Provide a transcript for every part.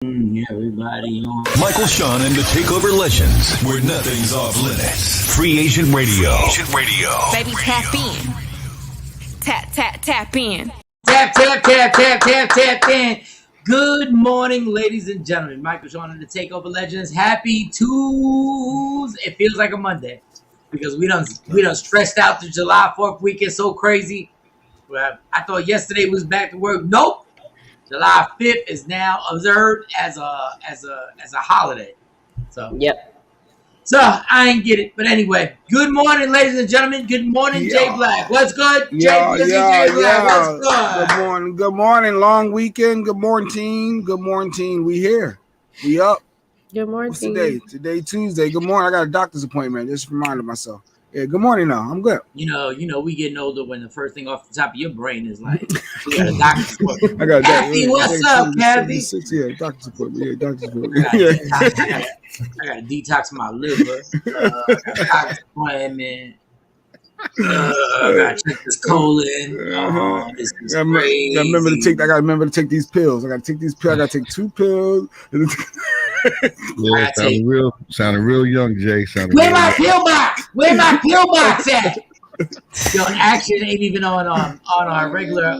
Everybody on. Michael, Shawn, and the TakeOver Legends, where nothing's off limits. Free Agent Radio. Baby, tap in. Tap in. Tap in. Good morning, ladies and gentlemen. Michael, Shawn, and the TakeOver Legends. Happy Tuesday. It feels like a Monday because we done stressed out the July 4th weekend so crazy. Well, I thought yesterday was back to work. Nope. July 5th is now observed as a holiday. So yep. So I ain't get it, but anyway. Good morning, ladies and gentlemen. Good morning, Jay Black. What's good? Jay Black. What's good? Good morning. Long weekend. Good morning, team. We here. We up. Good morning. What's today? Today Tuesday. Good morning. I got a doctor's appointment. Just reminded myself. Yeah, good morning now. I'm good. You know, we getting older when the first thing off the top of your brain is like, we got a doctor's appointment. I got Kathy, what's up, Kathy? Yeah, doctor's appointment. I got to detox my liver. I got a doctor's appointment. I got to check this colon. This is crazy. I got to remember to take these pills. I got to take these pills. I got to take 2 pills. Yeah, sounding real young, Jay. Where my pill box? Where my pill box at? Yo, Action ain't even on our regular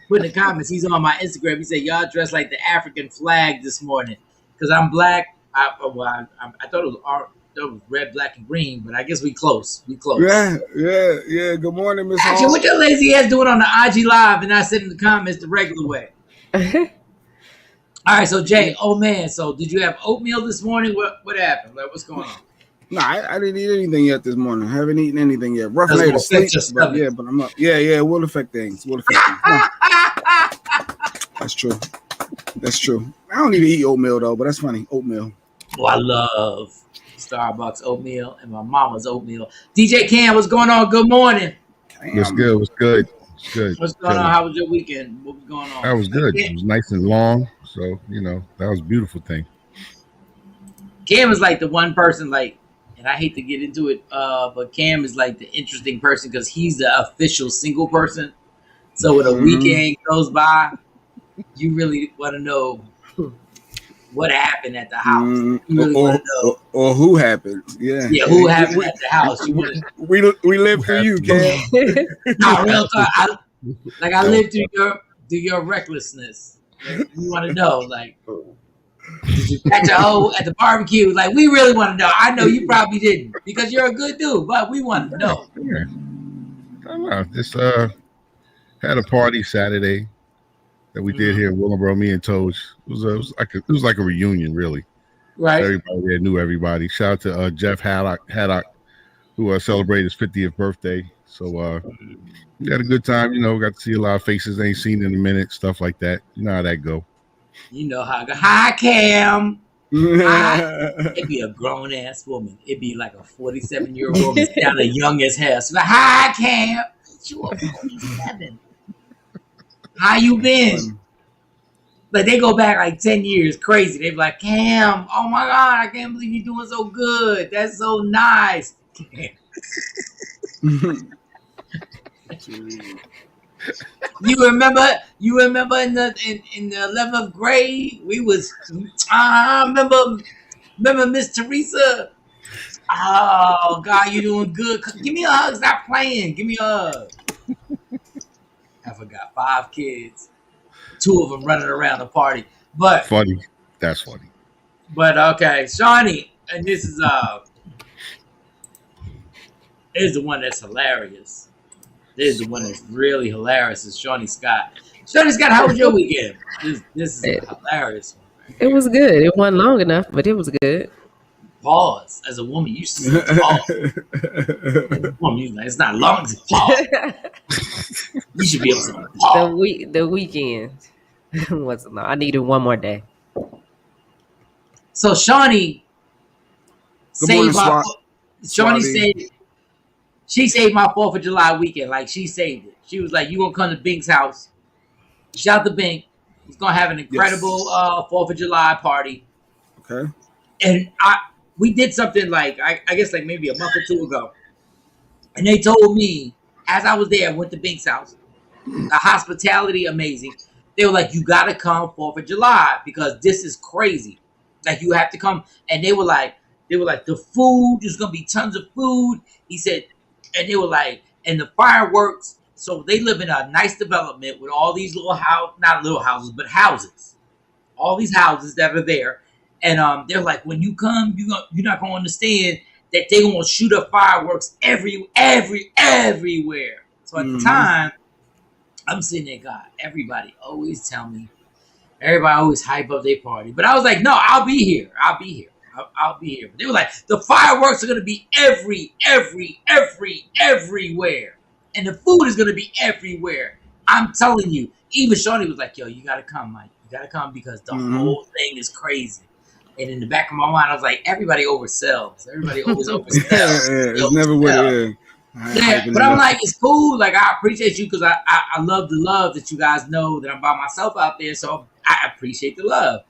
put in the comments. He's on my Instagram. He said y'all dressed like the African flag this morning because I'm black. I thought it was red, black, and green, but I guess we close. Yeah. Good morning, Miss Action, what your lazy ass doing on the IG Live and not sending the comments the regular way? All right, so Jay, man, so did you have oatmeal this morning? What happened? Like, what's going on? No, I didn't eat anything yet this morning. I haven't eaten anything yet. Rough night of sleep, but I'm up. Yeah, it will affect things. No. That's true. I don't even eat oatmeal though, but that's funny. Oatmeal. Oh, I love Starbucks oatmeal and my mama's oatmeal. DJ Cam, what's going on? Good morning. What's good? What's going on? How was your weekend? What was going on? That was good. It was nice and long, so that was a beautiful thing. Cam is like the one person, like, and I hate to get into it, but Cam is like the interesting person because he's the official single person. So when a weekend goes by, you really want to know what happened at the house. You really want to know. Or who happened. Yeah, who happened at the house. We live through you, Cam. No, real talk. I lived through your recklessness. Like, you want to know, like, did you catch a hoe at the barbecue? Like, we really want to know. I know you probably didn't because you're a good dude, but we want to know. Yeah. I don't know. Just had a party Saturday that we did here in Willingboro, me and Toge. It was like a reunion, really. Right. Everybody there knew everybody. Shout out to Jeff Haddock, who celebrated his 50th birthday. So we had a good time. Got to see a lot of faces ain't seen in a minute, stuff like that. You know how that go. You know how go. Hi, Cam. It'd be a grown ass woman. It'd be like a 47-year-old woman, kind of young as hell. So like, hi, Cam. You are 47. How you been? Like they go back like 10 years, crazy. They be like, Cam, oh my God, I can't believe you're doing so good. That's so nice. You remember in the 11th grade, we was remember Miss Teresa. Oh God, you doing good. Give me a hug. Stop playing. Give me a hug. I forgot 5 kids, 2 of them running around the party. But funny. That's funny. But okay, Shawnee, and this is the one that's hilarious. This is the one that's really hilarious. Is Shawnee Scott. Shawnee Scott, how was your weekend? This is a hilarious one. It was good. It wasn't long enough, but it was good. Pause. As a woman, you should pause. It's not long to pause. You should be able to pause. The weekend wasn't long. I needed one more day. So Shawnee saved my. Shawnee saved. She saved my 4th of July weekend. Like, she saved it. She was like, you going to come to Bink's house. Shout out to Bink. He's going to have an incredible 4th of July party. Okay. And we did something like, I guess like maybe a month or 2 ago. And they told me, as I was there, I went to Bink's house. The hospitality, amazing. They were like, you got to come 4th of July because this is crazy. Like, you have to come. And they were like, the food, there's going to be tons of food. He said, and they were like, and the fireworks. So they live in a nice development with all these not little houses, but houses. All these houses that are there. And they're like, when you come, you're not going to understand that they're going to shoot up fireworks everywhere. So at the time, I'm sitting there, God, everybody always tell me, everybody always hype up their party. But I was like, no, I'll be here. I'll be here. But they were like, the fireworks are going to be everywhere. And the food is going to be everywhere. I'm telling you. Even Shawnee was like, yo, you got to come, Mike. You got to come because the whole thing is crazy. And in the back of my mind, I was like, everybody oversells. Everybody always oversells. It's never what it is. Yeah, but I'm like, it's cool. Like, I appreciate you because I love the love that you guys know that I'm by myself out there. So I appreciate the love.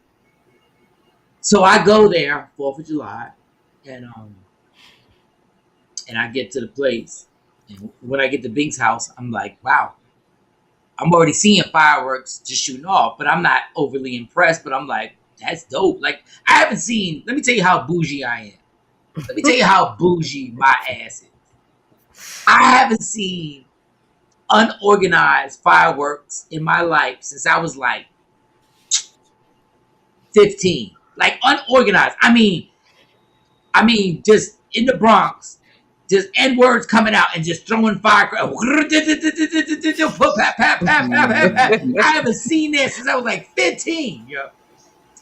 So I go there 4th of July, and I get to the place. And when I get to Bink's house, I'm like, wow. I'm already seeing fireworks just shooting off, but I'm not overly impressed. But I'm like, that's dope. Like, I haven't seen. Let me tell you how bougie I am. Let me tell you how bougie my ass is. I haven't seen unorganized fireworks in my life since I was like 15. Like, unorganized. I mean, just in the Bronx, just N-words coming out and just throwing firecrackers. I haven't seen that since I was like 15, yo.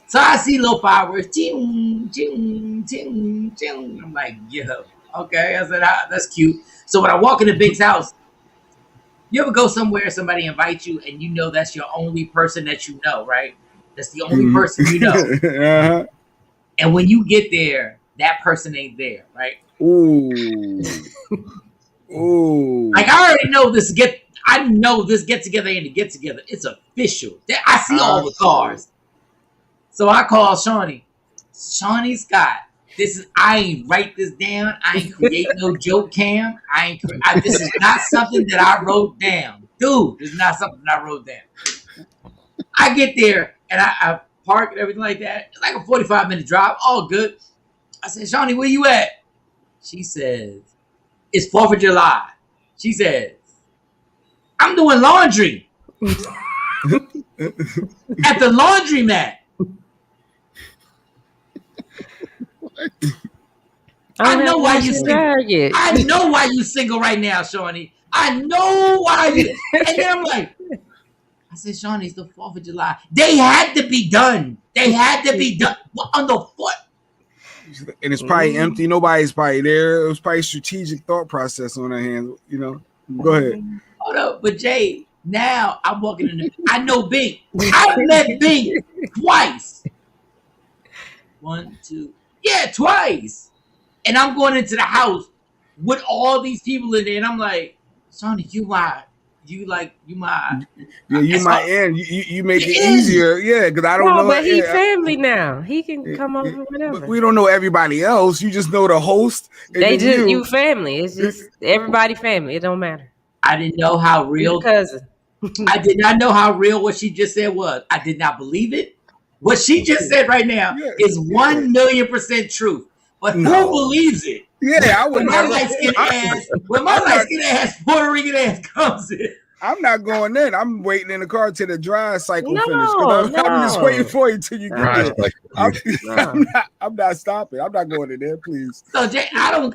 So I see little fireworks. Ching, ching, ching, ching. I'm like, yo, okay. I said, that's cute. So when I walk into Big's house, you ever go somewhere, somebody invites you, and you know that's your only person that you know, right? That's the only person you know. And when you get there, that person ain't there, right? Ooh. Like, I already know this get together ain't a get together. It's official. I see all the cars. So I call Shawnee. Shawnee Scott. I ain't write this down. I ain't create no joke cam. This is not something that I wrote down. Dude, this is not something that I wrote down. I get there and I park and everything like that. It's like a 45-minute drive. All good. I said, Shawnee, where you at? She says, it's 4th of July. She says, I'm doing laundry. At the laundromat. I know why you single. I know why you single right now, Shawnee. I know why you. And then I'm like, I said, Shawnee, it's the 4th of July. They had to be done. On the foot. And it's probably empty. Nobody's probably there. It was probably strategic thought process on their hands. You know. Go ahead. Hold up, but Jay. Now I'm walking in. I know Bink. I met Bink twice. 1, 2. Yeah, twice. And I'm going into the house with all these people in there, and I'm like, Shawnee, you my. Yeah, you my end. You make it easier, yeah. Because I don't know. But he's family now. He can come over whenever. But we don't know everybody else. You just know the host. They just you family. It's just everybody family. It don't matter. I didn't know how real cousin. I did not know how real what she just said was. I did not believe it. What she just said right now is 1,000,000% truth. But who believes it? Yeah, I would. When my light-skinned ass Puerto Rican ass comes in. I'm not going in. I'm waiting in the car till the dry cycle finishes. I'm just waiting for you till you get there. I'm not stopping. I'm not going in there, please. So Jay, I'm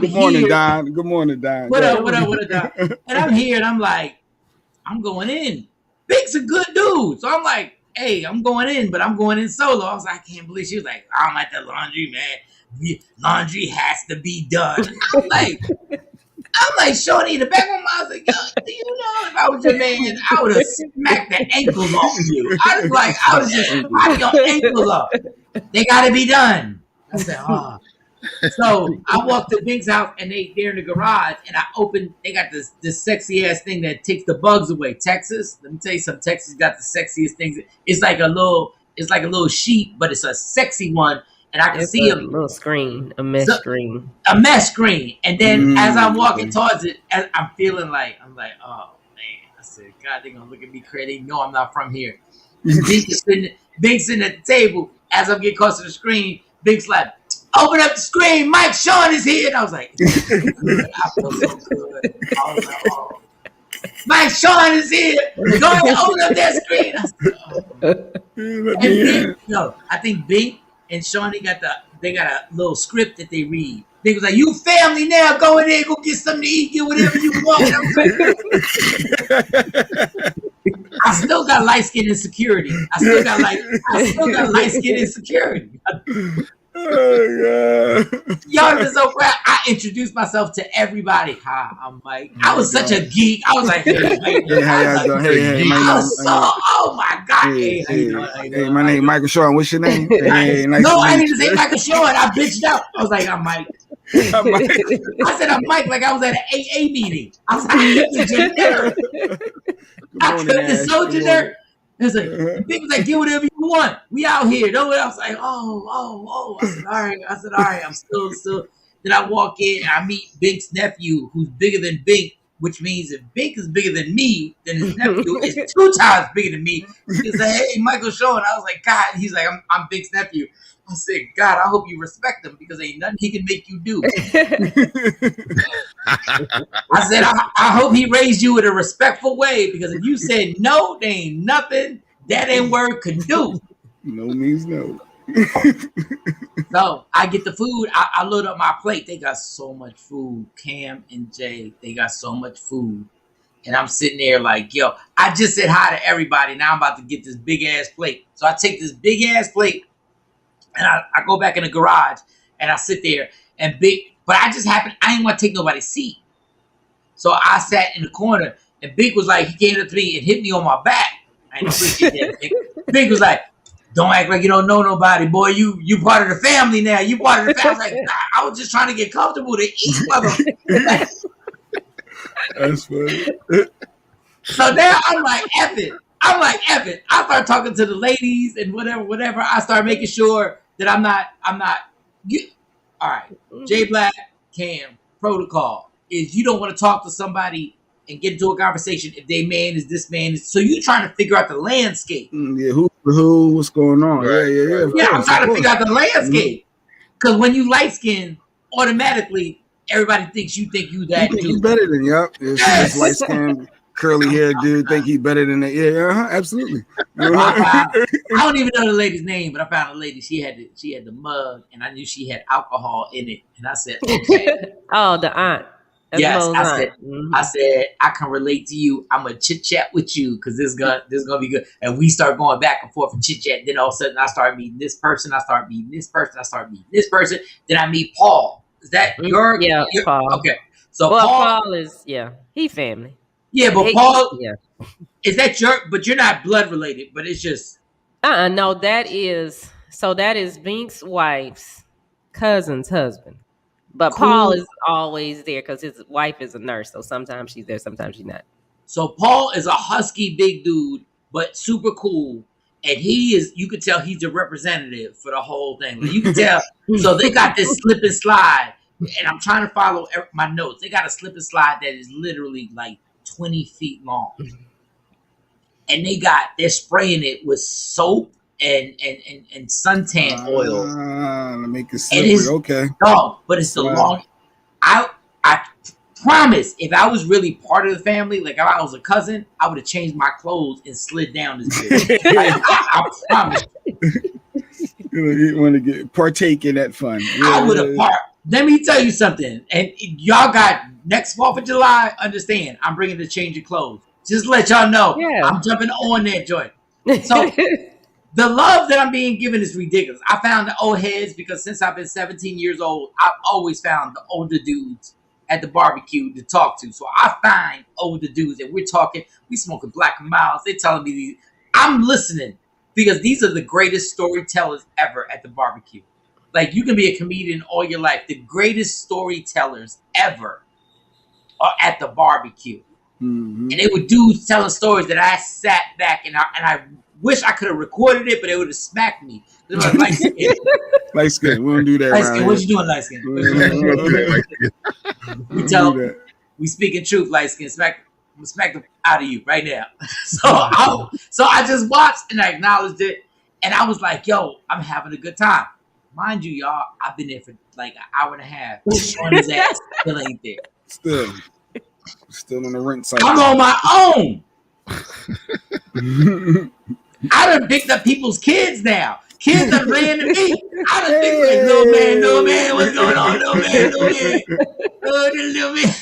Good morning, here. Don. Good morning, Don. What up, Don? And I'm here, and I'm like, I'm going in. Big's a good dude, so I'm like, hey, I'm going in, but I'm going in solo. I was like, I can't believe she was like, I'm at the laundry, man. Laundry has to be done. I'm like, Shawnee, in the back of my mind, I was like, yo, do you know if I was your man, I would have smacked the ankles off you. I was just smack your ankles off. They got to be done. I said, oh. So I walked to Bink's house, and they're in the garage, and I opened. They got this sexy ass thing that takes the bugs away. Texas, let me tell you something. Texas got the sexiest things. It's like a little sheet, but it's a sexy one, and I can see a little screen, a mesh screen. A mesh screen. And then as I'm walking towards it, I'm feeling like, oh man. I said, God, they gonna look at me crazy. They know I'm not from here. Big's sitting at the table as I'm getting close to the screen. Big's like, open up the screen. Mike Shawn is here. And I was like, I feel so good. I was like, oh. Mike Shawn is here. Go ahead, open up that screen. I said, oh. I think Big and Shawn, they got a little script that they read. Big was like, you family now, go in there, go get something to eat, get whatever you want. I still got light skin insecurity. I still got light skin insecurity. Oh, God. Y'all been so proud. I introduced myself to everybody. Hi, I'm Mike. I was such a geek. I was like, hey, how y'all doing? Hey, oh my God. Hey, my name is Michael Shawn. What's your name? Hey, nice I didn't say Michael Shawn. I bitched out. I was like, I'm Mike. I said I'm Mike like I was at an AA meeting. I was like, I couldn't so generic. It's like people like, get whatever you want. We out here. No one else. Like, oh. I said, all right. I'm still. Then I walk in and I meet Bink's nephew, who's bigger than Bink, which means if Bink is bigger than me, then his nephew is 2 times bigger than me. He's like, hey, Michael Shawn. I was like, God. He's like, I'm Bink's nephew. I said, God, I hope you respect him because ain't nothing he can make you do. I said, I hope he raised you in a respectful way because if you said no, there ain't nothing that N-word could do. No means no. So I get the food. I load up my plate. They got so much food. Cam and Jay, they got so much food. And I'm sitting there like, yo, I just said hi to everybody. Now I'm about to get this big ass plate. So I take this big ass plate. And I go back in the garage and I sit there and but I didn't want to take nobody's seat. So I sat in the corner and Big was like, he came up to me and hit me on my back. I didn't appreciate that. Big was like, don't act like you don't know nobody, boy. You part of the family now. You part of the family. I was like, nah, I was just trying to get comfortable to eat motherfucker. That's funny. So now I'm like, F it. I start talking to the ladies and whatever. I start making sure that I'm not. All right. J Black, Cam, protocol is you don't want to talk to somebody and get into a conversation if they man is this man is. So you trying to figure out the landscape. Yeah, who, what's going on? Yeah. Yeah, I'm trying to figure out the landscape. Because when you light skin, automatically everybody thinks you that dude. You better than Yes. Light skin. Curly hair dude think he better than that. Yeah, absolutely. I don't even know the lady's name, but I found a lady. She had the mug, and I knew she had alcohol in it. And I said, okay. Oh, the aunt. That's yes, I aunt. said I can relate to you. I'm gonna chit chat with you because this is gonna be good. And we start going back and forth and chit chat. Then all of a sudden, I start meeting this person. I start meeting this person. I start meeting this person. Then I meet Paul. Is that your? Yeah, Paul. Okay, so Paul is he family. Yeah, but Paul, is that but you're not blood related, but it's just. No, that is Bink's wife's cousin's husband. But cool. Paul is always there because his wife is a nurse. So sometimes she's there, sometimes she's not. So Paul is a husky big dude, but super cool. And you could tell he's the representative for the whole thing. Like you can tell. So they got this slip and slide. And I'm trying to follow my notes. They got a slip and slide that is literally like 20 feet long, and they're spraying it with soap and suntan oil to make it slippery. Okay, no, but it's the long. I promise, if I was really part of the family, like if I was a cousin, I would have changed my clothes and slid down this bitch. I promise. You want to partake in that fun? I would have Let me tell you something, and y'all got next 4th of July. Understand? I'm bringing the change of clothes. Just to let y'all know, I'm jumping on that joint. So the love that I'm being given is ridiculous. I found the old heads because since I've been 17 years old, I've always found the older dudes at the barbecue to talk to. So I find older dudes and we're talking. We smoking Black and Miles. They're telling me these. I'm listening because these are the greatest storytellers ever at the barbecue. Like, you can be a comedian all your life. The greatest storytellers ever are at the barbecue. Mm-hmm. And they were dudes telling stories that I sat back and I wish I could have recorded it, but it would have smacked me. It was light skin. Light skin. We don't do that. Light skin. What you doing, light skin? We speaking truth, light skin. Smack. gonna smack the out of you right now. So I just watched and I acknowledged it, and I was like, yo, I'm having a good time. Mind you, y'all, I've been there for like an hour and a half. Shawnee's ass still ain't there. Still in the rent cycle. I'm on my own. I done picked up people's kids now. Kids are playing to me. I done picked like, little man, what's going on, little man. Oh, the little man.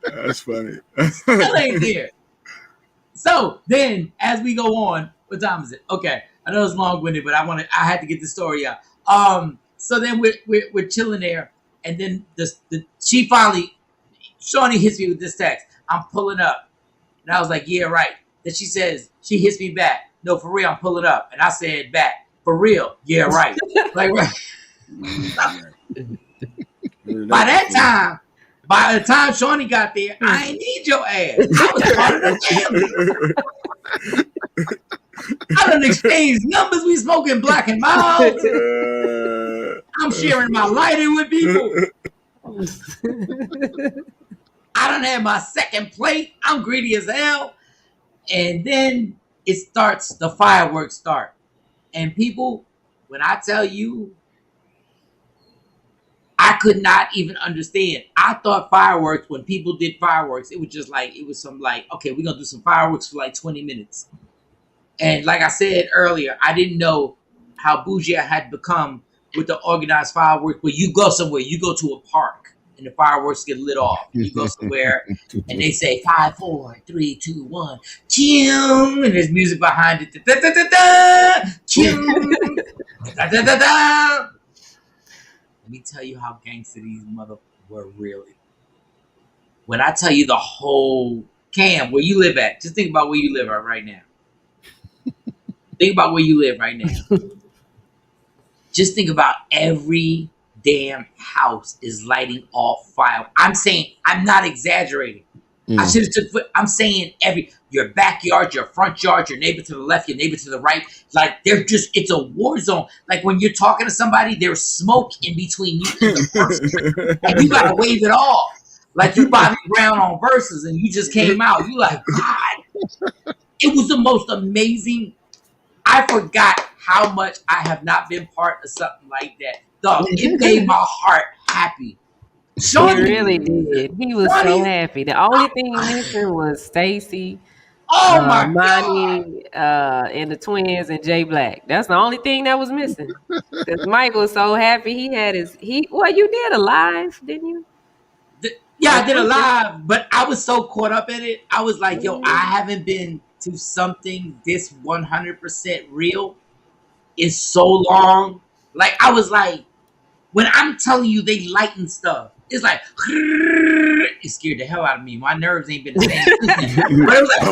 That's funny. Still ain't there. So then, as we go on, what time is it? Okay, I know it's long-winded, but I had to get the story out. So then we're chilling there, and then she finally, Shawnee hits me with this text. I'm pulling up, and I was like, yeah, right. Then she says, she hits me back. No, for real, I'm pulling up, and I said back, for real, yeah, right. Like, right. By the time Shawnee got there, I ain't need your ass. I was part of the family. I done exchanged numbers. We smoking Black and Mild. I'm sharing my lighter with people. I done had my second plate. I'm greedy as hell. And then the fireworks start. And people, when I tell you, I could not even understand. I thought fireworks, when people did fireworks, it was just like, it was some like, okay, we're going to do some fireworks for like 20 minutes. And like I said earlier, I didn't know how bougie I had become with the organized fireworks. But you go somewhere, you go to a park, and the fireworks get lit off. You go somewhere, and they say 5, 4, 3, 2, 1, chim, and there's music behind it. Da, da, da, da, chim, da, da, da, da. Let me tell you how gangster these mother were really. When I tell you the whole Cam, where you live at, just think about where you live at right now. Think about where you live right now. Just think about every damn house is lighting off fire. I'm saying, I'm not exaggerating. I should have took. I'm saying your backyard, your front yard, your neighbor to the left, your neighbor to the right. Like it's a war zone. Like when you're talking to somebody, there's smoke in between you and the person, and you gotta wave it off. Like you Bobby Brown on Versus, and you just came out. You like, God, it was the most amazing. I forgot how much I have not been part of something like that. Dog, it made my heart happy. Shawnee, he really did. He was so happy. The only thing missing was Stacy, Monty, and the twins, and Jay Black. That's the only thing that was missing. Because Mike was so happy. He had well, you did a live, didn't you? Yeah, I did a live, but I was so caught up in it. I was like, yo, I haven't been to something this 100% real in so long. Like, I was like, when I'm telling you they lighten stuff, it's like, it scared the hell out of me. My nerves ain't been the same. But it was like,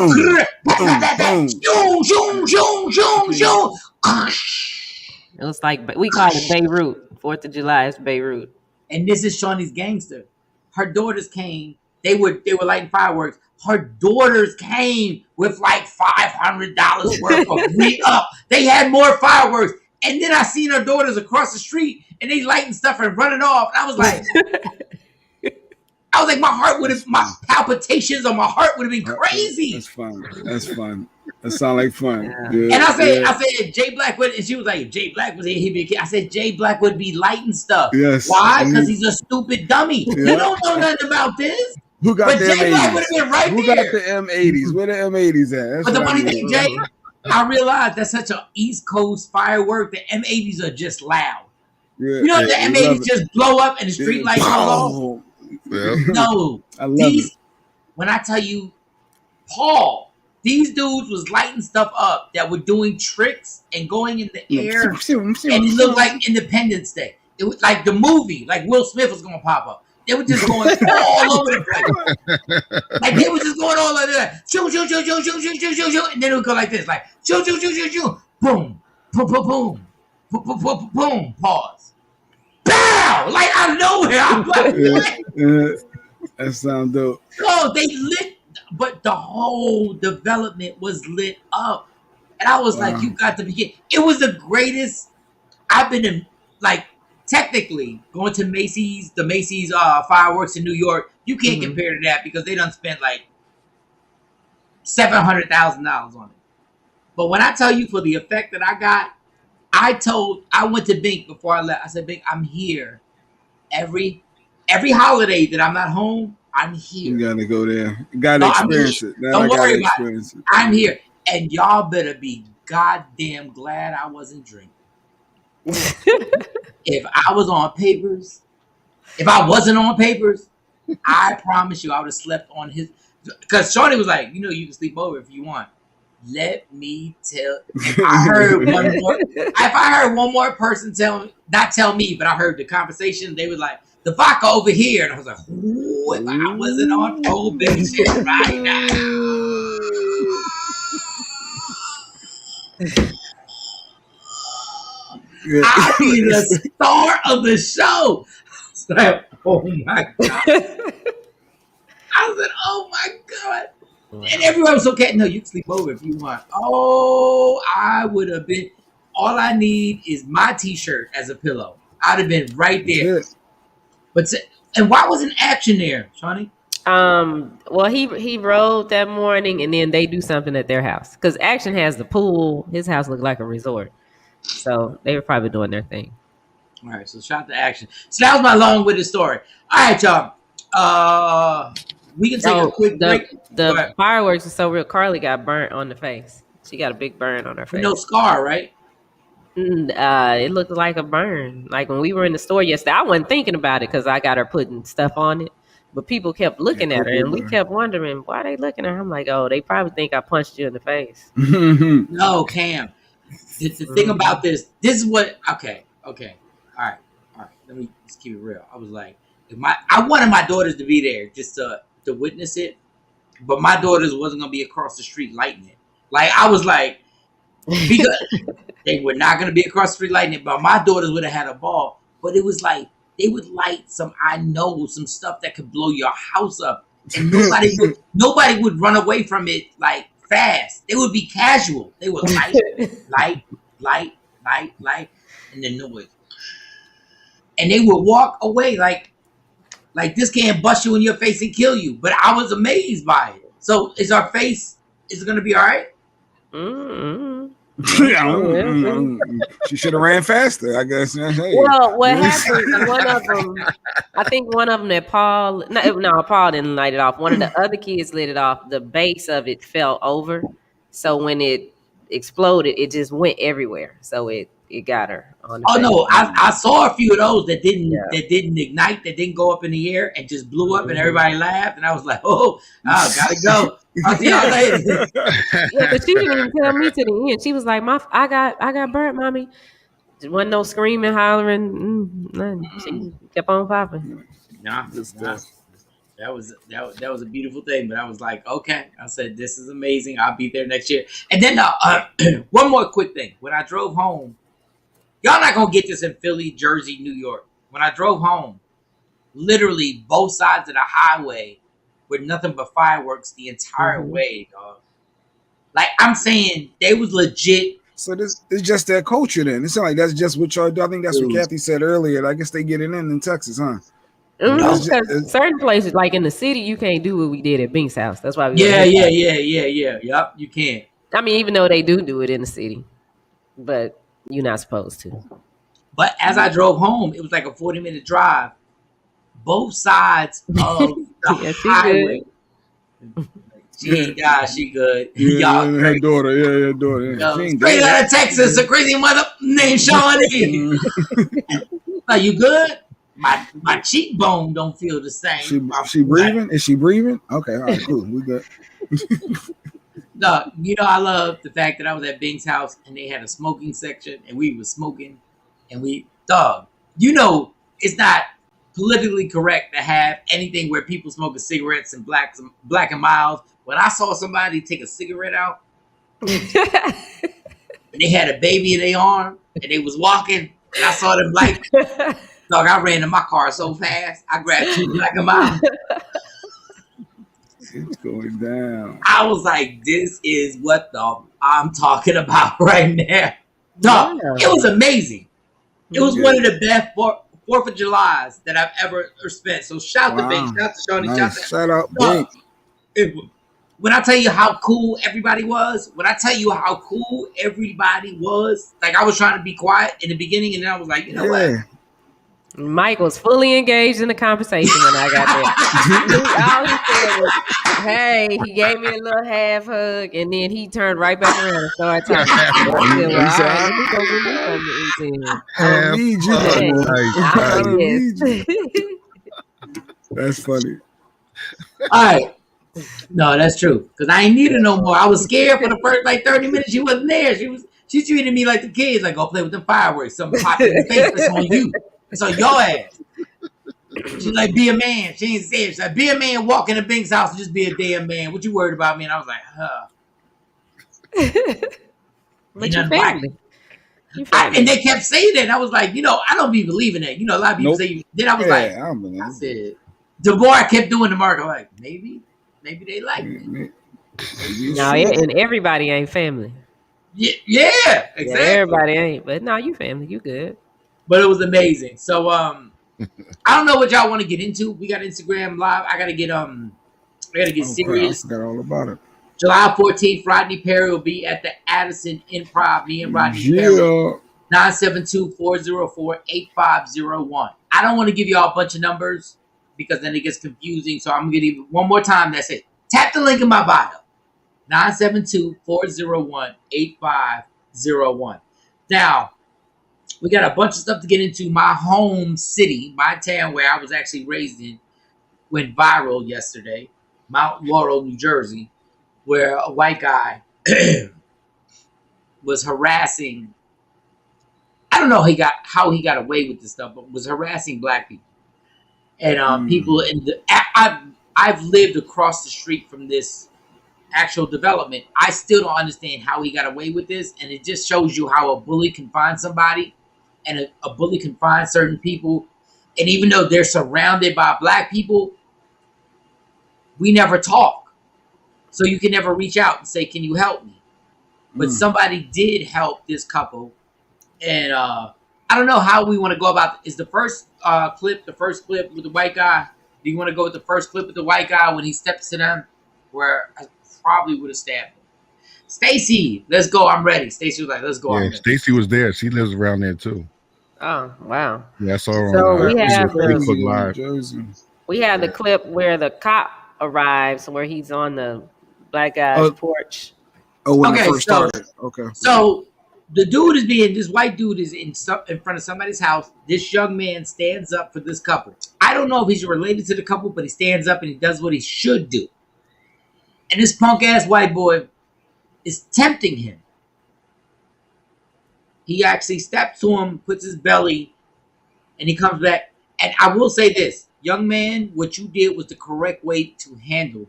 it was like, we call it Beirut. 4th of July is Beirut. And this is Shawnee's gangster. Her daughters came. They were lighting fireworks. Her daughters came with like $500 worth of re-up. They had more fireworks. And then I seen her daughters across the street, and they lighting stuff and running off. And I was like, my palpitations on my heart would have been crazy. That's fun. That sounds like fun. Yeah. And I said, Jay Black would, and she was like, if Jay Black was here, he'd be a kid. I said, Jay Black would be lighting stuff. Yes. Why? Because he's a stupid dummy. Yeah. He don't know nothing about this. Who got the M80s? Who got the M80s? Where the M80s at? That's but the funny thing, Jay, I realized that's such an East Coast firework. The M80s are just loud. Yeah, you know, the M80s just blow up and the street lights go off. Yeah. No, I love it. When I tell you, Paul, these dudes was lighting stuff up that were doing tricks and going in the air, and it looked like Independence Day. It was like the movie, like Will Smith was gonna pop up. They were just going all over the place. Like they were just going all over there. Shoo, shoo, shoo, shoo, shoo, shoo, shoo, shoo, and then it would go like this, like shoo, shoo, shoo, shoo, shoo, boom, boom, boom, boom, boom, boom, boom, boom, pause. Pow! Like out of nowhere. I'm like, that sounds dope. No, they lit, but the whole development was lit up. And I was like, you got to begin. It was the greatest. I've been in, like, technically going to the Macy's fireworks in New York. You can't compare to that because they done spent like $700,000 on it. But when I tell you for the effect that I got, I went to Bink before I left. I said, Bink, I'm here every holiday that I'm not home. I'm here. You gotta go there. You gotta experience it. Now Don't worry about it. I'm here, and y'all better be goddamn glad I wasn't drinking. If I was on papers, if I wasn't on papers, I promise you I would have slept on his. Because Shorty was like, you can sleep over if you want. Let me tell. If I heard one more person not tell me, but I heard the conversation. They was like, the vodka over here, and I was like, ooh, if I wasn't on probation right now. I'll be the star of the show. I was like, oh my God. I said, oh my God. And everyone was okay. No, you can sleep over if you want. Oh, I would have been. All I need is my T-shirt as a pillow. I'd have been right there. And why wasn't Action there, Shawnee? Well, he rode that morning, and then they do something at their house because Action has the pool. His house looked like a resort, so they were probably doing their thing. All right, so shout to Action. So that was my long-winded story. All right, y'all. We can take a quick break. The fireworks are so real. Carly got burnt on the face. She got a big burn on her face. No scar, right? It looked like a burn. Like when we were in the store yesterday, I wasn't thinking about it because I got her putting stuff on it. But people kept looking at her, and we kept wondering why they looking at her. I'm like, oh, they probably think I punched you in the face. No, Cam. The thing about this is what. Okay. All right. Let me just keep it real. I was like, I wanted my daughters to be there just to witness it, but my daughters wasn't gonna be across the street lighting it. Like I was like, because they were not gonna be across the street lighting it, but my daughters would have had a ball. But it was like they would light some stuff that could blow your house up, and nobody would run away from it like fast. They would be casual. They would light, and then noise, and they would walk away like this can't bust you in your face and kill you. But I was amazed by it. So is it going to be all right? She should have ran faster, I guess. Well, what happened, one of them that Paul didn't light it off. One of the other kids lit it off. The base of it fell over. So when it exploded, it just went everywhere. So it got her on the face. No, I saw a few of those that didn't ignite, that didn't go up in the air and just blew up, and everybody laughed, and I was like, gotta go. I'll see y'all later. Yeah, but she didn't even tell me to the end. She was like, I got burnt, mommy. There wasn't no screaming, hollering, nothing. She kept on popping. Nah. That was a beautiful thing, but I was like, okay. I said, this is amazing. I'll be there next year. And then one more quick thing. When I drove home, y'all not gonna get this in Philly, Jersey, New York. When I drove home, literally both sides of the highway were nothing but fireworks the entire way, dog. Like I'm saying, they was legit. So this is just their culture then. It's not like that's just what y'all do. I think that's what Kathy said earlier. I guess they get it in Texas, huh? Because certain places, like in the city, you can't do what we did at Bink's house. That's why we Yeah. Yup, you can't. I mean, even though they do it in the city, but you're not supposed to. But as I drove home, it was like a 40-minute drive. Both sides of the highway. She ain't God, she good. Yeah, her daughter. Straight out of Texas, a crazy mother named Shawnee. Are you good? My cheekbone don't feel the same. She breathing? Is she breathing? Okay, all right, cool. We good. No, I love the fact that I was at Bing's house and they had a smoking section and we was smoking and it's not politically correct to have anything where people smoking cigarettes and black and mild. When I saw somebody take a cigarette out and they had a baby in their arm and they was walking and I saw them dog, I ran to my car so fast. I grabbed 2 black and mild. It's going down. I was like, this is what I'm talking about right now. Dog, It was amazing. It was one of the best 4th of Julys that I've ever spent. So shout to Bink, shout to Shawnee, shout out Bink. when I tell you how cool everybody was, like I was trying to be quiet in the beginning, and then I was like, you know what? Mike was fully engaged in the conversation when I got there. All he said was, "Hey," he gave me a little half hug, and then he turned right back around and started talking. I said, "Well, all right, let me go get me something to eat I need you no more. That's funny. All right. No, that's true. Because I ain't need her no more. I was scared for the first 30 minutes. She wasn't there. She treated me like the kids. Like, go play with them fireworks. Something popped in the face. It's on you. It's on your ass. She's like, be a man. She ain't say it. She's like, be a man, walk in the Bink's house and just be a damn man. What you worried about me? And I was like, But your family. And they kept saying that. And I was like, I don't be believing that. A lot of people say. Then I was I said, the more I kept doing the mark, I'm like, maybe they like me. No, and everybody ain't family. Yeah, exactly. Yeah, everybody ain't. But no, you family. You good. But it was amazing. So I don't know what y'all want to get into. We got Instagram Live. I gotta get serious. I forgot all about it. July 14th, Rodney Perry will be at the Addison Improv. Me and Rodney Perry. 972-404-8501. I don't want to give y'all a bunch of numbers because then it gets confusing. So I'm gonna give you one more time. That's it. Tap the link in my bio. 972-401-8501. Now, we got a bunch of stuff to get into. My home city, my town where I was actually raised in, went viral yesterday. Mount Laurel, New Jersey, where a white guy was harassing. I don't know how he got away with this stuff, but was harassing black people. And people in the I've lived across the street from this actual development. I still don't understand how he got away with this, and it just shows you how a bully can find somebody, and a bully can find certain people. And even though they're surrounded by black people, we never talk. So you can never reach out and say, can you help me? But somebody did help this couple. And I don't know how we want to go about it. Is the first clip with the white guy? Do you want to go with the first clip with the white guy when he steps to them? Where I probably would have stabbed him. Stacy, let's go. I'm ready. Stacy was like, let's go. Yeah, Stacy was there. She lives around there too. Oh, wow. Yeah, I saw her so on Facebook Live. We have the clip where the cop arrives, where he's on the black guy's porch. Oh, when it first started. Okay. So this white dude is in front of somebody's house. This young man stands up for this couple. I don't know if he's related to the couple, but he stands up and he does what he should do. And this punk ass white boy is tempting him. He actually steps to him, puts his belly, and he comes back. And I will say this, young man, what you did was the correct way to handle it.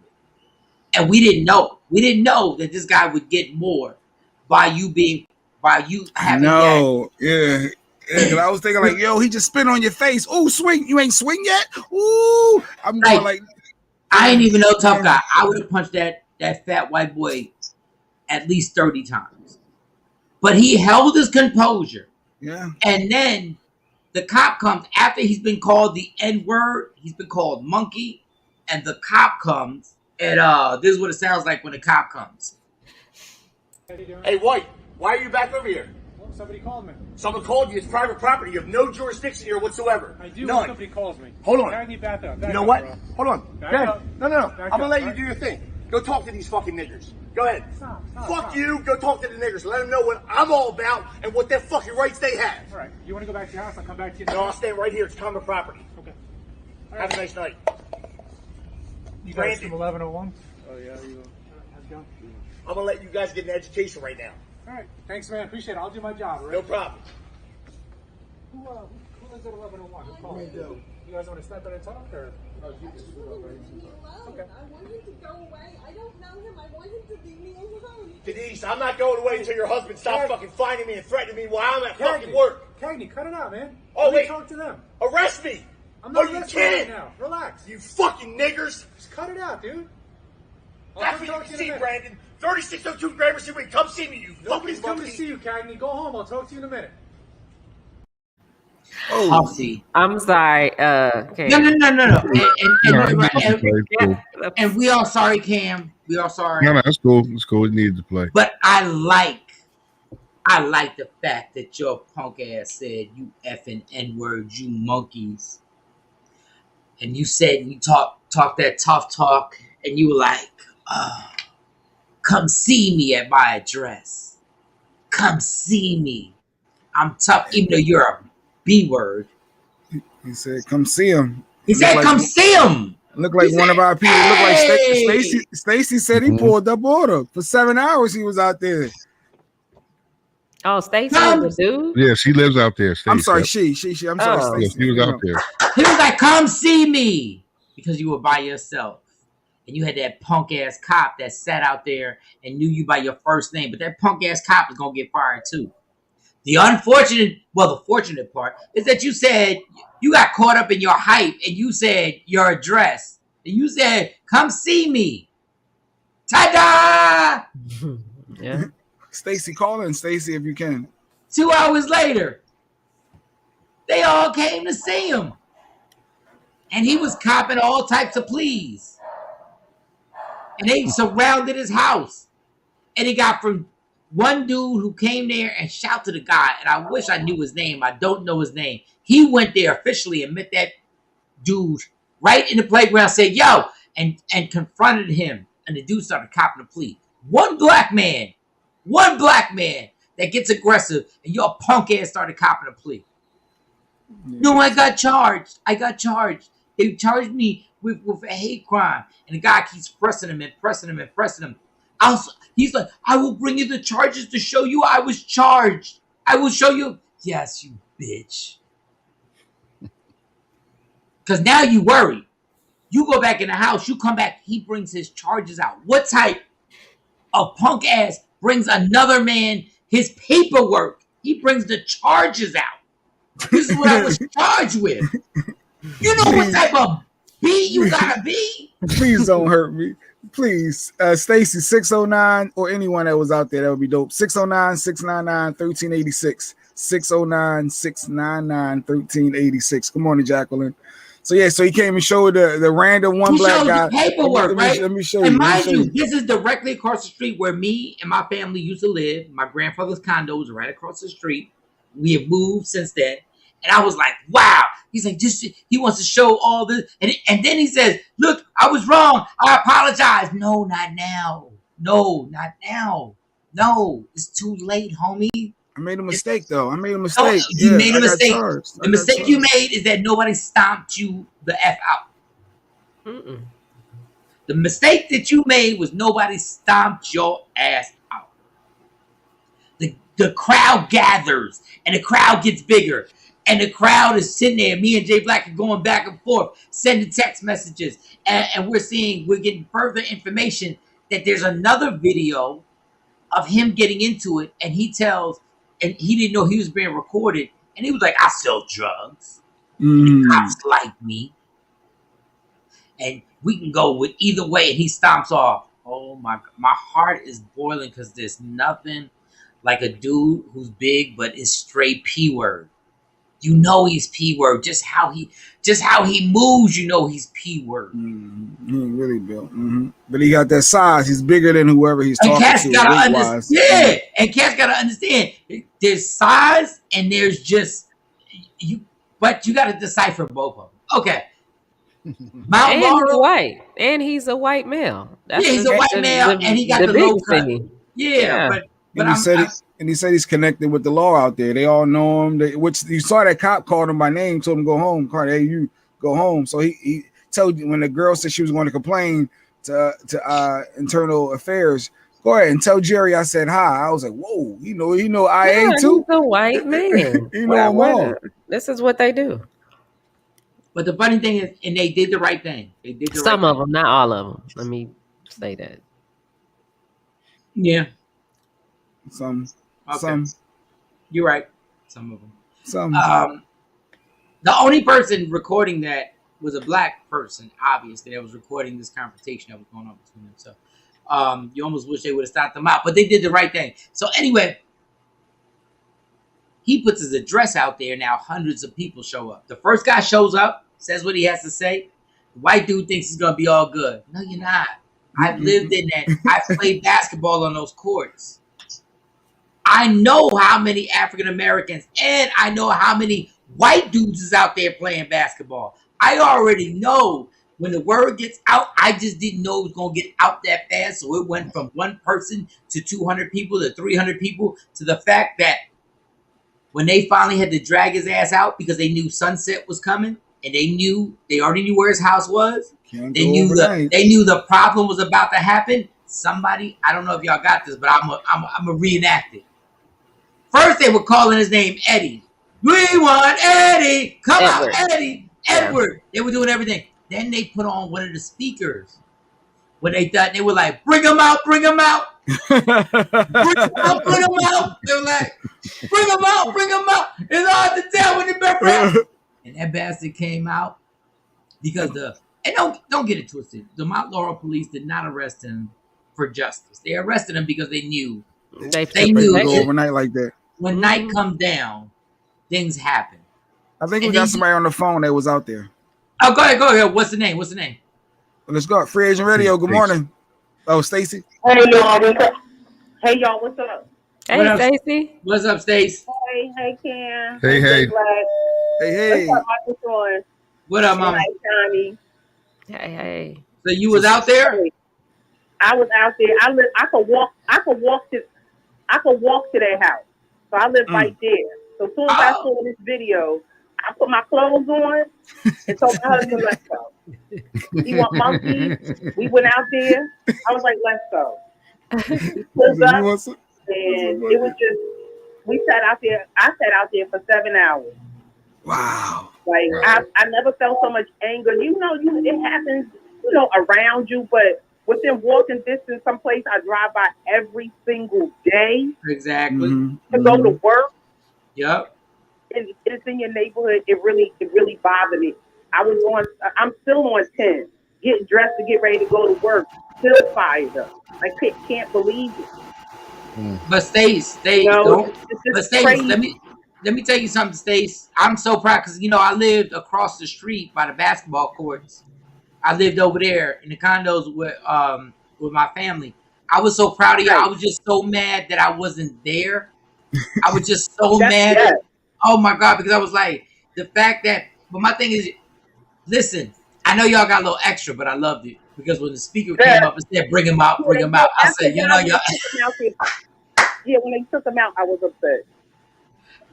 And we didn't know. We didn't know that this guy would get more by you having that. Yeah. Because I was thinking like, yo, he just spit on your face. Oh, swing. You ain't swing yet? Ooh. I'm going like. I ain't even no tough guy. I would have punched that fat white boy at least 30 times. But he held his composure. Yeah. And then the cop comes after he's been called the N-word. He's been called monkey. And the cop comes. And this is what it sounds like when the cop comes. Hey, White, why are you back over here? Well, somebody called me. Someone called you. It's private property. You have no jurisdiction here whatsoever. I do None. when somebody calls me. Hold on. I need back up. You know what? Bro. Hold on. Back Go ahead. up. No. Back I'm going to let up. you do your thing. Go talk to these fucking niggers. Go ahead. Stop. Fuck you. Go talk to the niggers. Let them know what I'm all about and what their fucking rights they have. All right. You want to go back to your house? I'll come back to you. No, I'll stay right here. It's common property. Okay. Have a nice night. You guys from 1101? Oh, yeah. How's it going? I'm going to let you guys get an education right now. All right. Thanks, man. Appreciate it. I'll do my job. Right? No problem. Who lives at 1101? Who's calling? You guys want to step in and talk, or? Oh, you just okay. I want him to go away. I don't know him. I want him to leave me alone. Denise, I'm not going away until your husband stops fucking finding me and threatening me while I'm at fucking work. Cagney, cut it out, man. Oh, wait. Talk to them. Arrest me. I'm not you arresting can't. right now. Relax. You fucking niggers. Just cut it out, dude. That's what you can see, Brandon. 3602 Gramercy Way. Come see me, you Nobody's fucking coming to see you, Cagney. Go home. I'll talk to you in a minute. Huffy. I'm sorry. Cam. No. Cool. And we all sorry, Cam. We all sorry. No, that's cool. It's cool. It needed to play. But I like the fact that your punk ass said, "You effing N-word, you monkeys," and you said you talk that tough talk, and you were like, "Come see me at my address. Come see me. I'm tough, even though you're a B-word." He said, "Come see him." He said, "Come see him." Look like one of our people. Look like Stacy said he pulled up order for 7 hours. He was out there. Oh, Stacy was a dude? Yeah, she lives out there. Stacey. I'm sorry, she. I'm sorry, Stacy. Yeah, she was out there. He was like, "Come see me," because you were by yourself. And you had that punk ass cop that sat out there and knew you by your first name. But that punk ass cop is going to get fired too. The fortunate part is that you said you got caught up in your hype and you said your address. And you said, "Come see me." Ta-da! Yeah. Stacy, call in, Stacy, if you can. 2 hours later, they all came to see him. And he was copping all types of pleas. And they surrounded his house. And he got from one dude who came there and shouted to the guy, and I wish I knew his name. I don't know his name. He went there officially and met that dude right in the playground, said, "Yo," and confronted him. And the dude started copping a plea. One black man that gets aggressive, and your punk ass started copping a plea. No, I got charged. They charged me with a hate crime. And the guy keeps pressing him. He's like, "I will bring you the charges to show you I was charged. I will show you." Yes, you bitch. Because now you worry. You go back in the house. You come back. He brings his charges out. What type of punk ass brings another man his paperwork? He brings the charges out. This is what I was charged with. You know what type of B you gotta be? Please don't hurt me. Please, Stacy, 609, or anyone that was out there, that would be dope. 609-699-1386. 609-699-1386. Good morning, Jacqueline. So he came and showed the random one black guy paperwork, right? Let me show you. And mind you, this is directly across the street where me and my family used to live. My grandfather's condo was right across the street. We have moved since then. And I was like, wow. He's like, he wants to show all this. And then he says, "Look, I was wrong. I apologize." No, not now. No, not now. No, it's too late, homie. I made a mistake, though. You made a mistake. The mistake you made is that nobody stomped you the F out. Mm-mm. The mistake that you made was nobody stomped your ass out. The crowd gathers, and the crowd gets bigger. And the crowd is sitting there. Me and Jay Black are going back and forth, sending text messages. And we're getting further information that there's another video of him getting into it. And he didn't know he was being recorded. And he was like, "I sell drugs. The cops like me. And we can go with either way." And he stomps off. Oh my God. My heart is boiling because there's nothing like a dude who's big but is straight P-word. You know he's P-word. Just how he moves, you know he's P-word. He really built. But he got that size. He's bigger than whoever he's talking to. And Cat's got to understand. There's size and there's just you, but you got to decipher both of them. Okay. Mount Laurel, he's white, and he's a white male. He's a white male, and he got the low cut. Yeah. But he said he's connected with the law out there. They all know him. Which you saw that cop called him by name, told him go home. Carter, hey, you go home. So he told you when the girl said she was going to complain to internal affairs, go ahead and tell Jerry I said hi. I was like, whoa, you know IA too. He's a white man. You know him all. This is what they do. But the funny thing is, and they did the right thing. They did some of them, not all of them. Let me say that. Yeah. Some. You're right. Some of them. Some. The only person recording that was a black person, obviously, that was recording this confrontation that was going on between them. So you almost wish they would have stopped them out, but they did the right thing. So anyway, He puts his address out there. Now hundreds of people show up. The first guy shows up, says what he has to say. The white dude thinks he's gonna be all good. No, you're not. I've lived in that. I played basketball on those courts. I know how many African Americans and I know how many white dudes is out there playing basketball. I already know when the word gets out. I just didn't know it was going to get out that fast. So it went from one person to 200 people to 300 people to the fact that when they finally had to drag his ass out because they knew sunset was coming and they already knew where his house was. They knew the problem was about to happen. Somebody, I don't know if y'all got this, but I'm a reenact it. First, they were calling his name Eddie. We want Eddie. Come Edward. out, Eddie. Edward. They were doing everything. Then they put on one of the speakers. When they thought, they were like, bring him out, bring him out. Bring him out, bring him out. They were like, bring him out, bring him out. It's hard to tell when you're back. And that bastard came out because and don't get it twisted. The Mount Laurel police did not arrest him for justice. They arrested him because they knew They knew go overnight like that. When night comes down, things happen. I think we got somebody on the phone that was out there. Oh, go ahead. What's the name? Let's go. Free Agent Radio. Good morning. Oh, Stacy. Hey y'all, what's up? Hey, Hey, Stacy. What's up, Stace? Hey, Cam. Hey. Hey. What's up, Michael Troy? What up, Mama? Johnny. Hey. So you was out there? I was out there. I could walk to their house. So I live right there. So as soon as I saw this video, I put my clothes on and told my husband, let's go. You want monkeys? We went out there. I was like, let's go. We pulled up, and it was just, we sat out there. I sat out there for 7 hours. Wow. Like, I never felt so much anger. It happens, around you, but within walking distance, someplace I drive by every single day. Exactly. To go to work. Yep. And it's in your neighborhood. It really bothered me. I'm still on 10, getting dressed to get ready to go to work. Still fired up. I can't believe it. But Stace, let me tell you something, Stace. I'm so proud because I lived across the street by the basketball courts. I lived over there in the condos with my family. I was so proud of you. I was just so mad that I wasn't there. I was just so mad. Yes. Oh my God, because I was like, the fact that, but my thing is, listen, I know y'all got a little extra, but I loved it. Because when the speaker came up and said, bring him out, I said, y'all. Yeah, when they took him out, I was upset.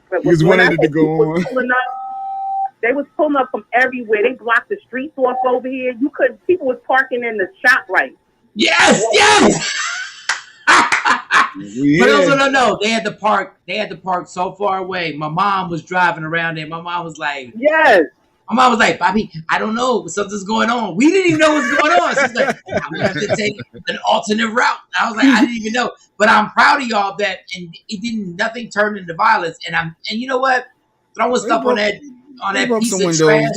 But he was wanting to go on. They was pulling up from everywhere. They blocked the streets off over here. People was parking in the shop right. Yes. Yeah. But those don't know. They had to park so far away. My mom was driving around there. My mom was like, yes. My mom was like, Bobby, I don't know. Something's going on. We didn't even know what's going on. She's like, I'm going to have to take an alternate route. I was like, I didn't even know. But I'm proud of y'all that, and nothing turned into violence. And you know what? Throwing stuff on that piece of trash.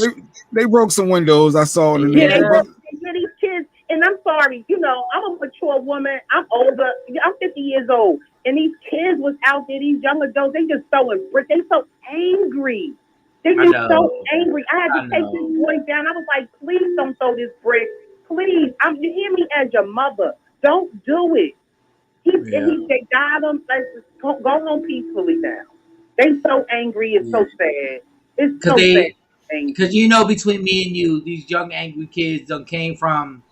They broke some windows. I saw in the these kids, and I'm sorry, I'm a mature woman. I'm older. I'm 50 years old. And these kids was out there, these young adults, they just throwing bricks. They so angry. They just so angry. I had to take this boy down. I was like, please don't throw this brick. Please. You hear me as your mother. Don't do it. They got him. Let's go home peacefully now. They so angry. It's so sad. It's so sad. Because between me and you, these young angry kids done came from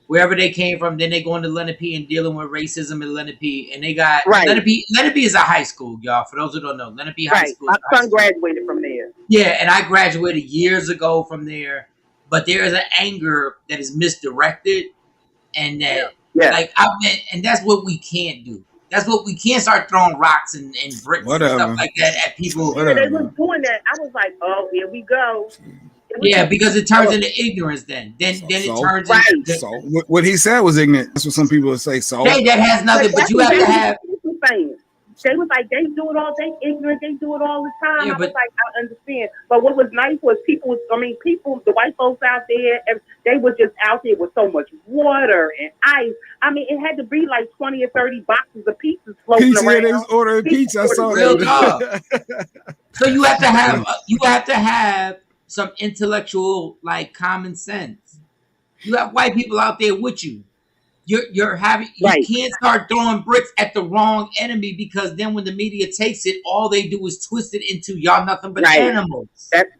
wherever they came from. Then they go into Lenape and dealing with racism in Lenape, and they got Lenape is a high school, y'all. For those who don't know, Lenape High School. My son graduated from there. Yeah, and I graduated years ago from there. But there is an anger that is misdirected, and that and that's what we can't do. That's what we can't start throwing rocks and bricks and stuff like that at people. Yeah, they was doing that. I was like, oh, here we go. Yeah, because it turns into ignorance. Then it turns into. So what he said was ignorant. That's what some people would say. So that has nothing. But you have to have. They was like, they do it all. They ignorant. They do it all the time. Yeah, I was like, I understand. But what was nice was people, the white folks out there, they were just out there with so much water and ice. I mean, it had to be like 20 or 30 boxes of pizzas floating Pizza, around. they was ordering pizza. I saw that. So you have to have some intellectual, like, common sense. You have white people out there with you. You can't start throwing bricks at the wrong enemy, because then when the media takes it, all they do is twist it into y'all nothing but animals. That's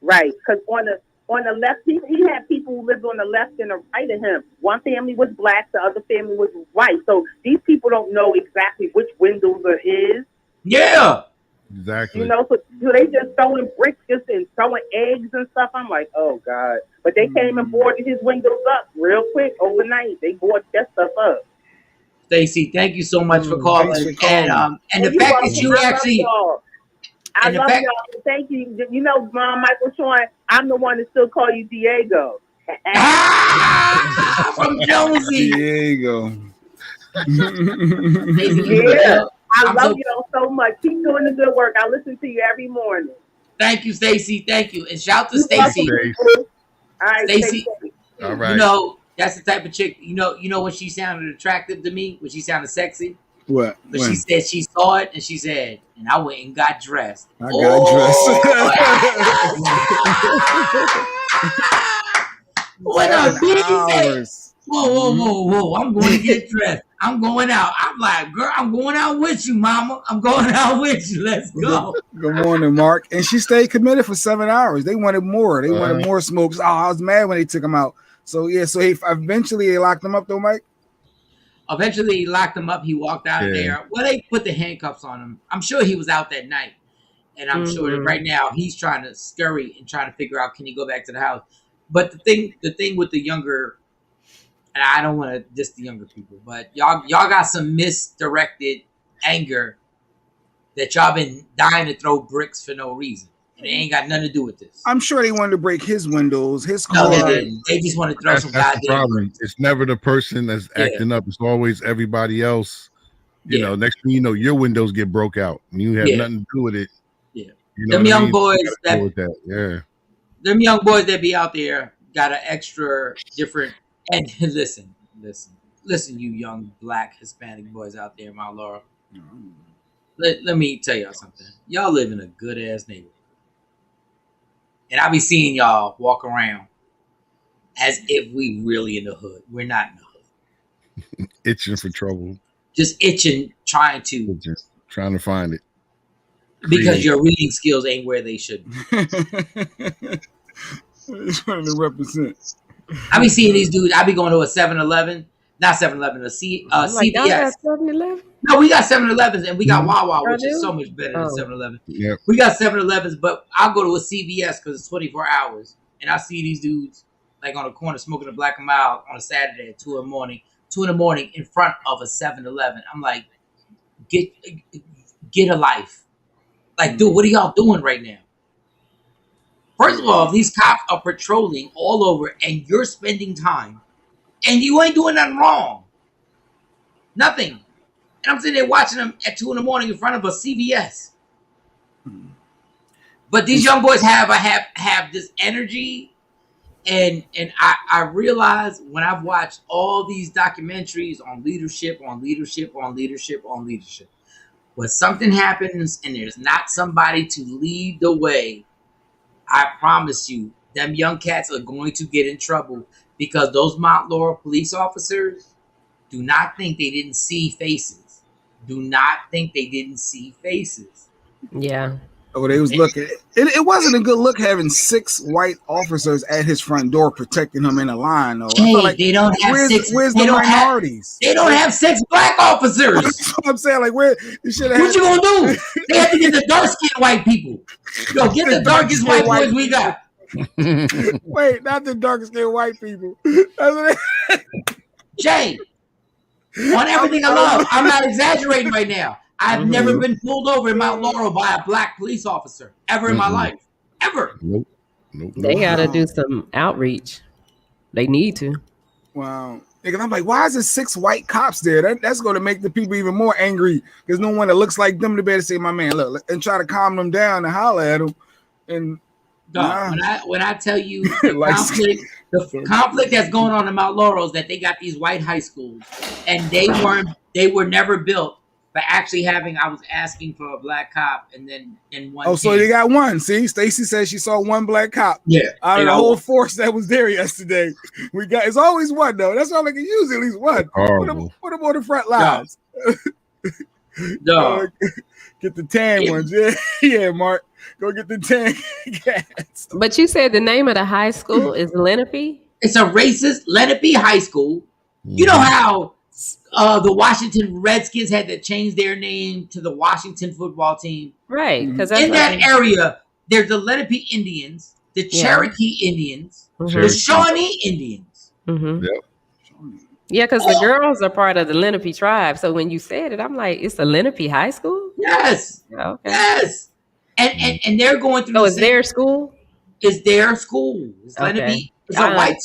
right. Because on the left, he had people who lived on the left and the right of him. One family was black, the other family was white. So these people don't know exactly which windows are his. Yeah. Exactly. You know, so they just throwing bricks and throwing eggs and stuff. I'm like, oh God. But they came and boarded his windows up real quick overnight. They boarded that stuff up. Stacey, thank you so much for calling. And the fact that you actually... I love y'all. Thank you. You know, Michael Shawn, I'm the one that still call you Diego. From Jonesy. Diego. Yeah. I love y'all so much. Keep doing the good work. I listen to you every morning. Thank you, Stacey. Thank you. And shout to Stacey. All right, Stacey. All right. You know, that's the type of chick, you know when she sounded attractive to me, when she sounded sexy? What? But she said she saw it and she said, and I went and got dressed. I got dressed. What a bitch. Whoa. I'm going to get dressed. I'm going out. I'm like, girl, I'm going out with you, mama. I'm going out with you. Let's go. Good morning, Mark. And she stayed committed for 7 hours. They wanted more. They wanted more smokes. Oh, I was mad when they took him out. So, yeah, eventually they locked him up, though, Mike? Eventually he locked him up. He walked out of there. Well, they put the handcuffs on him. I'm sure he was out that night. And I'm sure that right now he's trying to scurry and trying to figure out, can he go back to the house? But the thing with the younger... And I don't want to diss the younger people, but y'all got some misdirected anger that y'all been dying to throw bricks for no reason. And it ain't got nothing to do with this. I'm sure they wanted to break his windows, his car. No, they didn't. They just want to throw some goddamn problem. It's never the person that's acting up. It's always everybody else. You know, next thing you know, your windows get broke out. And you have nothing to do with it. Yeah. You know them young boys them young boys that be out there got an extra different. And listen, you young black Hispanic boys out there in Mount Laurel. Let me tell y'all something. Y'all live in a good ass neighborhood. And I be seeing y'all walk around as if we really in the hood. We're not in the hood. Itching for trouble. Just itching, trying to find it. Because your reading skills ain't where they should be. Just trying to represent. I be seeing these dudes. I be going to a 7-Eleven, not 7-Eleven, CVS. 7-Eleven? No, we got 7-Elevens and we got Wawa, which is so much better than 7-Eleven. Yep. We got 7-Elevens, but I'll go to a CVS because it's 24 hours, and I see these dudes like on the corner smoking a Black and Mild on a Saturday at 2 in the morning in front of a 7-Eleven. I'm like, get a life. Like, dude, what are y'all doing right now? First of all, these cops are patrolling all over and you're spending time and you ain't doing nothing wrong. Nothing. And I'm sitting there watching them at 2 in the morning in front of a CVS. But these young boys have this energy. And I realize when I've watched all these documentaries on leadership, when something happens and there's not somebody to lead the way, I promise you, them young cats are going to get in trouble because those Mount Laurel police officers do not think they didn't see faces. Yeah. Oh, they was looking. It wasn't a good look having 6 white officers at his front door protecting him in a line, though. Hey, like, they don't have six. Where's the minorities? They don't have 6 black officers. That's what I'm saying. Like, where you should have. What you gonna do? They have to get the dark skinned white people. Yo, get the darkest white boys we got. Wait, not the darkest skinned white people. Jay, on everything I love, I'm not exaggerating right now. I've never been pulled over in Mount Laurel by a black police officer ever in my life. Ever. Nope. They got to do some outreach. They need to. Wow. Because I'm like, why is there 6 white cops there? That's going to make the people even more angry. There's no one that looks like them to be able to say, my man, look, and try to calm them down and holler at them. And when I tell you the conflict that's going on in Mount Laurel is that they got these white high schools, and they were never built for actually having. I was asking for a black cop, and then one. Oh, so they got one. See, Stacy says she saw one black cop. Yeah, out of the whole force that was there yesterday. It's always one though. That's all they can use. At least one. Put them on the front lines. No. Get the tan ones. Yeah, Mark. Go get the tan cats. But you said the name of the high school is Lenape? It's a racist Lenape High School. You know how the Washington Redskins had to change their name to the Washington football team? Right. Because in that area, there's the Lenape Indians, the Cherokee Indians, the Shawnee Indians. Mm-hmm. Yep. Yeah, because the girls are part of the Lenape tribe. So when you said it, I'm like, it's a Lenape High School? Yes. Okay. Yes. And they're going through. Oh, it's their school? It's their school. It's Lenape. It's a white.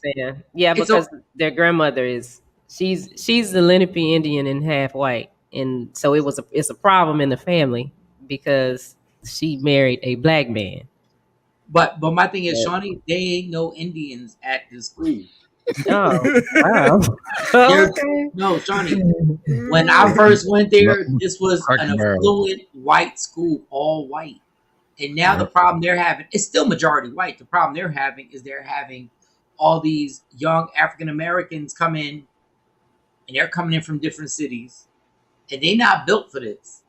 Yeah, because their grandmother she's the Lenape Indian and half white, and so it's a problem in the family because she married a black man. But my thing is, Shawnee, they ain't no Indians at the school. Oh, wow. Okay. No, Shawnee. When I first went there, this was an affluent white school, all white. And now the problem they're having, it's still majority white. The problem they're having is they're having all these young African Americans come in, and they're coming in from different cities, and they're not built for this.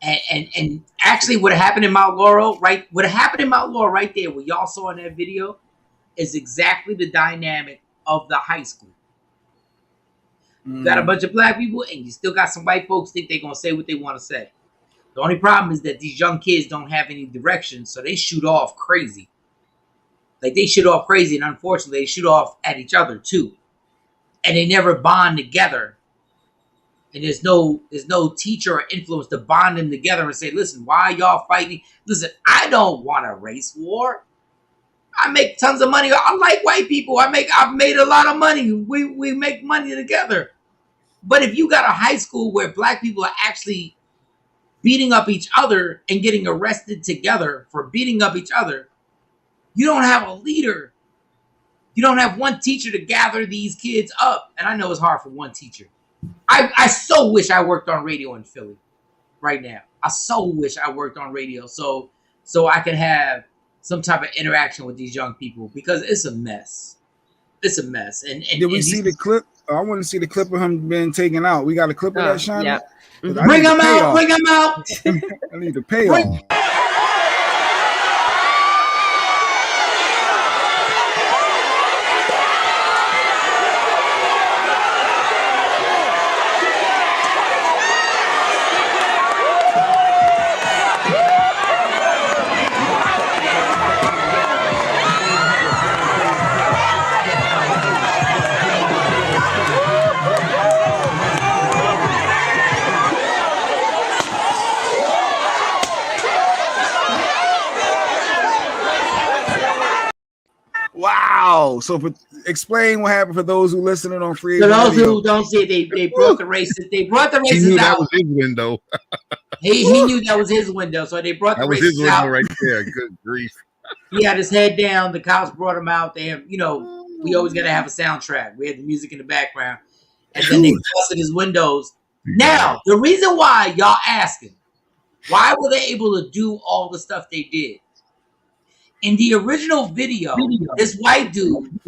And actually, what happened in Mount Laurel, right? What happened in Mount Laurel, right there, what y'all saw in that video, is exactly the dynamic of the high school. You got a bunch of black people, and you still got some white folks think they're gonna say what they want to say. The only problem is that these young kids don't have any direction, so they shoot off crazy. Like, they shoot off crazy, and unfortunately, they shoot off at each other too. And they never bond together. And there's no teacher or influence to bond them together and say, listen, why are y'all fighting? Listen, I don't want a race war. I make tons of money. I like white people. I've made a lot of money. We make money together. But if you got a high school where black people are actually beating up each other and getting arrested together for beating up each other, you don't have a leader. You don't have one teacher to gather these kids up. And I know it's hard for one teacher. I so wish I worked on radio in Philly right now. I so wish I worked on radio so I could have some type of interaction with these young people, because it's a mess. It's a mess. And did we see the clip? I want to see the clip of him being taken out. We got a clip of that, Sean? Yeah. Bring him out. Bring him out. I need to pay off. Wow. So explain what happened for those who listening on free. For those who don't see it, they brought the racists. They brought the racists out. That was his window. he knew that was his window, so they brought the racists out. Right there. Good grief. He had his head down. The cops brought him out. They have, we always got to have a soundtrack. We had the music in the background, and then they busted his windows. Now, the reason why y'all asking, why were they able to do all the stuff they did? In the original video, this white dude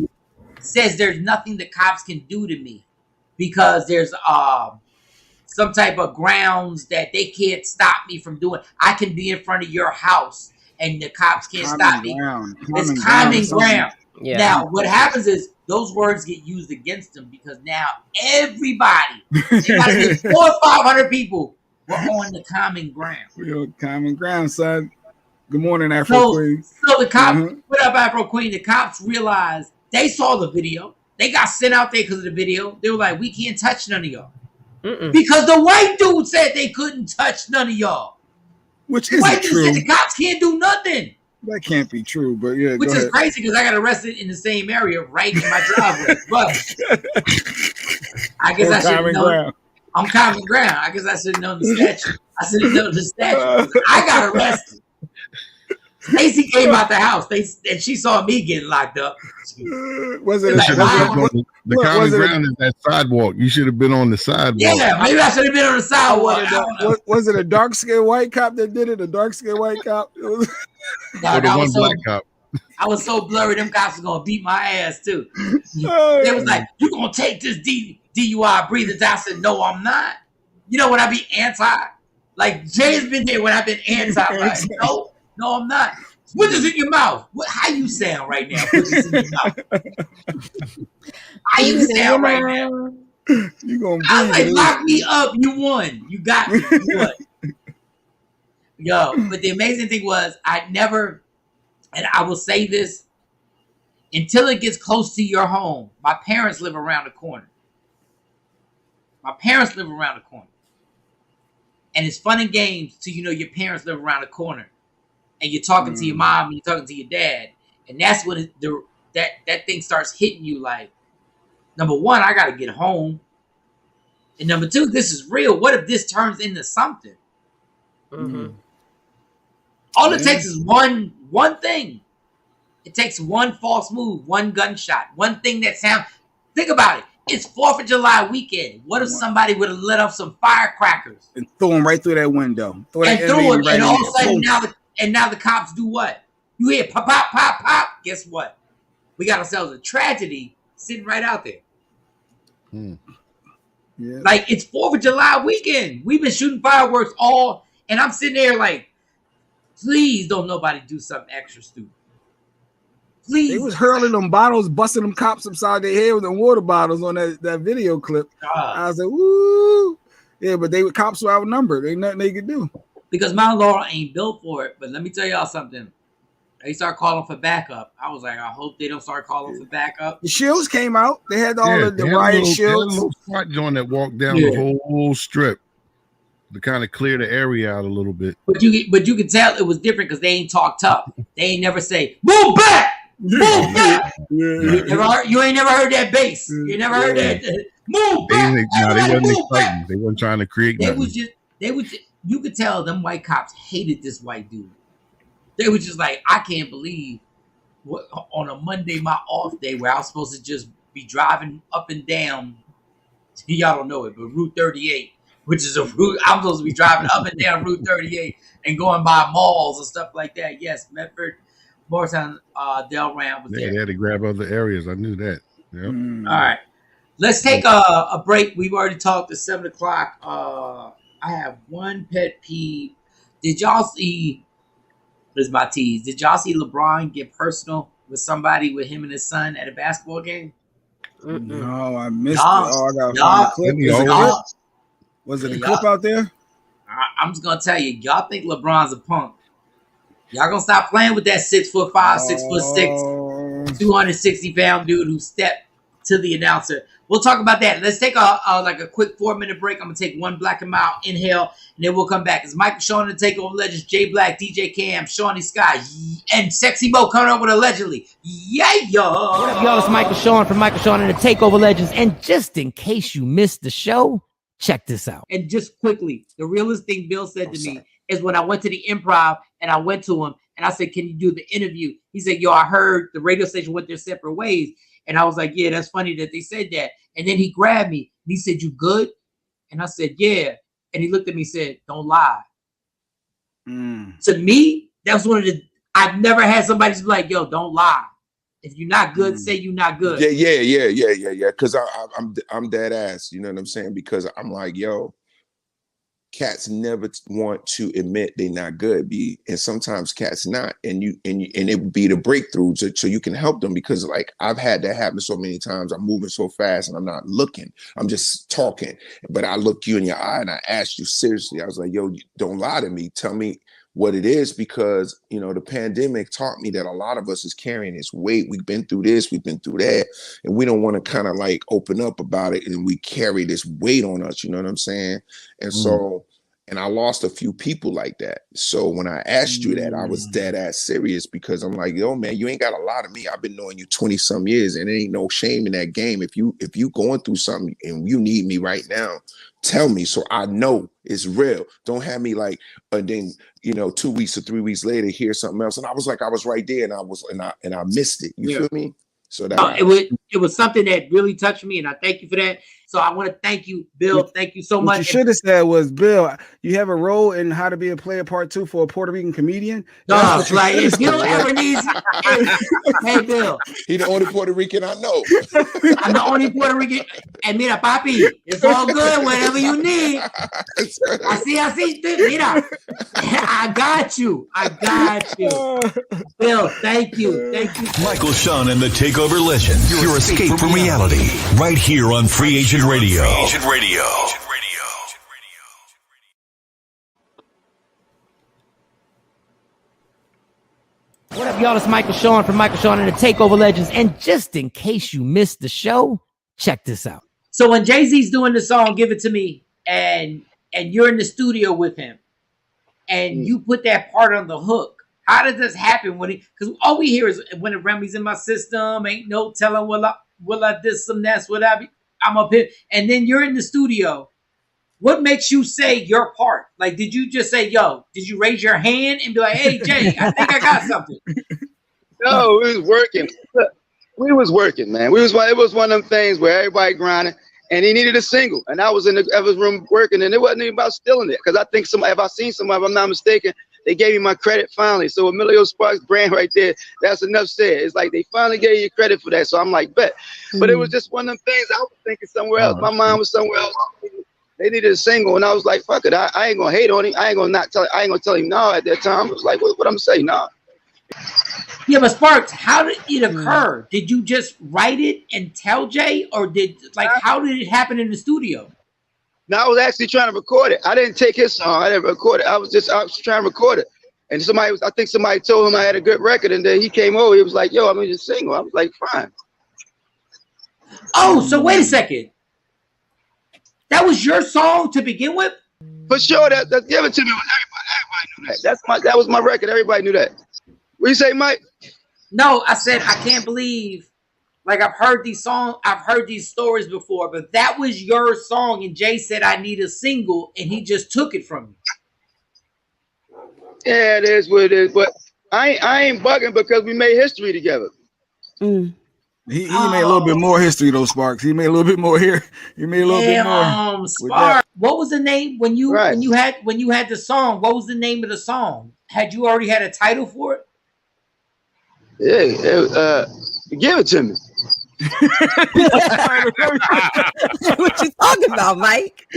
says there's nothing the cops can do to me because there's some type of grounds that they can't stop me from doing. I can be in front of your house and the cops can't stop me. It's common ground. Yeah. Now, what happens is those words get used against them because now everybody, they got to be 400 or 500 people were on the common ground. We're on common ground, son. Good morning, Afro Queen. So the cops, what up, Afro Queen? The cops realized they saw the video. They got sent out there because of the video. They were like, we can't touch none of y'all. Because the white dude said they couldn't touch none of y'all. Which isn't true. Said the cops can't do nothing. That can't be true, but yeah, which go is ahead. crazy because I got arrested in the same area, right in my driveway. But I guess I should have known. I'm common ground. I guess I should have known the statute. I should have known the statute. I got arrested. Stacy came out the house. And she saw me getting locked up. Was it the common ground is that sidewalk? You should have been on the sidewalk. Yeah, maybe I should have been on the sidewalk. Was it a dark skinned white cop that did it? A dark skinned white cop? Or the one black cop. I was so blurry, them cops were gonna beat my ass too. They was like, "You gonna take this DUI breathing down?" I said, "No, I'm not." You know when I be anti? Like Jay's been there when I've been anti. Like, no, I'm not. Put this in your mouth. How you sound right now? Put this in your mouth. How you sound right now? You gonna? I was like, lock me up. You won. You got me. You won. Yo, but the amazing thing was, I never. And I will say this, until it gets close to your home, my parents live around the corner. And it's fun and games till your parents live around the corner. And you're talking to your mom and you're talking to your dad. And that's when that thing starts hitting you like, number one, I got to get home. And number two, this is real. What if this turns into something? Mm-hmm. All it takes is one thing. It takes one false move, one gunshot, one thing that sounds. Think about it. It's 4th of July weekend. What if somebody would have lit up some firecrackers and threw them right through that window? And all of a sudden now the cops do what? You hear pop, pop, pop, pop. Guess what? We got ourselves a tragedy sitting right out there. Yeah. Like it's 4th of July weekend. We've been shooting fireworks and I'm sitting there like, please don't nobody do something extra stupid. Please. They was hurling them bottles, busting them cops upside their head with them water bottles on that video clip. I was like, woo. Yeah, but cops were outnumbered. Ain't nothing they could do. Because Mount Laurel ain't built for it. But let me tell y'all something. They start calling for backup. I was like, I hope they don't start calling for backup. The shields came out. They had all the riot shields. They had a little SWAT joint that walked down the whole strip to kind of clear the area out a little bit. But you could tell it was different because they ain't talk tough. They ain't never say, move back! Move back! You ain't never heard that bass. You never heard that. Move back! They wasn't exciting. They wasn't trying to create nothing. You could tell them white cops hated this white dude. They were just like, I can't believe on a Monday, my off day, where I was supposed to just be driving up and down. Y'all don't know it, but Route 38. Which is a route I'm supposed to be driving up and down Route 38 and going by malls and stuff like that. Yes, Medford, Morristown, Delran was there. They had to grab other areas. I knew that. Yep. All right. Let's take a break. We've already talked at 7 o'clock. I have one pet peeve. Did y'all see, this is my tease, did y'all see LeBron get personal with somebody with him and his son at a basketball game? No, I missed it. Oh, I got to find the clip. Was it a clip out there? I'm just gonna tell you, y'all think LeBron's a punk. Y'all gonna stop playing with that 6'5", 6'6", 260-pound dude who stepped to the announcer. We'll talk about that. Let's take a quick 4-minute break. I'm gonna take one black and mild inhale, and then we'll come back. It's Michael Shawn the TakeOver Legends, Jay Black, DJ Cam, Shawnee Sky, and Sexy Mo coming up with Allegedly. Yeah, y'all. What up, y'all? It's Michael Shawn from Michael Shawn and the TakeOver Legends. And just in case you missed the show, check this out. And just quickly, the realest thing Bill said to me is when I went to the Improv and I went to him and I said, can you do the interview? He said, yo, I heard the radio station went their separate ways. And I was like, yeah, that's funny that they said that. And then he grabbed me and he said, you good? And I said, yeah. And he looked at me and said, don't lie. To me, that's one of the, I've never had somebody just be like, yo, don't lie. If you're not good, say you're not good. Yeah. Because I'm dead ass. You know what I'm saying? Because I'm like, yo, cats never want to admit they're not good, and sometimes cats not, and it would be the breakthrough so you can help them, because like I've had that happen so many times. I'm moving so fast and I'm not looking. I'm just talking, but I look you in your eye and I asked you seriously. I was like, yo, don't lie to me. Tell me what it is, because the pandemic taught me that a lot of us is carrying this weight. We've been through this, we've been through that, and we don't want to kind of like open up about it, and we carry this weight on us. You know what I'm saying? And so And I lost a few people like that. So when I asked you that, I was dead ass serious, because I'm like, yo, man, you ain't got a lot of me. I've been knowing you 20 some years, and there ain't no shame in that game. If you going through something and you need me right now, tell me so I know it's real. Don't have me like, and then 2 weeks or 3 weeks later hear something else. And I was right there, and I missed it. You feel me? So that it was something that really touched me, and I thank you for that. So I want to thank you, Bill. Thank you so much. What you should have said was, Bill, you have a role in How to Be a Player Part 2 for a Puerto Rican comedian. Like if Bill ever needs, hey Bill, he the only Puerto Rican I know. I'm the only Puerto Rican. And mira, papi, it's all good. Whatever you need. I see. Mira, I got you. Bill, thank you. Michael Shawn and the TakeOver Legends. Your escape from reality. Right here on Free Agent Radio. What up, y'all? It's Michael Shawn from Michael Shawn and the TakeOver Legends. And just in case you missed the show, check this out. So when Jay-Z's doing the song "Give It to Me," and you're in the studio with him, and you put that part on the hook, how does this happen? Because all we hear is when the Remy's in my system, ain't no telling will I this some that's what I'm up here, and then you're in the studio. What makes you say your part? Like, did you just say, "Yo"? Did you raise your hand and be like, "Hey, Jay, I think I got something"? No, we was working. We was working, man. It was one of them things where everybody grinding, and he needed a single, and I was in the Evans room working, and it wasn't even about stealing it, because I think if I seen somebody, if I'm not mistaken, they gave me my credit finally. So Emilio Sparks' brand right there, that's enough said. It's like they finally gave you credit for that. So I'm like, bet. But it was just one of them things. I was thinking somewhere else. My mind was somewhere else. They needed a single, and I was like, fuck it. I ain't gonna hate on him. I ain't gonna tell him no at that time. I was like, what I'm gonna say? No. Yeah, but Sparks, how did it occur? Did you just write it and tell Jay, or how did it happen in the studio? No, I was actually trying to record it. I didn't take his song. I didn't record it. I was trying to record it. And I think somebody told him I had a good record, and then he came over. He was like, yo, I'm just single. I was like, fine. Oh, so wait a second. That was your song to begin with? For sure. That Give It to Me. Everybody knew that. That was my record. Everybody knew that. What you say, Mike? No, I said I can't believe. Like, I've heard these stories before, but that was your song, and Jay said I need a single, and he just took it from you. Yeah, it is what it is. But I ain't bugging, because we made history together. He made a little bit more history though, Sparks. He made a little bit more here. He made a little bit more. Sparks. What was the name when you had the song? What was the name of the song? Had you already had a title for it? Yeah, Give It to Me. What you talking about, Mike?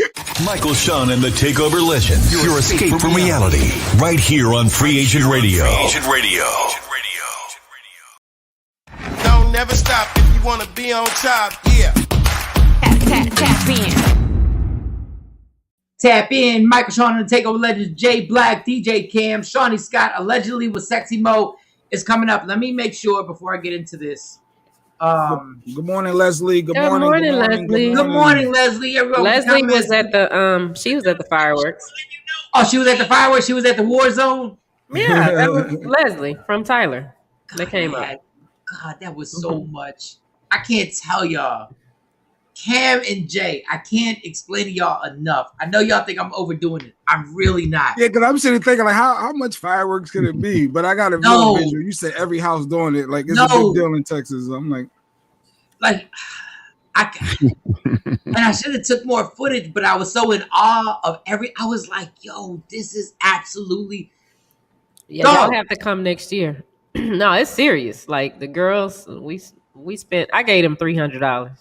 Michael Shawn and the TakeOver Legends. Your escape from reality. Right here on Free Agent Radio. Don't never stop if you want to be on top. Yeah. Tap in. Tap in. Michael Shawn and the TakeOver Legends. Jay Black, DJ Cam, Shawnee Scott, allegedly with Sexy Mo is coming up. Let me make sure before I get into this. Good morning, Leslie. Good morning, Leslie. Good morning, Leslie. Leslie was at the she was at the fireworks. Oh, she was at the fireworks. She was at the war zone. Yeah, that was Leslie from Tyler. They came up. God, that was so much. I can't tell y'all. Cam and Jay, I can't explain to y'all enough. I know y'all think I'm overdoing it. I'm really not. Yeah, because I'm sitting thinking like, how much fireworks could it be? But I got a real visual. You said every house doing it, like it's a big deal in Texas. I'm like, and I should have took more footage, but I was so in awe of I was like, yo, this is absolutely. Yeah, y'all have to come next year. No, it's serious. Like the girls, we spent. I gave them $300.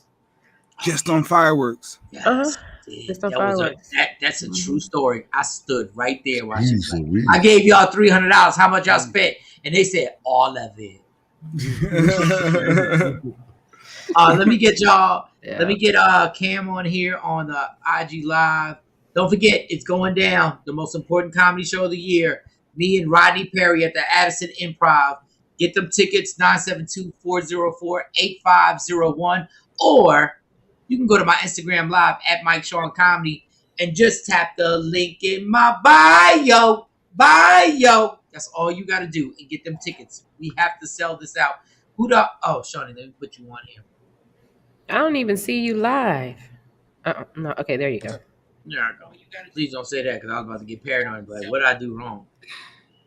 Just on fireworks. Yes. Just on fireworks. That's a true story. I stood right there while she was like, I gave y'all $300. How much y'all spent? And they said all of it. Let me get y'all. Let me get Cam on here on the IG Live. Don't forget, it's going down. The most important comedy show of the year. Me and Rodney Perry at the Addison Improv. Get them tickets, 972-404-8501. Or you can go to my Instagram Live at Mike Shawn Comedy and just tap the link in my bio. That's all you got to do and get them tickets. We have to sell this out. Shawnee, let me put you on here. I don't even see you live. No, okay, there you go. There I go. Please don't say that because I was about to get paranoid. Like, what did I do wrong?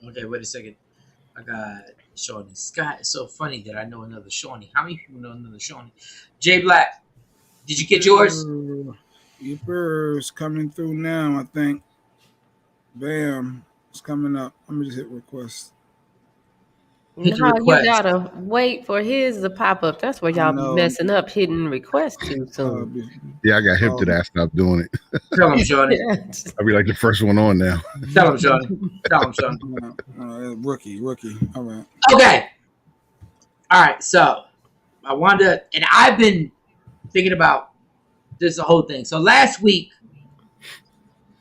Okay, wait a second. I got Shawnee Scott. It's so funny that I know another Shawnee. How many people know another Shawnee? Jay Black, did you get yours? Yipper's coming through now, I think. Bam. It's coming up. Let me just hit request. No, you gotta wait for his to pop up. That's where y'all be messing up, hitting requests too soon. Yeah, I got hip to that. Stop doing it. Tell him, Shawnee. I'll be like the first one on now. Tell him, Shawnee. Rookie. All right. Okay. All right. So I wanted to, and I've been thinking about this whole thing. So last week,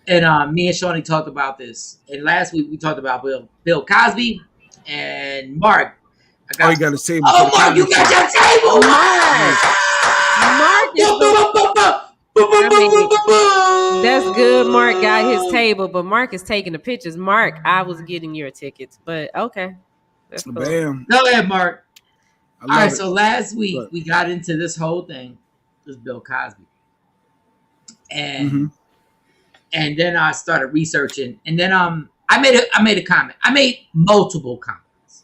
and me and Shawnee talked about this. And last week we talked about Bill Cosby and Mark. You got a table. Oh, Mark, you got your table. Mark that's good. Mark got his table, but Mark is taking the pictures. Mark, I was getting your tickets, but okay. That's cool. Bam. Go ahead, Mark. All right, it. so last week we got into this whole thing with Bill Cosby. And then I started researching, and then I made a comment. I made multiple comments.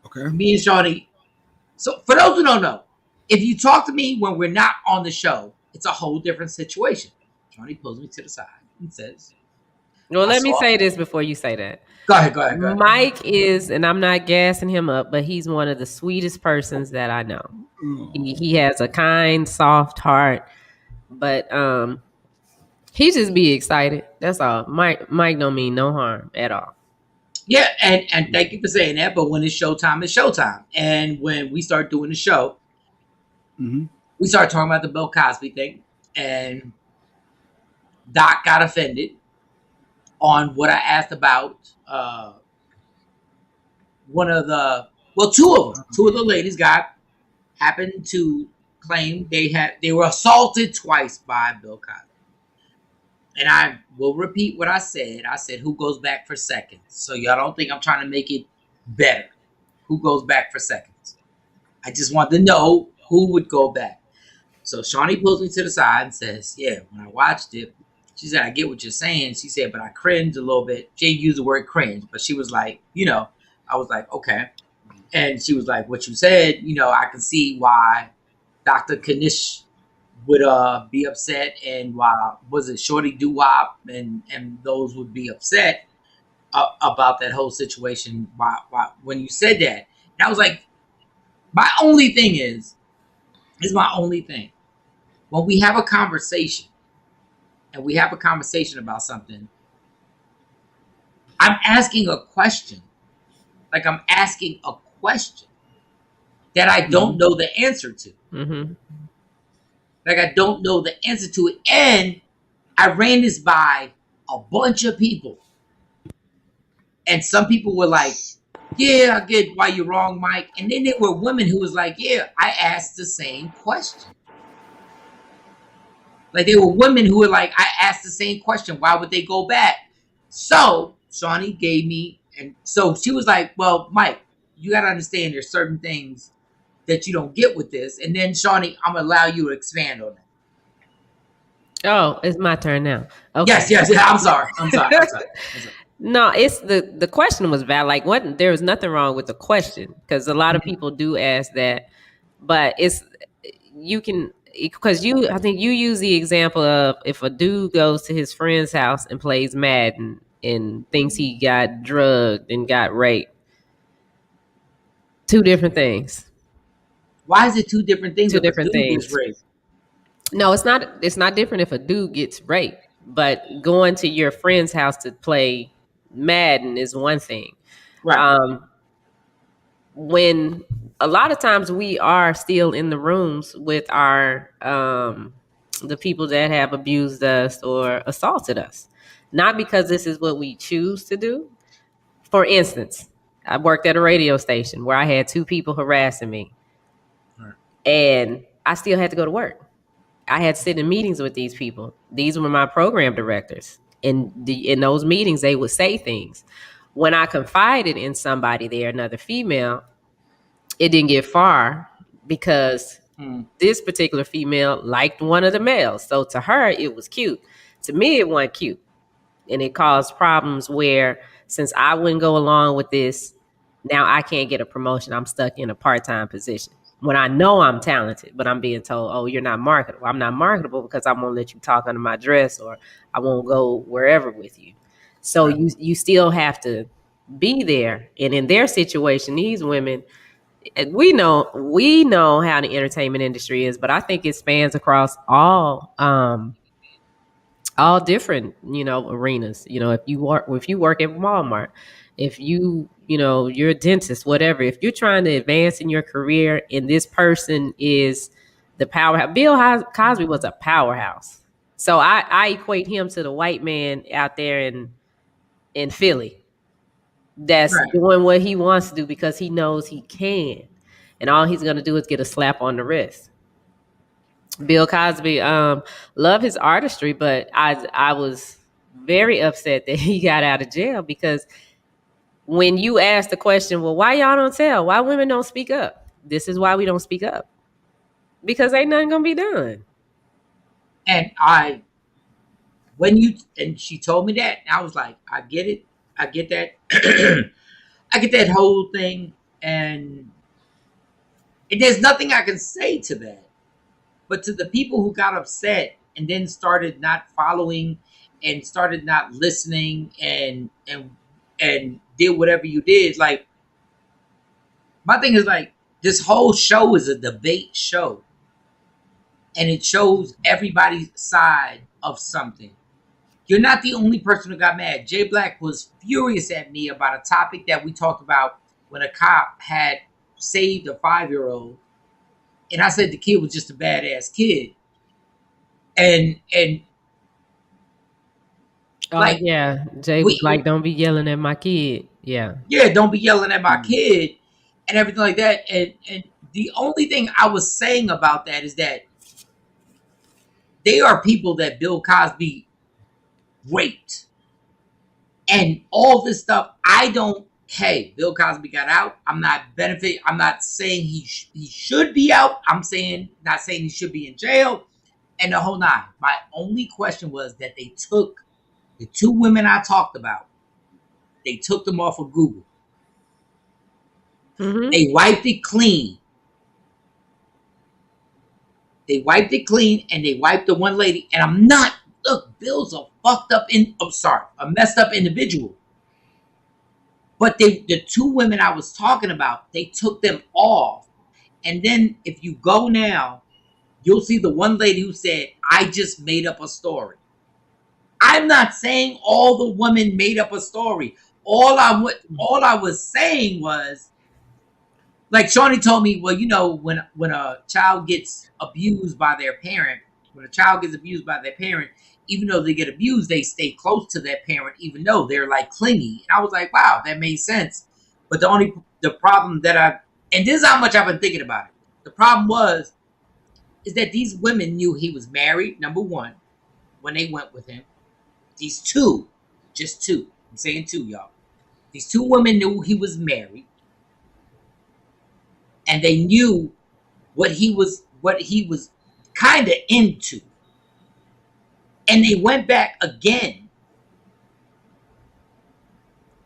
Okay. Me and Shawnee. So for those who don't know, if you talk to me when we're not on the show, it's a whole different situation. Shawnee pulls me to the side and says, well, let me say this before you say that. Go ahead. Mike is, and I'm not gassing him up, but he's one of the sweetest persons that I know. He has a kind, soft heart, but he just be excited. That's all. Mike don't mean no harm at all. Yeah, and thank you for saying that. But when it's showtime, it's showtime. And when we start doing the show, we started talking about the Bill Cosby thing, and Doc got offended on what I asked about. Two of the ladies happened to claim they were assaulted twice by Bill Cosby. And I will repeat what I said. I said, who goes back for seconds? So y'all don't think I'm trying to make it better. Who goes back for seconds? I just want to know who would go back. So Shawnee pulls me to the side and says, yeah, when I watched it, she said, I get what you're saying. She said, but I cringed a little bit. She used the word cringe, but she was like, I was like, okay. And she was like, what you said, I can see why Dr. Kanish would be upset, and why was it Shorty Doo-Wop and those would be upset about that whole situation. Why when you said that, and I was like, my only thing is my only thing. When we have a conversation, and we have a conversation about something, I'm asking a question. Like I'm asking a question that I don't know the answer to. Like I don't know the answer to it. And I ran this by a bunch of people. And some people were like, yeah, I get why you're wrong, Mike. And then there were women who was like, yeah, I asked the same question. Like there were women who were like, I asked the same question. Why would they go back? So Shawnee gave me, and so she was like, well, Mike, you got to understand there's certain things that you don't get with this. And then Shawnee, I'm going to allow you to expand on that. Oh, it's my turn now. Okay. Yes. I'm sorry. No, it's the question was valid. Like there was nothing wrong with the question, because a lot of people do ask that, but I think you use the example of if a dude goes to his friend's house and plays Madden and thinks he got drugged and got raped. Two different things. Why is it two different things? Two different things. No, it's not. It's not different if a dude gets raped, but going to your friend's house to play Madden is one thing. Right. When a lot of times we are still in the rooms with our the people that have abused us or assaulted us, not because this is what we choose to do. For instance, I worked at a radio station where I had two people harassing me. And I still had to go to work. I had sit in meetings with these people. These were my program directors. In those meetings, they would say things. When I confided in somebody there, another female, it didn't get far because this particular female liked one of the males. So to her, it was cute. To me, it wasn't cute. And it caused problems where since I wouldn't go along with this, now I can't get a promotion. I'm stuck in a part-time position. When I know I'm talented, but I'm being told, oh, you're not marketable. I'm not marketable because I won't let you talk under my dress, or I won't go wherever with you. So you still have to be there. And in their situation, these women, we know how the entertainment industry is, but I think it spans across all different, arenas. If you work at Walmart, if you're a dentist, whatever, if you're trying to advance in your career and this person is the powerhouse. Bill Cosby was a powerhouse. So I equate him to the white man out there in Philly that's doing what he wants to do because he knows he can. And all he's going to do is get a slap on the wrist. Bill Cosby, love his artistry, but I was very upset that he got out of jail because when you ask the question, well, why y'all don't tell? Why women don't speak up? This is why we don't speak up. Because ain't nothing gonna be done. And she told me that, and I was like, I get it. I get that. I get that whole thing, and there's nothing I can say to that. But to the people who got upset and then started not following and started not listening and did whatever you did, like, my thing is, like, this whole show is a debate show. And it shows everybody's side of something. You're not the only person who got mad. Jay Black was furious at me about a topic that we talked about when a cop had saved a 5-year-old. And I said the kid was just a badass kid. And like, yeah, Jay was like, don't be yelling at my kid. Yeah. Yeah, don't be yelling at my kid and everything like that. And the only thing I was saying about that is that they are people that Bill Cosby raped. And all this stuff, hey, Bill Cosby got out. I'm not saying he should be out. Not saying he should be in jail. And the whole nine. My only question was that they took the 2 women I talked about. They took them off of Google. Mm-hmm. They wiped it clean. And they wiped the one lady. And Bill's a messed up individual. But the 2 women I was talking about, they took them off. And then if you go now, you'll see the one lady who said, I just made up a story. I'm not saying all the women made up a story. All I was saying was, like Shawnee told me, well, when a child gets abused by their parent, even though they get abused, they stay close to their parent, even though they're like clingy. And I was like, wow, that made sense. But the problem and this is how much I've been thinking about it. The problem is that these women knew he was married, number one, when they went with him. These 2, just 2, I'm saying 2, y'all. These 2 women knew he was married. And they knew what he was kind of into. And they went back again.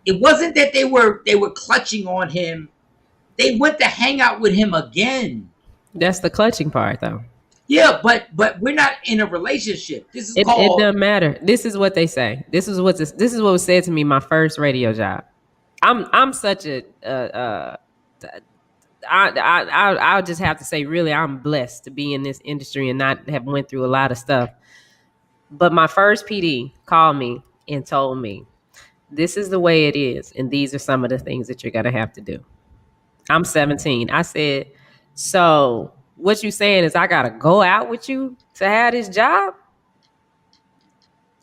It wasn't that they were clutching on him. They went to hang out with him again. That's the clutching part, though. Yeah, but we're not in a relationship. This is called. It doesn't matter. This is what they say. This is what was said to me my first radio job. I'm such a. I'll just have to say, really, I'm blessed to be in this industry and not have went through a lot of stuff. But my first PD called me and told me, this is the way it is, and these are some of the things that you're gonna have to do. I'm 17. I said, so what you saying is I gotta go out with you to have this job?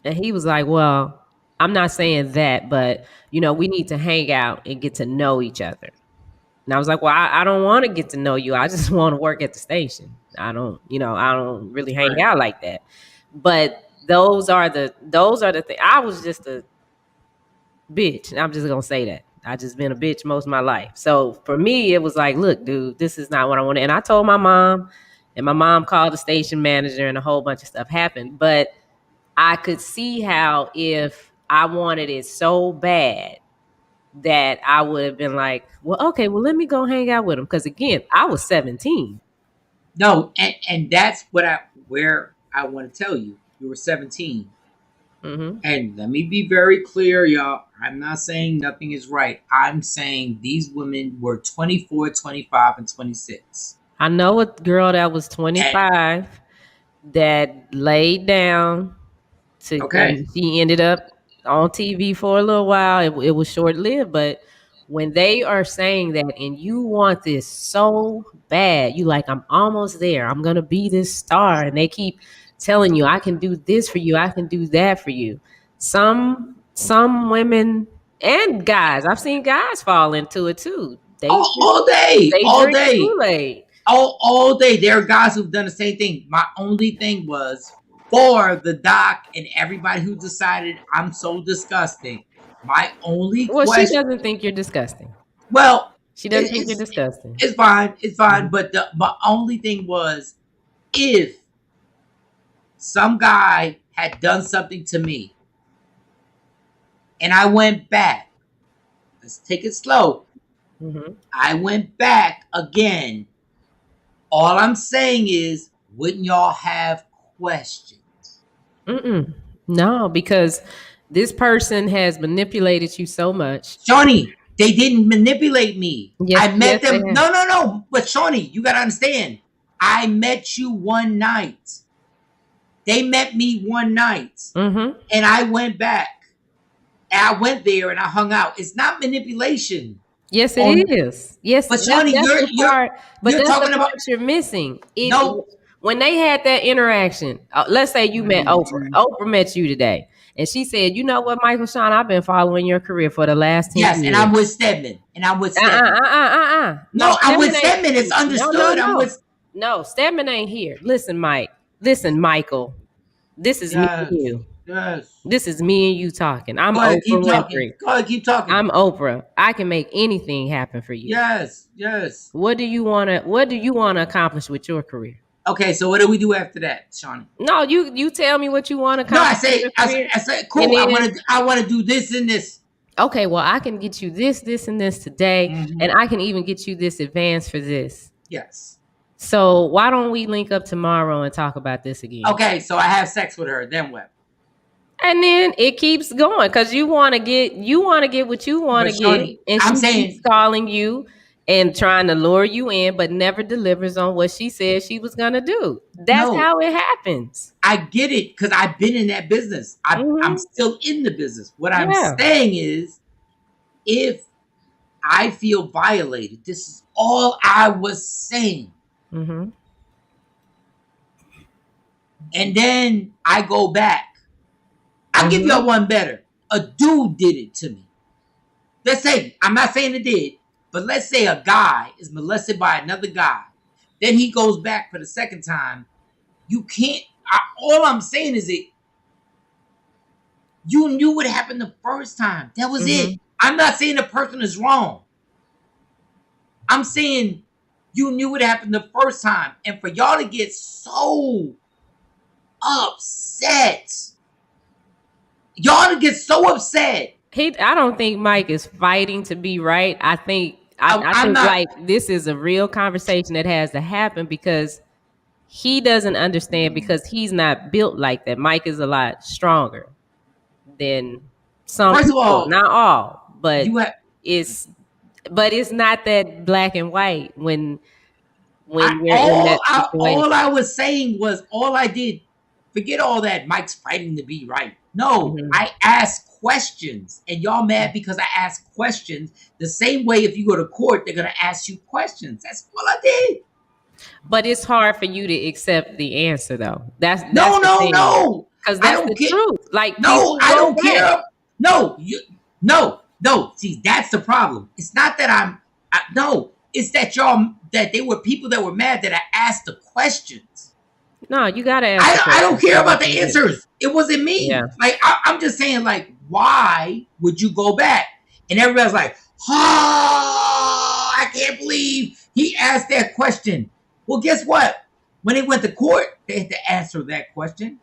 And he was like, well, I'm not saying that, but we need to hang out and get to know each other. And I was like, well, I don't want to get to know you. I just want to work at the station. I don't really hang out like that. But those are the things. I was just a bitch. And I'm just gonna say that. I just been a bitch most of my life. So for me, it was like, look, dude, this is not what I want. And I told my mom, and my mom called the station manager, and a whole bunch of stuff happened. But I could see how if I wanted it so bad that I would have been like, well, okay, well, let me go hang out with him. Because again, I was 17. No, and that's where I want to tell you. You were 17. Mm-hmm. And let me be very clear, y'all. I'm not saying nothing is right. I'm saying these women were 24, 25, and 26. I know a girl that was 25 that laid down and she ended up on TV for a little while. It was short-lived, but when they are saying that and you want this so bad, you like, I'm almost there. I'm going to be this star. And they keep telling you, I can do this for you. I can do that for you. Some women and guys, I've seen guys fall into it too. All day. Kool-Aid. All day. There are guys who've done the same thing. My only thing was for the doc and everybody who decided I'm so disgusting. My only question. She doesn't think you're disgusting. Well, she doesn't think you're disgusting. It's fine. Mm-hmm. But my only thing was, if some guy had done something to me and I went back, let's take it slow. Mm-hmm. I went back again. All I'm saying is, wouldn't y'all have questions? No, because this person has manipulated you so much. Shawnee, they didn't manipulate me. Yes, I met them. No. But Shawnee, you got to understand. I met you one night. They met me one night. Mm-hmm. And I went back. And I went there and I hung out. It's not manipulation. Yes, it is. Yes, but Shawnee, that's the part. But you're that's talking the about part you're missing. No. When they had that interaction, let's say you met Oprah. Oprah met you today. And she said, you know what, Michael Shawn, I've been following your career for the last 10 years. Yes, and I'm with Stedman. No, I'm with Stedman. It's understood. No, Stedman ain't here. Listen, Michael. This is me and you. Yes. This is me and you talking. I'm Oprah Winfrey. Go ahead, keep talking. I'm Oprah. I can make anything happen for you. Yes. What do you want to accomplish with your career? Okay, so what do we do after that, Shawnee? No, you tell me what you want to accomplish. No, I say cool. I want to do this and this. Okay, well, I can get you this, and this today, and I can even get you this advance for this. Yes. So why don't we link up tomorrow and talk about this again? Okay, so I have sex with her, then what? And then it keeps going because you want to get what you want to get, and she keeps calling you and trying to lure you in, but never delivers on what she said she was gonna do. That's how it happens. I get it because I've been in that business. I'm still in the business. What I'm saying is, if I feel violated, this is all I was saying. Mm-hmm. And then I go back. I'll give y'all one better. A dude did it to me. Let's say, I'm not saying it did, but let's say a guy is molested by another guy. Then he goes back for the second time. You can't, all I'm saying is you knew what happened the first time. That was it. I'm not saying the person is wrong. I'm saying you knew what happened the first time. And for y'all to get so upset, I don't think Mike is fighting to be right. I think like this is a real conversation that has to happen because he doesn't understand because he's not built like that. Mike is a lot stronger than some people. First of all, not all, but it's not that black and white when you're in that situation. All I was saying was all I did. Forget all that Mike's fighting to be right. No, I ask questions. And y'all mad because I ask questions. The same way if you go to court, they're going to ask you questions. That's all I did. But it's hard for you to accept the answer, though. That's no. Because that's the truth. Like, no, I don't care. No. See, that's the problem. It's not that It's that they were people that were mad that I asked the questions. No, you gotta ask. I don't care about the answers. It wasn't me. Yeah. Like I'm just saying, like, why would you go back? And everybody's like, oh, I can't believe he asked that question. Well, guess what? When they went to court, they had to answer that question.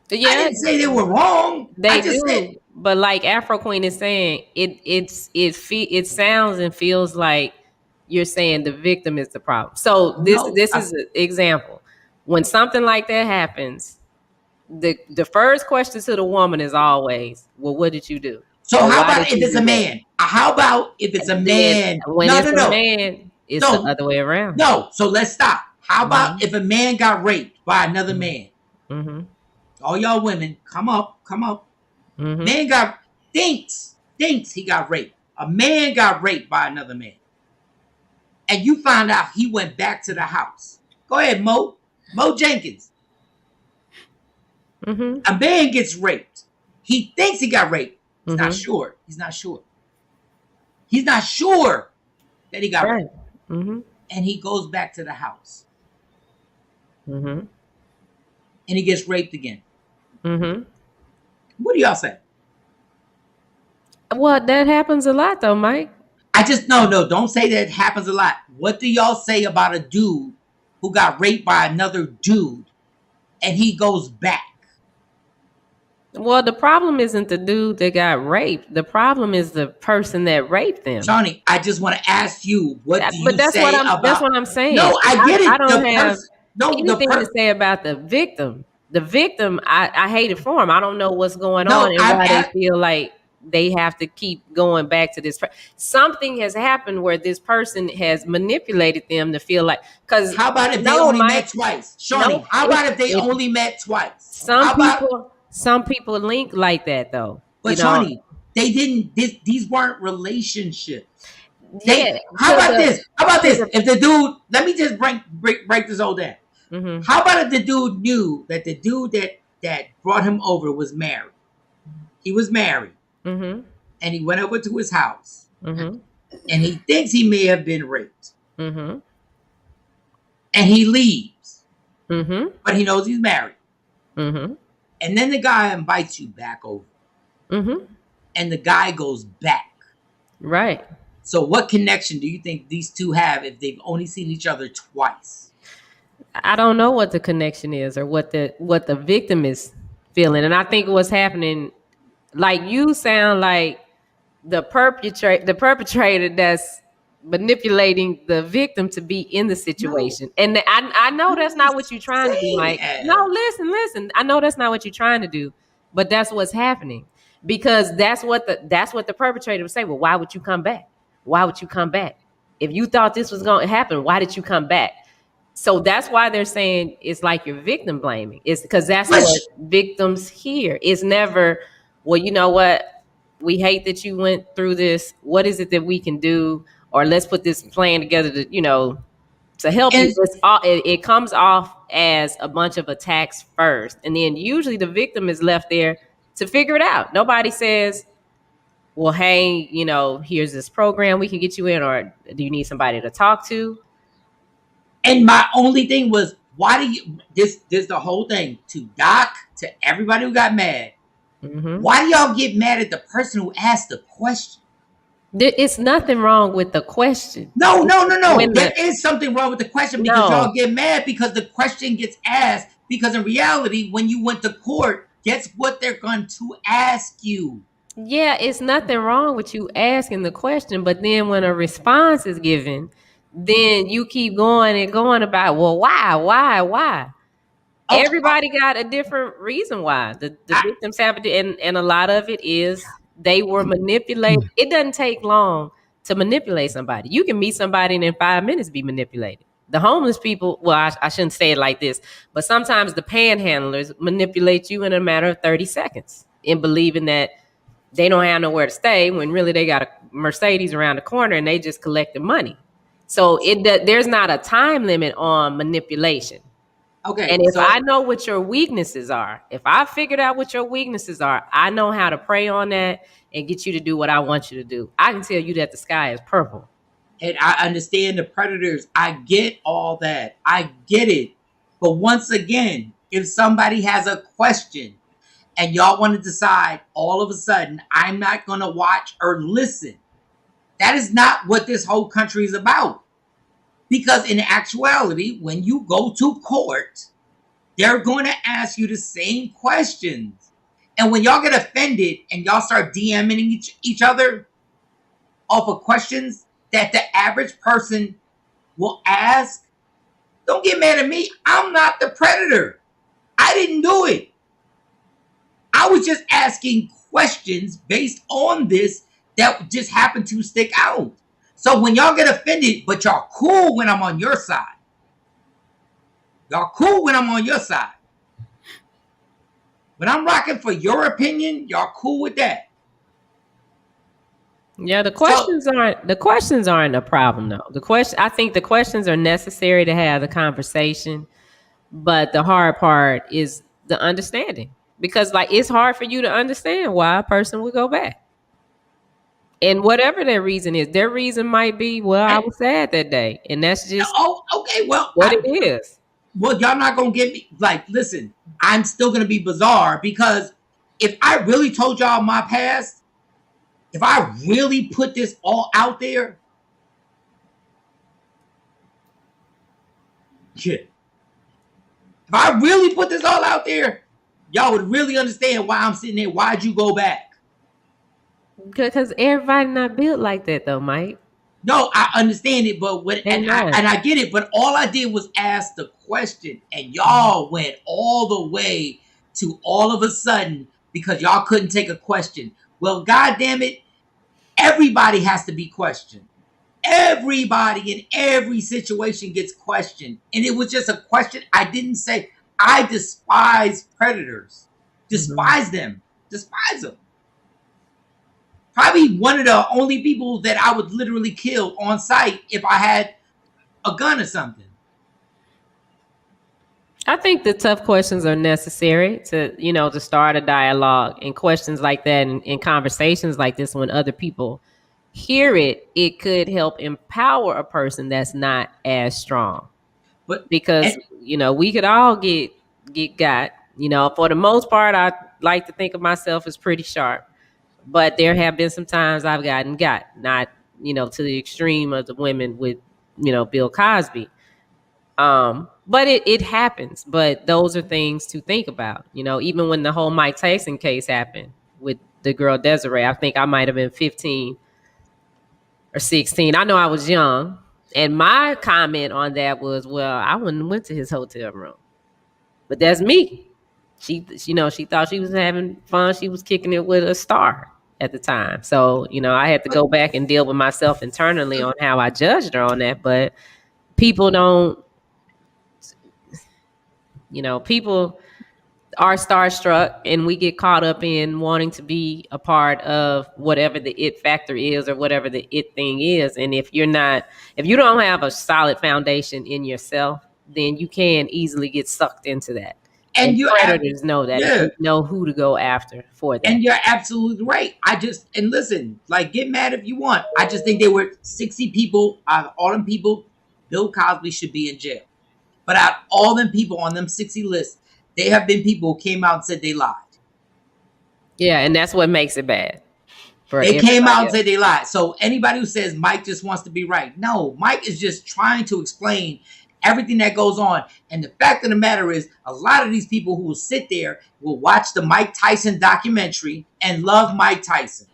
Yeah, I didn't say they were wrong. They do, but like Afro Queen is saying, it sounds and feels like you're saying the victim is the problem. So this is an example. When something like that happens, the first question to the woman is always, well, what did you do? So how about if it's a man? How about if it's a man? When it's a man, it's the other way around. No, so let's stop. How about if a man got raped by another man? Mm-hmm. All y'all women, come up. Mm-hmm. Man thinks he got raped. A man got raped by another man. And you find out he went back to the house. Go ahead, Mo Jenkins. Mm-hmm. A man gets raped. He thinks he got raped. He's not sure. He's not sure that he got raped. Mm-hmm. And he goes back to the house. Mm-hmm. And he gets raped again. Mm-hmm. What do y'all say? Well, that happens a lot though, Mike. I just no, don't say that happens a lot. What do y'all say about a dude who got raped by another dude and he goes back? Well, the problem isn't the dude that got raped. The problem is the person that raped them. Johnny, I just want to ask you, what do you that's say about... That's what I'm saying. No, I get it. I don't have anything to say about the victim. The victim, I hate it for him. I don't know what's going on and why they feel like they have to keep going back to this. Something has happened where this person has manipulated them to feel like... Because how about if they only met twice? Shawnee, how about if they only met twice? Some people link like that though. But Shawnee, they didn't. These weren't relationships. Yeah. How about this? If the dude, let me just break this all down. Mm-hmm. How about if the dude knew that the dude that brought him over was married? He was married, mm-hmm. and he went over to his house, mm-hmm. and he thinks he may have been raped, mm-hmm. and he leaves, mm-hmm. but he knows he's married. Mm-hmm. And then the guy invites you back over. Mm-hmm. And the guy goes back. Right. So what connection do you think these two have if they've only seen each other twice? I don't know what the connection is or what the victim is feeling. And I think what's happening, like you sound like the perpetrator that's manipulating the victim to be in the situation. No. And I know that's not what you're trying to do, Mike. No, listen. I know that's not what you're trying to do, but that's what's happening. Because that's what the perpetrator would say. Well, why would you come back? Why would you come back? If you thought this was going to happen, why did you come back? So that's why they're saying it's like you're victim blaming. It's because that's what victims hear. It's never, well, you know what? We hate that you went through this. What is it that we can do? Or let's put this plan together to help you. It comes off as a bunch of attacks first. And then usually the victim is left there to figure it out. Nobody says, well, hey, here's this program we can get you in, or do you need somebody to talk to? And my only thing was, why do you, this the whole thing, to Doc, to everybody who got mad, mm-hmm. why do y'all get mad at the person who asked the question? It's nothing wrong with the question. No. There is something wrong with the question because y'all get mad because the question gets asked. Because in reality, when you went to court, guess what they're going to ask you? Yeah, it's nothing wrong with you asking the question. But then when a response is given, then you keep going and going about, well, why? Okay. Everybody got a different reason why. The victims have it, and a lot of it is they were manipulated. It doesn't take long to manipulate somebody. You can meet somebody and in 5 minutes be manipulated. The homeless people, well, I shouldn't say it like this, but sometimes the panhandlers manipulate you in a matter of 30 seconds in believing that they don't have nowhere to stay when really they got a Mercedes around the corner and they just collect the money. So there's not a time limit on manipulation. Okay. And if I know what your weaknesses are, if I figured out what your weaknesses are, I know how to prey on that and get you to do what I want you to do. I can tell you that the sky is purple. And I understand the predators. I get all that. I get it. But once again, if somebody has a question and y'all want to decide all of a sudden, I'm not going to watch or listen, that is not what this whole country is about. Because in actuality, when you go to court, they're going to ask you the same questions. And when y'all get offended and y'all start DMing each other off of questions that the average person will ask, don't get mad at me. I'm not the predator. I didn't do it. I was just asking questions based on this that just happened to stick out. So when y'all get offended, but y'all cool when I'm on your side. Y'all cool when I'm on your side. When I'm rocking for your opinion, y'all cool with that. Yeah, the questions aren't a problem though. I think the questions are necessary to have the conversation, but the hard part is the understanding. Because like it's hard for you to understand why a person would go back. And whatever their reason is, their reason might be, well, I was sad that day. And that's just okay, well, what it is. Well, y'all not gonna get me. Like, listen, I'm still gonna be bizarre because if I really told y'all my past, if I really put this all out there, yeah. If I really put this all out there, y'all would really understand why I'm sitting there. Why'd you go back? Because everybody not built like that though, Mike. No, I understand it, but I get it. But all I did was ask the question, and y'all went all the way to all of a sudden because y'all couldn't take a question. Well, goddamn it, everybody has to be questioned. Everybody in every situation gets questioned, and it was just a question. I didn't say I despise predators. Despise them. Despise them. Probably one of the only people that I would literally kill on sight if I had a gun or something. I think the tough questions are necessary to start a dialogue, and questions like that and conversations like this when other people hear it, it could help empower a person that's not as strong. But because we could all get got. For the most part, I like to think of myself as pretty sharp. But there have been some times I've gotten got, not, to the extreme of the women with, Bill Cosby. But it happens. But those are things to think about. Even when the whole Mike Tyson case happened with the girl Desiree, I think I might have been 15 or 16. I know I was young. And my comment on that was, well, I wouldn't have went to his hotel room. But that's me. She thought she was having fun. She was kicking it with a star at the time. So, I had to go back and deal with myself internally on how I judged her on that. But people people are starstruck, and we get caught up in wanting to be a part of whatever the it factor is or whatever the it thing is. And if you don't have a solid foundation in yourself, then you can easily get sucked into that. And predators know that. Yeah. They know who to go after for that. And you're absolutely right. And listen, like, get mad if you want. I just think there were 60 people, out of all them people, Bill Cosby should be in jail. But out of all them people on them 60 lists, there have been people who came out and said they lied. Yeah, and that's what makes it bad. They came out and said they lied. So anybody who says Mike just wants to be right, no, Mike is just trying to explain everything that goes on. And the fact of the matter is, a lot of these people who will sit there will watch the Mike Tyson documentary and love Mike Tyson.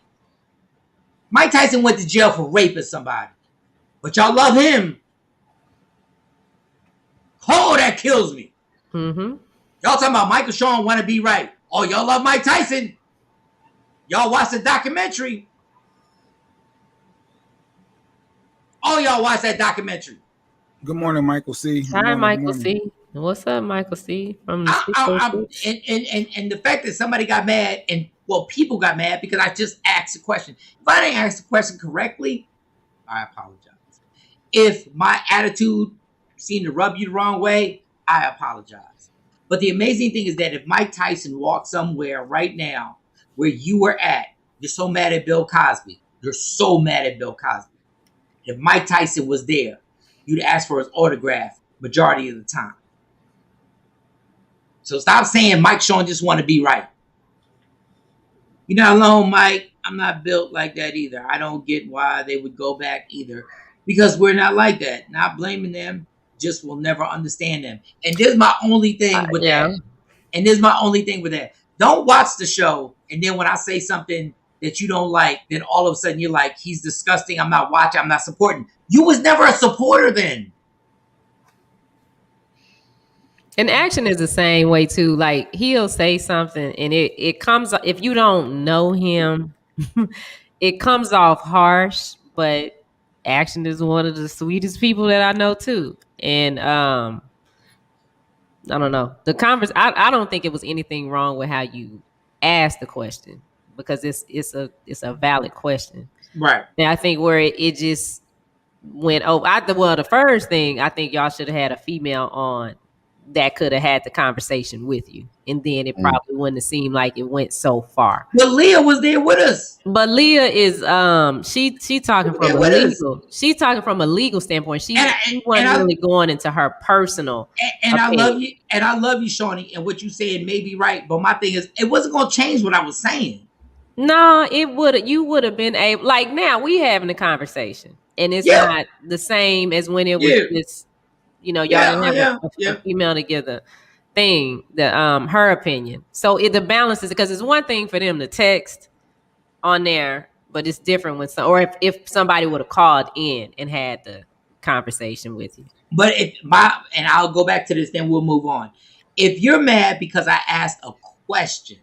Mike Tyson went to jail for raping somebody. But y'all love him. Oh, that kills me. Mm-hmm. Y'all talking about Michael Shawn want to be right. Oh, y'all love Mike Tyson. Y'all watch the documentary. Oh, y'all watch that documentary. Good morning, Michael C. Hi, Michael C. What's up, Michael C? From the and the fact that somebody got mad, and people got mad because I just asked a question. If I didn't ask the question correctly, I apologize. If my attitude seemed to rub you the wrong way, I apologize. But the amazing thing is that if Mike Tyson walked somewhere right now where you were at, you're so mad at Bill Cosby. You're so mad at Bill Cosby. if Mike Tyson was there, you'd ask for his autograph majority of the time. So stop saying Mike Shawn just want to be right. You're not alone, Mike. I'm not built like that either. I don't get why they would go back either, because we're not like that. Not blaming them, just will never understand them. And this is my only thing with that. And this is my only thing with that. Don't watch the show, and then when I say something that you don't like, then all of a sudden you're like, he's disgusting, I'm not watching, I'm not supporting. You was never a supporter then. And Action is the same way too. Like, he'll say something and it comes, if you don't know him, it comes off harsh, but Action is one of the sweetest people that I know too. And I don't know. I don't think it was anything wrong with how you asked the question, because it's a valid question. Right. And I think where it just went over. The first thing, I think y'all should have had a female on that could have had the conversation with you, and then it probably wouldn't have seemed like it went so far. But Leah was there with us. But Leah is she talking from a legal. She's talking from a legal standpoint. She wasn't really going into her personal. And I love you, and I love you, Shawnee. And what you said may be right, but my thing is, it wasn't gonna change what I was saying. No, it would. You would have been able. Like, now we having a conversation, and it's not the same as when it was this. You know, y'all didn't have a female together thing, her opinion. So the balance is, because it's one thing for them to text on there, but it's different when if somebody would have called in and had the conversation with you. But and I'll go back to this, then we'll move on. If you're mad because I asked a question,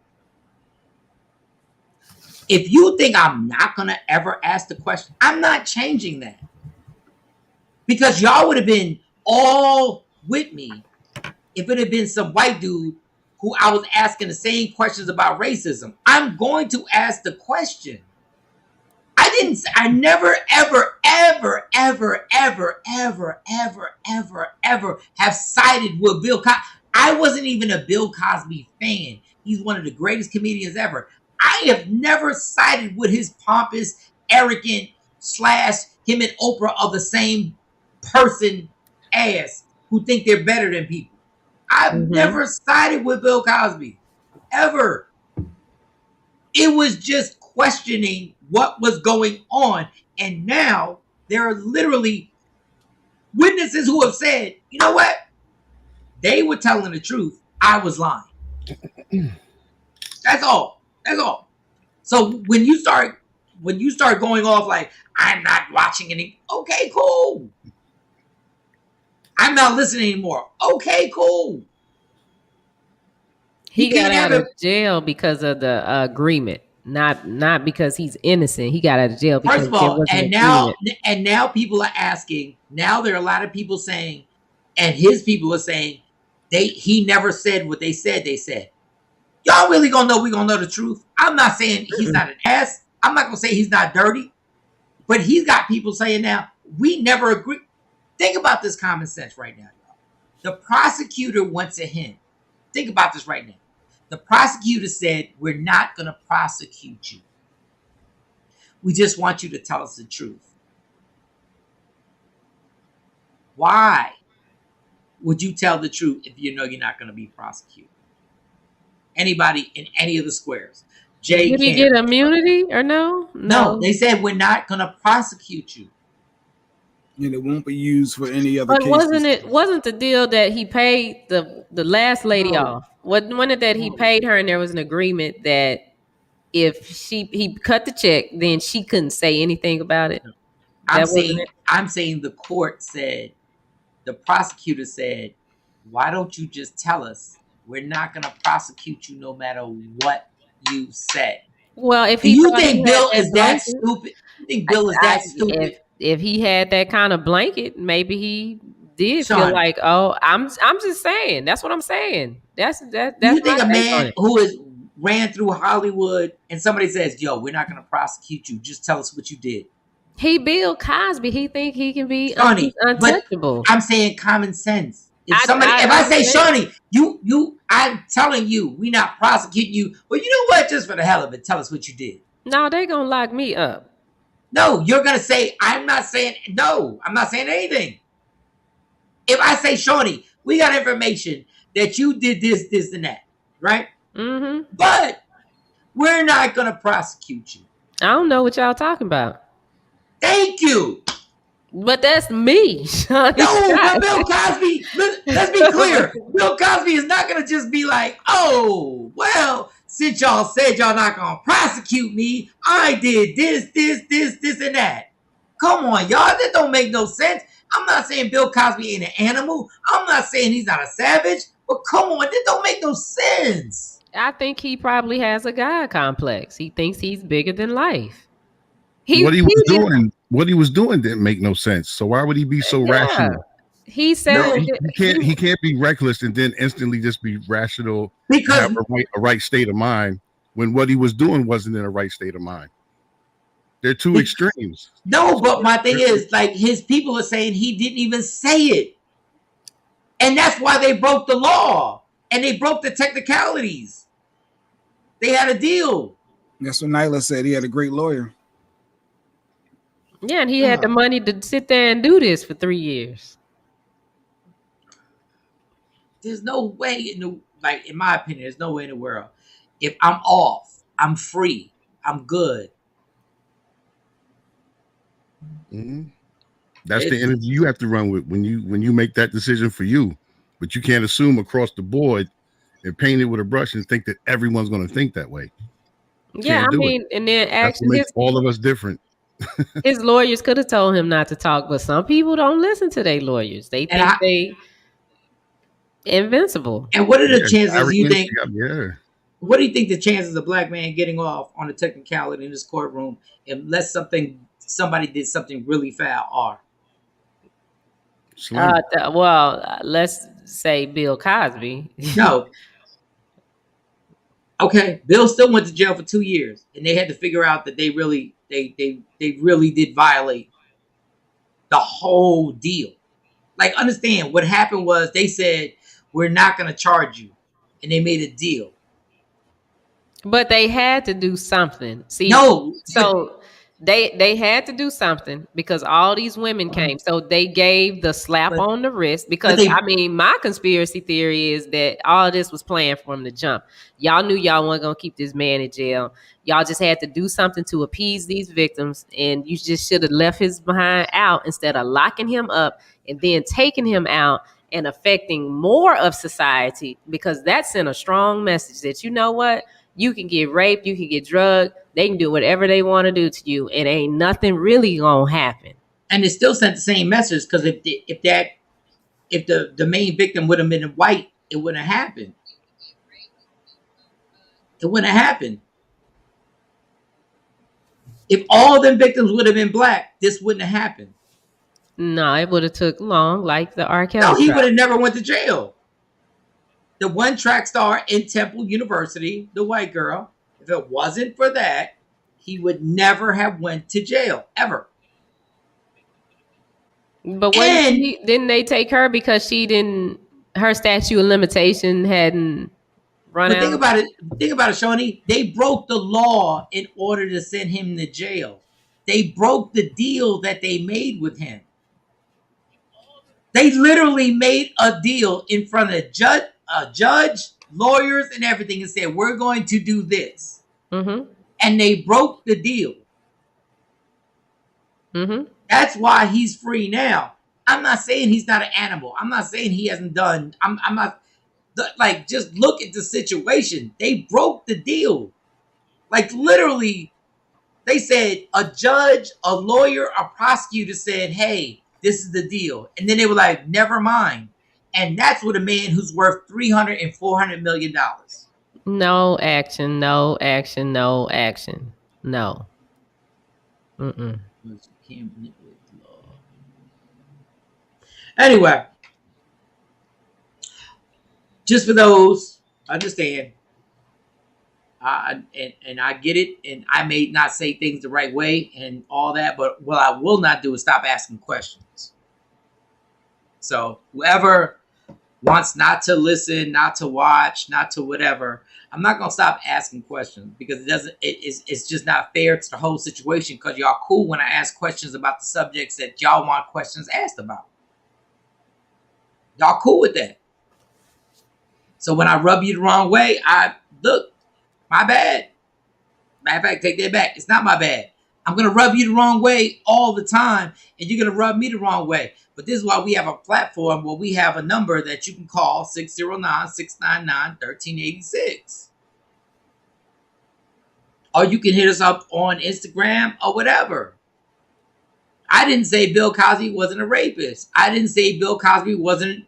if you think I'm not gonna ever ask the question, I'm not changing that, because y'all would have been all with me if it had been some white dude who I was asking the same questions about racism. I'm going to ask the question. I never, ever, ever, ever, ever, ever, ever, ever, ever have sided with Bill Cosby. I wasn't even a Bill Cosby fan. He's one of the greatest comedians ever. I have never sided with his pompous, arrogant / him and Oprah are the same person ass who think they're better than people. I've never sided with Bill Cosby, ever. It was just questioning what was going on. And now there are literally witnesses who have said, you know what? They were telling the truth. I was lying. That's all. That's all. So when you start going off like, I'm not watching any, okay, cool. I'm not listening anymore. Okay, cool. He got out of jail because of the agreement, not because he's innocent. He got out of jail because first of all, and now people are asking. Now there are a lot of people saying, and his people are saying, he never said what they said. They said, y'all really gonna know? We gonna know the truth. I'm not saying he's not an ass. I'm not gonna say he's not dirty, but he's got people saying now we never agree. Think about this common sense right now, y'all. The prosecutor went to him. Think about this right now. The prosecutor said, we're not going to prosecute you. We just want you to tell us the truth. Why would you tell the truth if you know you're not going to be prosecuted? Anybody in any of the squares? Jay, did he get immunity or no? No, they said we're not going to prosecute you. And it won't be used for any other but cases. wasn't the deal that he paid the last lady off? Wasn't it that he paid her and there was an agreement that if he cut the check, then she couldn't say anything about it? I'm saying the court said, the prosecutor said, why don't you just tell us? We're not going to prosecute you no matter what you say. Well, if you think Bill is that stupid, you think Bill is that stupid? If he had that kind of blanket, maybe he did feel like, oh, I'm just saying. That's what I'm saying. That's you think a man who is ran through Hollywood and somebody says, yo, we're not going to prosecute you. Just tell us what you did. He Bill Cosby. He think he can be untouchable. I'm saying common sense. If I say, Shawnee, I'm telling you, we're not prosecuting you. Well, you know what? Just for the hell of it, tell us what you did. No, they're going to lock me up. No, you're gonna say, I'm not saying anything. If I say, Shawnee, we got information that you did this, this, and that, right? Mm-hmm. But we're not gonna prosecute you. I don't know what y'all talking about. Thank you. But that's me. No, but Bill Cosby, let's be clear. Bill Cosby is not going to just be like, oh, well, since y'all said y'all not going to prosecute me, I did this, and that. Come on, y'all. That don't make no sense. I'm not saying Bill Cosby ain't an animal. I'm not saying he's not a savage. But come on, that don't make no sense. I think he probably has a God complex. He thinks he's bigger than life. What he was doing didn't make no sense. So why would he be so rational? He said he can't be reckless and then instantly just be rational because have a right state of mind when what he was doing wasn't in a right state of mind. They're two extremes. No, but my thing is, like, his people are saying he didn't even say it. And that's why they broke the law. And they broke the technicalities. They had a deal. That's what Nyla said. He had a great lawyer. Yeah, and he had the money to sit there and do this for 3 years. There's no way in my opinion, there's no way in the world. If I'm off, I'm free, I'm good. Mm-hmm. That's the energy you have to run with when you make that decision for you. But you can't assume across the board and paint it with a brush and think that everyone's going to think that way. Yeah, I mean, and then actually all of us different. His lawyers could have told him not to talk, but some people don't listen to their lawyers. They think they invincible. And what are the chances you think? Yeah. What do you think the chances of a black man getting off on a technicality in this courtroom unless somebody did something really foul are? Let's say Bill Cosby. No. Okay, Bill still went to jail for 2 years, and they had to figure out that they really did violate the whole deal. Like, understand what happened was they said, we're not going to charge you, and they made a deal. But they had to do something. See, they had to do something because all these women came. So they gave the slap on the wrist because, my conspiracy theory is that all this was planned from the jump. Y'all knew y'all weren't going to keep this man in jail. Y'all just had to do something to appease these victims, and you just should have left his behind out instead of locking him up and then taking him out and affecting more of society, because that sent a strong message that, you know what? You can get raped, you can get drugged, they can do whatever they want to do to you, and ain't nothing really gonna happen. And it still sent the same message, because if the main victim would have been white, it wouldn't have happened. It wouldn't have happened. If all them victims would have been black, this wouldn't have happened. No, it would have took long, like the R. Kelly. No, he would have never went to jail. The one track star in Temple University, the white girl, if it wasn't for that, he would never have went to jail, ever. But didn't they take her because her statute of limitation hadn't run out? Think about it, Shawnee. They broke the law in order to send him to jail. They broke the deal that they made with him. They literally made a deal in front of a judge, lawyers, and everything, and said, we're going to do this. Mm-hmm. And they broke the deal. Mm-hmm. That's why he's free now. I'm not saying he's not an animal. I'm not saying he hasn't done. I'm not, like, just look at the situation. They broke the deal. Like, literally, they said a judge, a lawyer, a prosecutor said, hey, this is the deal. And then they were like, never mind. And that's with a man who's worth $300 and $400 million. No action, no action, no action. No. Mm-mm. Anyway, just for those, understand, and I get it, and I may not say things the right way and all that, but what I will not do is stop asking questions. So whoever wants not to listen, not to watch, not to whatever, I'm not gonna stop asking questions because it's just not fair to the whole situation. Because y'all cool when I ask questions about the subjects that y'all want questions asked about. Y'all cool with that. So when I rub you the wrong way, look, my bad. Matter of fact, take that back. It's not my bad. I'm going to rub you the wrong way all the time, and you're going to rub me the wrong way. But this is why we have a platform where we have a number that you can call 609-699-1386. Or you can hit us up on Instagram or whatever. I didn't say Bill Cosby wasn't a rapist. I didn't say Bill Cosby wasn't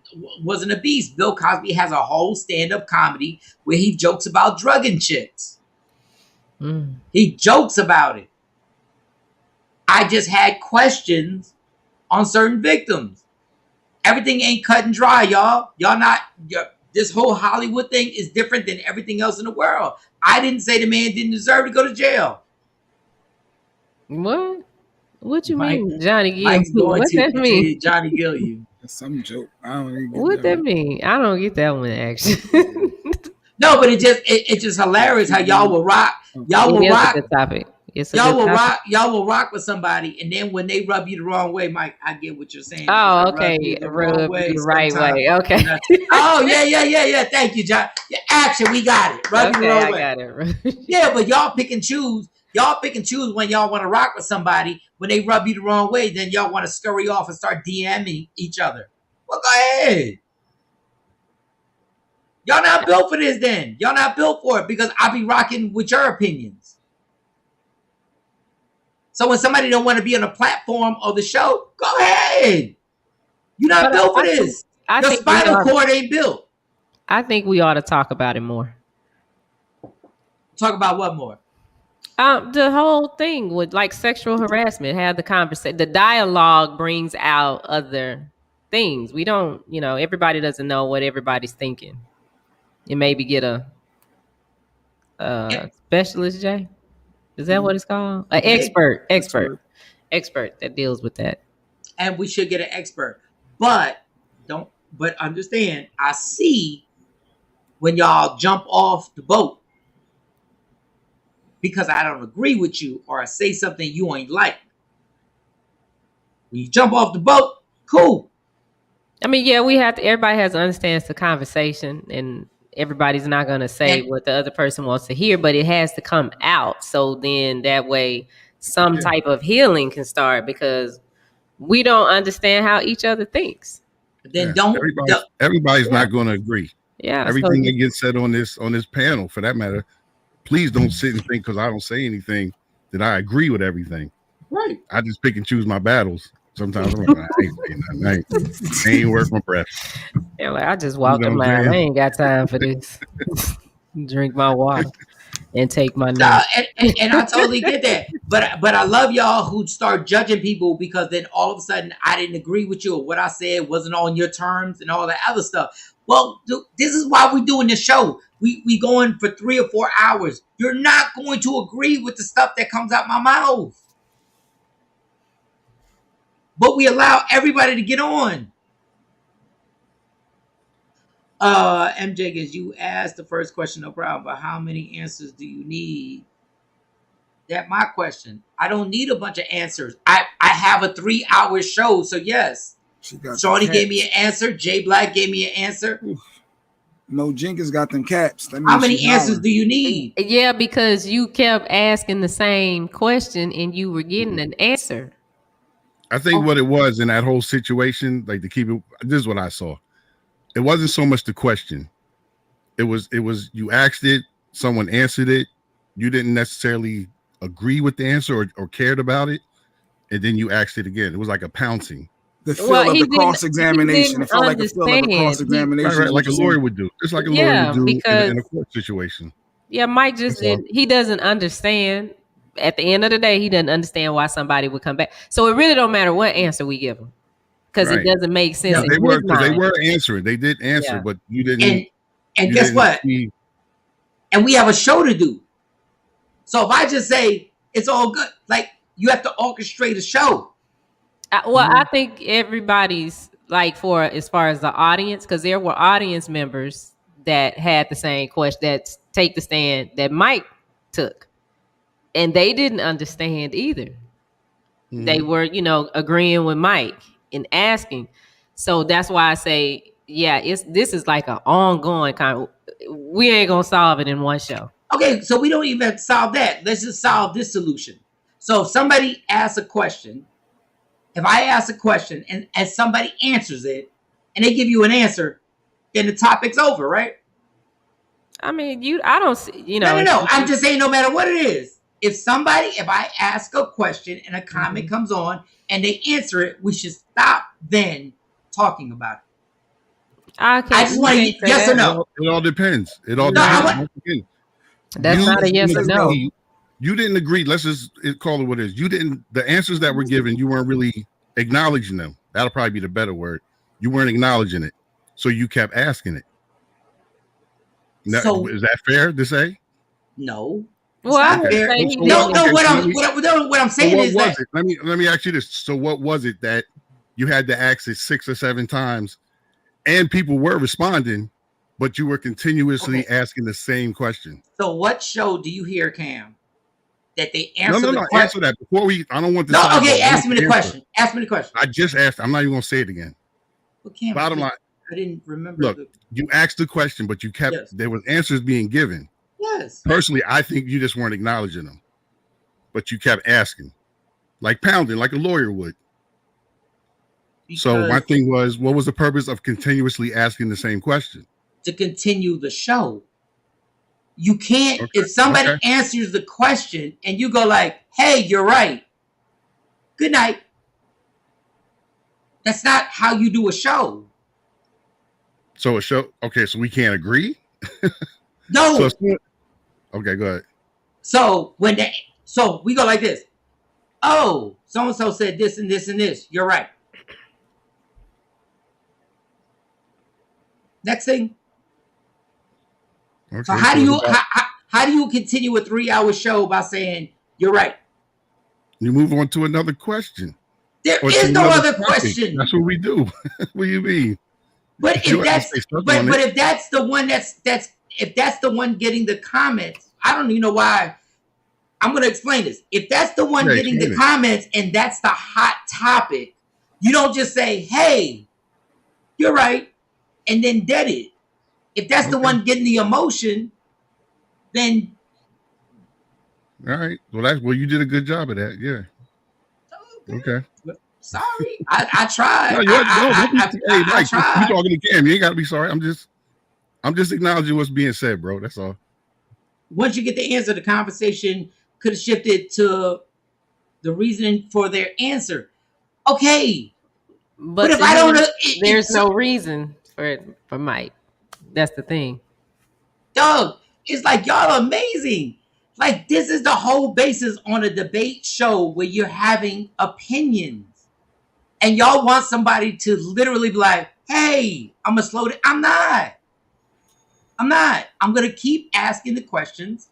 a beast. Bill Cosby has a whole stand-up comedy where he jokes about drugging chicks. He jokes about it. I just had questions on certain victims. Everything ain't cut and dry, y'all. This whole Hollywood thing is different than everything else in the world. I didn't say the man didn't deserve to go to jail. What? What you mean, Johnny Gill? Mike's going What that mean? Johnny Gill you. That's some joke. I don't even get What that mean? I don't get that one actually. No, but it's just hilarious how y'all will rock. Y'all will rock. It's a good topic. Y'all will rock with somebody, and then when they rub you the wrong way, Mike, I get what you're saying. Oh, okay. Rub you the right way. Okay. Oh, yeah. Thank you, John. Yeah, action, we got it. Rub you the wrong way. I got it. Yeah, but y'all pick and choose. Y'all pick and choose when y'all want to rock with somebody. When they rub you the wrong way, then y'all want to scurry off and start DMing each other. Well, go ahead. Y'all not built for this then. Y'all not built for it because I be rocking with your opinions. So when somebody don't want to be on the platform of the show, go ahead. You're not built for this. Your spinal cord ain't built. I think we ought to talk about it more. Talk about what more? The whole thing with like sexual harassment, have the conversation. The dialogue brings out other things. We don't, everybody doesn't know what everybody's thinking. And maybe get a specialist, Jay. Is that what it's called? An expert that deals with that. And we should get an expert. But understand, I see when y'all jump off the boat because I don't agree with you or I say something you ain't like. When you jump off the boat, cool. I mean, yeah, everybody has to understand the conversation, and everybody's not going to say what the other person wants to hear, but it has to come out. So then that way some type of healing can start because we don't understand how each other thinks. Then everybody's not going to agree. Yeah. Everything that gets said on this panel, for that matter, please don't sit and think because I don't say anything that I agree with everything. Right. I just pick and choose my battles. Sometimes I'm like, I ain't saying nothing. I ain't worth my breath. Yeah, like I just walked a mile. I ain't got time for this. Drink my water and take my nap. And I totally get that. But I love y'all who start judging people because then all of a sudden I didn't agree with you or what I said wasn't on your terms and all that other stuff. Well, this is why we're doing this show. We going for 3 or 4 hours. You're not going to agree with the stuff that comes out my mouth. But we allow everybody to get on. MJ, as you asked the first question, no problem, but how many answers do you need? That's my question. I don't need a bunch of answers. I have a 3-hour show, so yes. Shawnee gave me an answer. Jay Black gave me an answer. Mo Jenkins got them caps. How many answers do you need? Yeah, because you kept asking the same question and you were getting an answer. I think what it was in that whole situation, like to keep it, this is what I saw. It wasn't so much the question. It was you asked it, someone answered it. You didn't necessarily agree with the answer or cared about it. And then you asked it again. It was like a pouncing. The feel of the cross-examination. It felt like the feel of a cross-examination. Right, like a lawyer would do. Just like a lawyer would do in a court situation. Yeah, Mike he doesn't understand. At the end of the day, he doesn't understand why somebody would come back. So it really don't matter what answer we give him because it doesn't make sense. Yeah, they were answering. They did answer, but you didn't. And guess what? And we have a show to do. So if I just say it's all good, like you have to orchestrate a show. I think everybody's like as far as the audience, because there were audience members that had the same question, that take the stand that Mike took. And they didn't understand either. Mm-hmm. They were, agreeing with Mike and asking. So that's why I say, this is like an ongoing kind of, we ain't gonna solve it in one show. Okay, so we don't even have to solve that. Let's just solve this solution. So if somebody asks a question, if I ask a question and somebody answers it and they give you an answer, then the topic's over, right? I mean, I don't see, No. I'm just saying, no matter what it is, if I ask a question and a comment comes on and they answer it, we should stop then talking about it. I just want to yes or no. It all depends. It all depends. That's not a yes or no. You didn't agree. Let's just call it what it is. You didn't. The answers that were given, you weren't really acknowledging them. That'll probably be the better word. You weren't acknowledging it, so you kept asking it. Now, so, is that fair to say? No. Well, I would say what I'm saying is that. Let me ask you this. So, what was it that you had to ask it 6 or 7 times, and people were responding, but you were continuously asking the same question? So, what show do you hear, Cam, that they answer? No. Answer that before we. I don't want to. No, okay. Ask me the question. Ask me the question. I just asked. I'm not even going to say it again. Well, Cam, bottom line. I didn't remember. Look, you asked the question, but you kept. Yes. There was answers being given. Yes. Personally, I think you just weren't acknowledging them, but you kept asking, like pounding, like a lawyer would. So my thing was, what was the purpose of continuously asking the same question? To continue the show. You can't, if somebody answers the question and you go like, hey, you're right. Good night. That's not how you do a show. So a show, so we can't agree? No. Okay, go ahead. So so we go like this. Oh, so-and-so said this and this and this. You're right. Next thing. Okay, so how do you continue a 3-hour show by saying you're right? You move on to another question. There is no other question. That's what we do. What do you mean? But if that's the one if that's the one getting the comments, I don't even know why. I'm going to explain this. If that's the one getting the comments and that's the hot topic, you don't just say, "Hey, you're right," and then dead it. If that's the one getting the emotion, then all right. Well, you did a good job of that. Yeah. Okay. Sorry, I tried. I tried. You talking to Cam? You ain't got to be sorry. I'm just acknowledging what's being said, bro. That's all. Once you get the answer, the conversation could have shifted to the reasoning for their answer. Okay, but if I don't know, there's no reason for Mike. That's the thing. Doug, it's like y'all are amazing. Like this is the whole basis on a debate show where you're having opinions. And y'all want somebody to literally be like, hey, I'm going to slow down. I'm not. I'm going to keep asking the questions.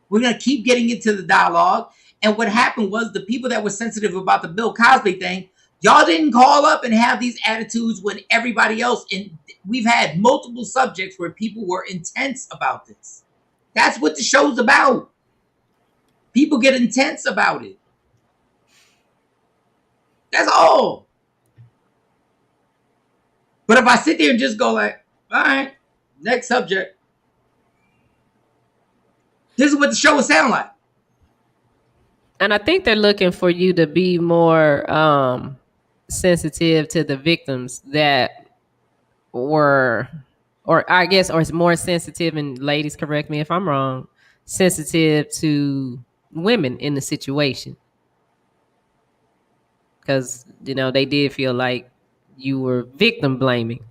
We're going to keep getting into the dialogue. And what happened was the people that were sensitive about the Bill Cosby thing, y'all didn't call up and have these attitudes when everybody else, and we've had multiple subjects where people were intense about this. That's what the show's about. People get intense about it. That's all. But if I sit there and just go like, all right, next subject. This is what the show would sound like. And I think they're looking for you to be more sensitive to the victims that were, or more sensitive, and ladies, correct me if I'm wrong, sensitive to women in the situation. Because, they did feel like you were victim blaming.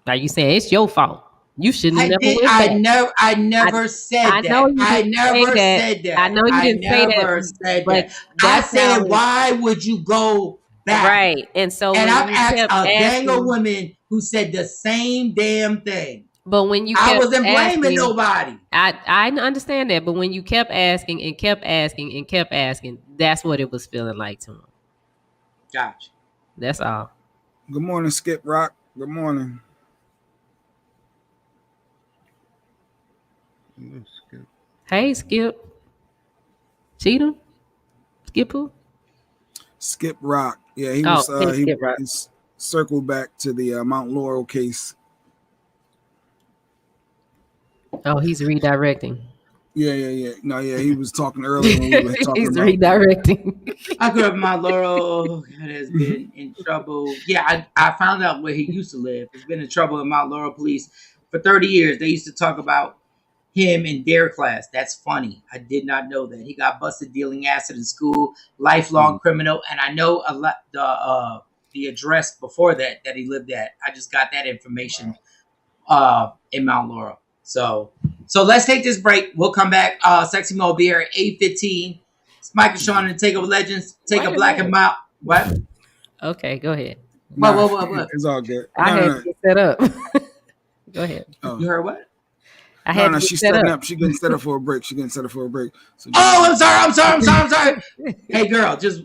Like you saying, it's your fault. You shouldn't have never went back. I never said that. I never said that. I know you didn't say that. But I said, why would you go back? Right. And so I've asked a gang of women who said the same damn thing. But when you I wasn't blaming nobody. I understand that. But when you kept asking and kept asking and kept asking, that's what it was feeling like to him. Gotcha. That's all. Good morning, Skip Rock. Good morning. Hey, Skip. Cheatham? Skip who? Skip Rock. Yeah, he Oh, was. hey, Skip Rock. He's circled back to the Mount Laurel case. Oh, he's redirecting. Yeah. No, yeah, he was talking earlier when we were talking He's about redirecting. I grew up in Mount Laurel. God has been in trouble. Yeah, I found out where he used to live. He's been in trouble in Mount Laurel police for 30 years. They used to talk about him in their class. That's funny. I did not know that. He got busted dealing acid in school, lifelong criminal. And I know a lot the address before that he lived at. I just got that information in Mount Laurel. So let's take this break. We'll come back. Sexy Mo will be here at 8:15. It's Mike and Shawn and the TakeOver Legends. Take a black and mild. What? Okay, go ahead. What? It's all good. I had to get set up. Go ahead. You heard what? I had to she's get set setting up. up. She's getting set up for a break. So I'm sorry. Hey, girl, just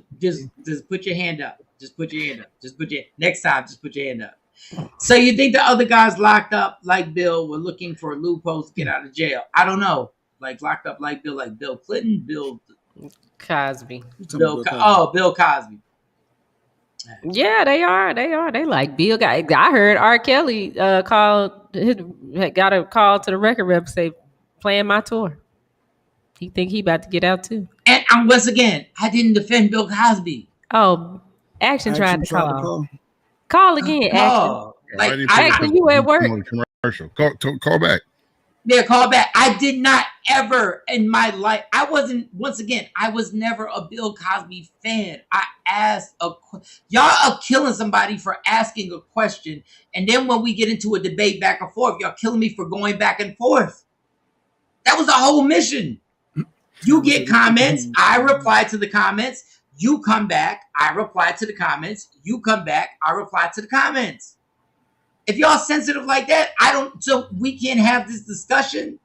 put your hand up. Just put your next time. Just put your hand up. So you think the other guys locked up like Bill were looking for loopholes to get out of jail? I don't know. Like locked up like Bill Clinton, Bill Cosby. Bill Cosby. Yeah, they are. They like Bill. I heard R. Kelly got a call to the record rep say, "Playing my tour." He think he about to get out too. And once again, I didn't defend Bill Cosby. Oh, Action tried to call. Call again, Action. Like Action, you at work? Commercial. Call back. Yeah, call back. I did not ever in my life. I was never a Bill Cosby fan. I asked y'all are killing somebody for asking a question. And then when we get into a debate back and forth, y'all killing me for going back and forth. That was the whole mission. You get comments. I reply to the comments. You come back. I reply to the comments. You come back. I reply to the comments. If y'all sensitive like that, so we can't have this discussion.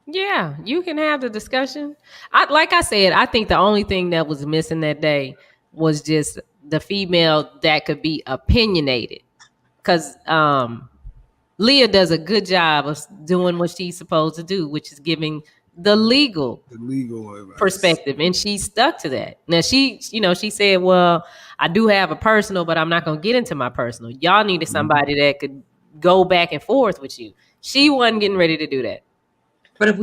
Yeah, you can have the discussion. Like I said, I think the only thing that was missing that day was just the female that could be opinionated. Because Leah does a good job of doing what she's supposed to do, which is giving the legal perspective, and she stuck to that. Now she said, well, I do have a personal, but I'm not going to get into my personal. Y'all needed somebody that could go back and forth with you. She wasn't getting ready to do that. But if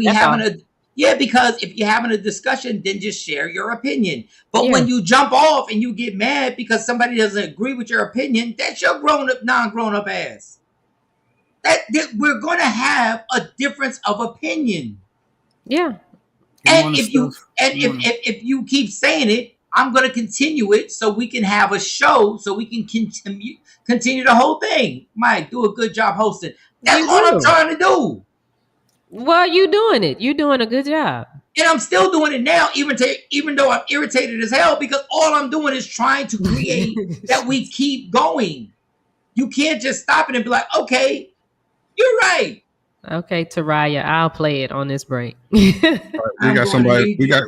because if you're having a discussion, then just share your opinion. But when you jump off and you get mad because somebody doesn't agree with your opinion, that's your non-grown up ass. That we're going to have a difference of opinion. Yeah. And if you keep saying it, I'm going to continue it so we can have a show so we can continue the whole thing. Mike, do a good job hosting. That's all I'm trying to do. Well, you doing it. You're doing a good job. And I'm still doing it now, even though I'm irritated as hell, because all I'm doing is trying to create that we keep going. You can't just stop it and be like, okay, you're right. Okay, Taraya, I'll play it on this break. We got somebody. We got.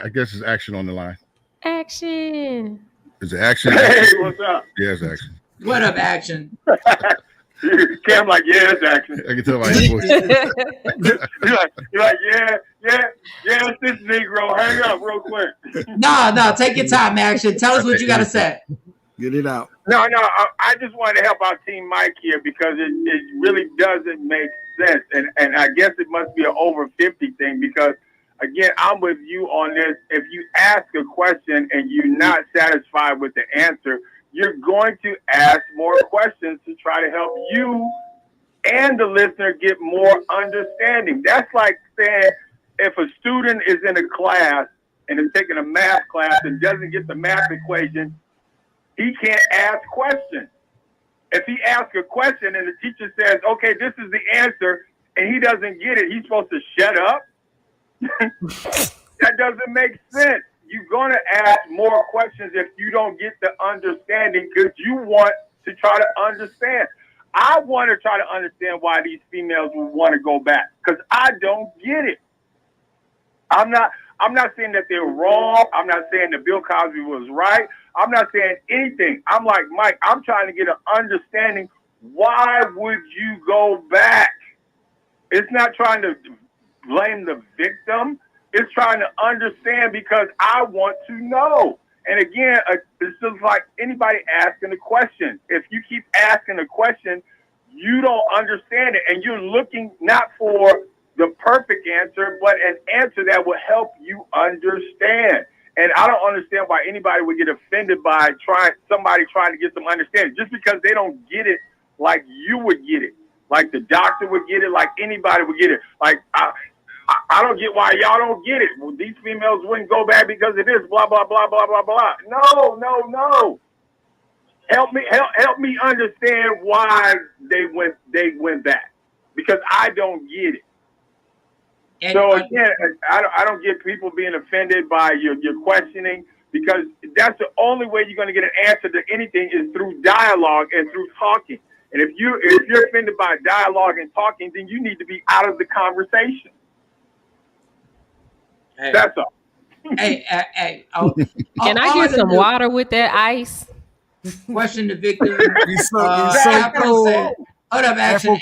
I guess it's Action on the line. Action. Is it Action? Hey, what's up? Yeah, it's Action. What up, Action? Cam like, yeah, it's Action. I can tell by your voice. you're like, yeah, it's this Negro. Hang up real quick. No, take your time, Action. Tell us what you got to say. Get it out. No, I just wanted to help out Team Mike here because it really doesn't make sense. And I guess it must be an over 50 thing because, again, I'm with you on this. If you ask a question and you're not satisfied with the answer, you're going to ask more questions to try to help you and the listener get more understanding. That's like saying if a student is in a class and is taking a math class and doesn't get the math equation, he can't ask questions. If he asks a question and the teacher says, okay, this is the answer, and he doesn't get it, he's supposed to shut up? That doesn't make sense. You're going to ask more questions if you don't get the understanding because you want to try to understand. I want to try to understand why these females would want to go back because I don't get it. I'm not saying that they're wrong. I'm not saying that Bill Cosby was right. I'm not saying anything. I'm like, Mike, I'm trying to get an understanding. Why would you go back? It's not trying to blame the victim. It's trying to understand because I want to know. And again, it's just like anybody asking a question. If you keep asking a question, you don't understand it. And you're looking not for the perfect answer, but an answer that will help you understand. And I don't understand why anybody would get offended by somebody trying to get some understanding just because they don't get it like you would get it, like the doctor would get it, like anybody would get it. Like I don't get why y'all don't get it. Well, these females wouldn't go back because of this, blah blah blah blah blah blah. No. Help me understand why they went back because I don't get it. And so again, I don't get people being offended by your questioning because that's the only way you're going to get an answer to anything is through dialogue and through talking. And if you're offended by dialogue and talking, then you need to be out of the conversation. Hey. That's all. Hey. Can I get some water with that ice? Question the victim. He's so cool. Hold up, action.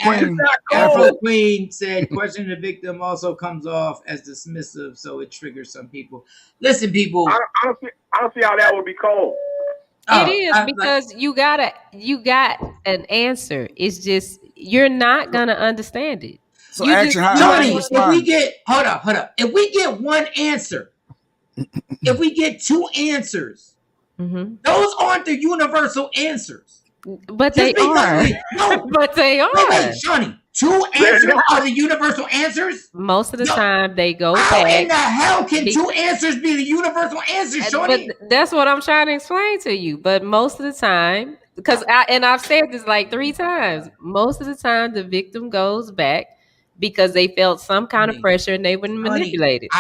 Afro Queen said, question the victim also comes off as dismissive, so it triggers some people. Listen, people. I don't see how that would be cold. It is because you got an answer. It's just you're not gonna understand it. So action, Tony, if we get hold up. If we get one answer, if we get two answers, those aren't the universal answers. But they are. No, but they are. Wait, Shawnee. Two answers are the universal answers? Most of the time they go back. How in the hell can two answers be the universal answers, Shawnee? But that's what I'm trying to explain to you. But most of the time, because I've said this like 3 times, most of the time the victim goes back because they felt some kind of pressure and they were manipulated.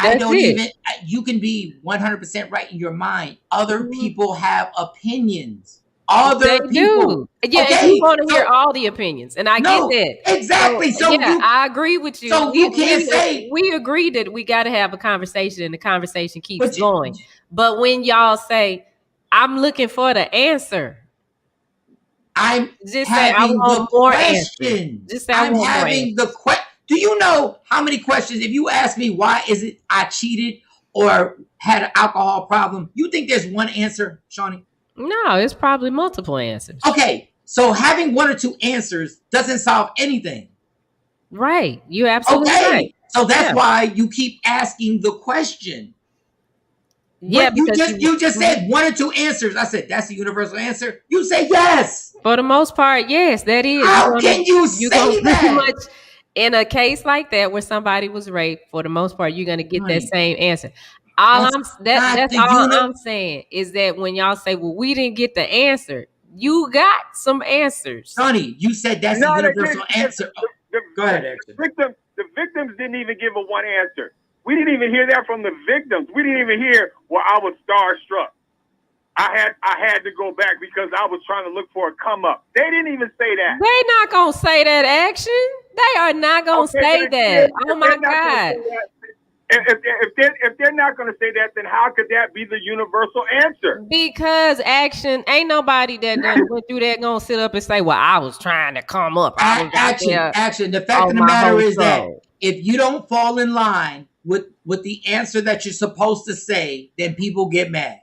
You can be 100% right in your mind. Other people have opinions. Other people. Yeah, okay, you want to hear all the opinions, and I get that. Exactly. So I agree with you. So you can't say we agree that we got to have a conversation, and the conversation keeps going. But when y'all say, "I'm looking for the answer," I'm just say, "I want more answers." Just say, I'm having the question. Do you know how many questions? If you ask me why is it I cheated or had an alcohol problem, you think there's one answer, Shawnee? No, it's probably multiple answers. Okay, so having one or two answers doesn't solve anything. Right. You're absolutely right. So that's why you keep asking the question. Yeah, but you just said one or two answers. I said, that's the universal answer. You say yes. For the most part, yes, that is. How can you say that? Much, in a case like that where somebody was raped, for the most part, you're going to get that same answer. That's all I'm saying is that when y'all say, well, we didn't get the answer, you got some answers. Sonny, you said that's the universal answer. Go ahead, Axel. The victims didn't even give a one answer. We didn't even hear that from the victims. We didn't even hear, well, I was starstruck. I had to go back because I was trying to look for a come up. They didn't even say that. They're not going to say that, Action. They are not going to say that. Oh, my God. If they're not going to say that, then how could that be the universal answer? Because Action, ain't nobody that went through that going to sit up and say, well, I was trying to come up. Action. The fact of the matter is that if you don't fall in line with the answer that you're supposed to say, then people get mad.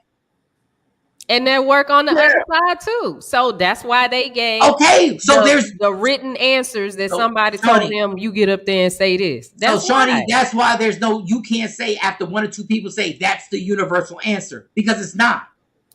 And they work on the other side too. So that's why they gave there's the written answers that somebody told them, you get up there and say this. That's Shawnee, that's why you can't say after one or two people say that's the universal answer. Because it's not.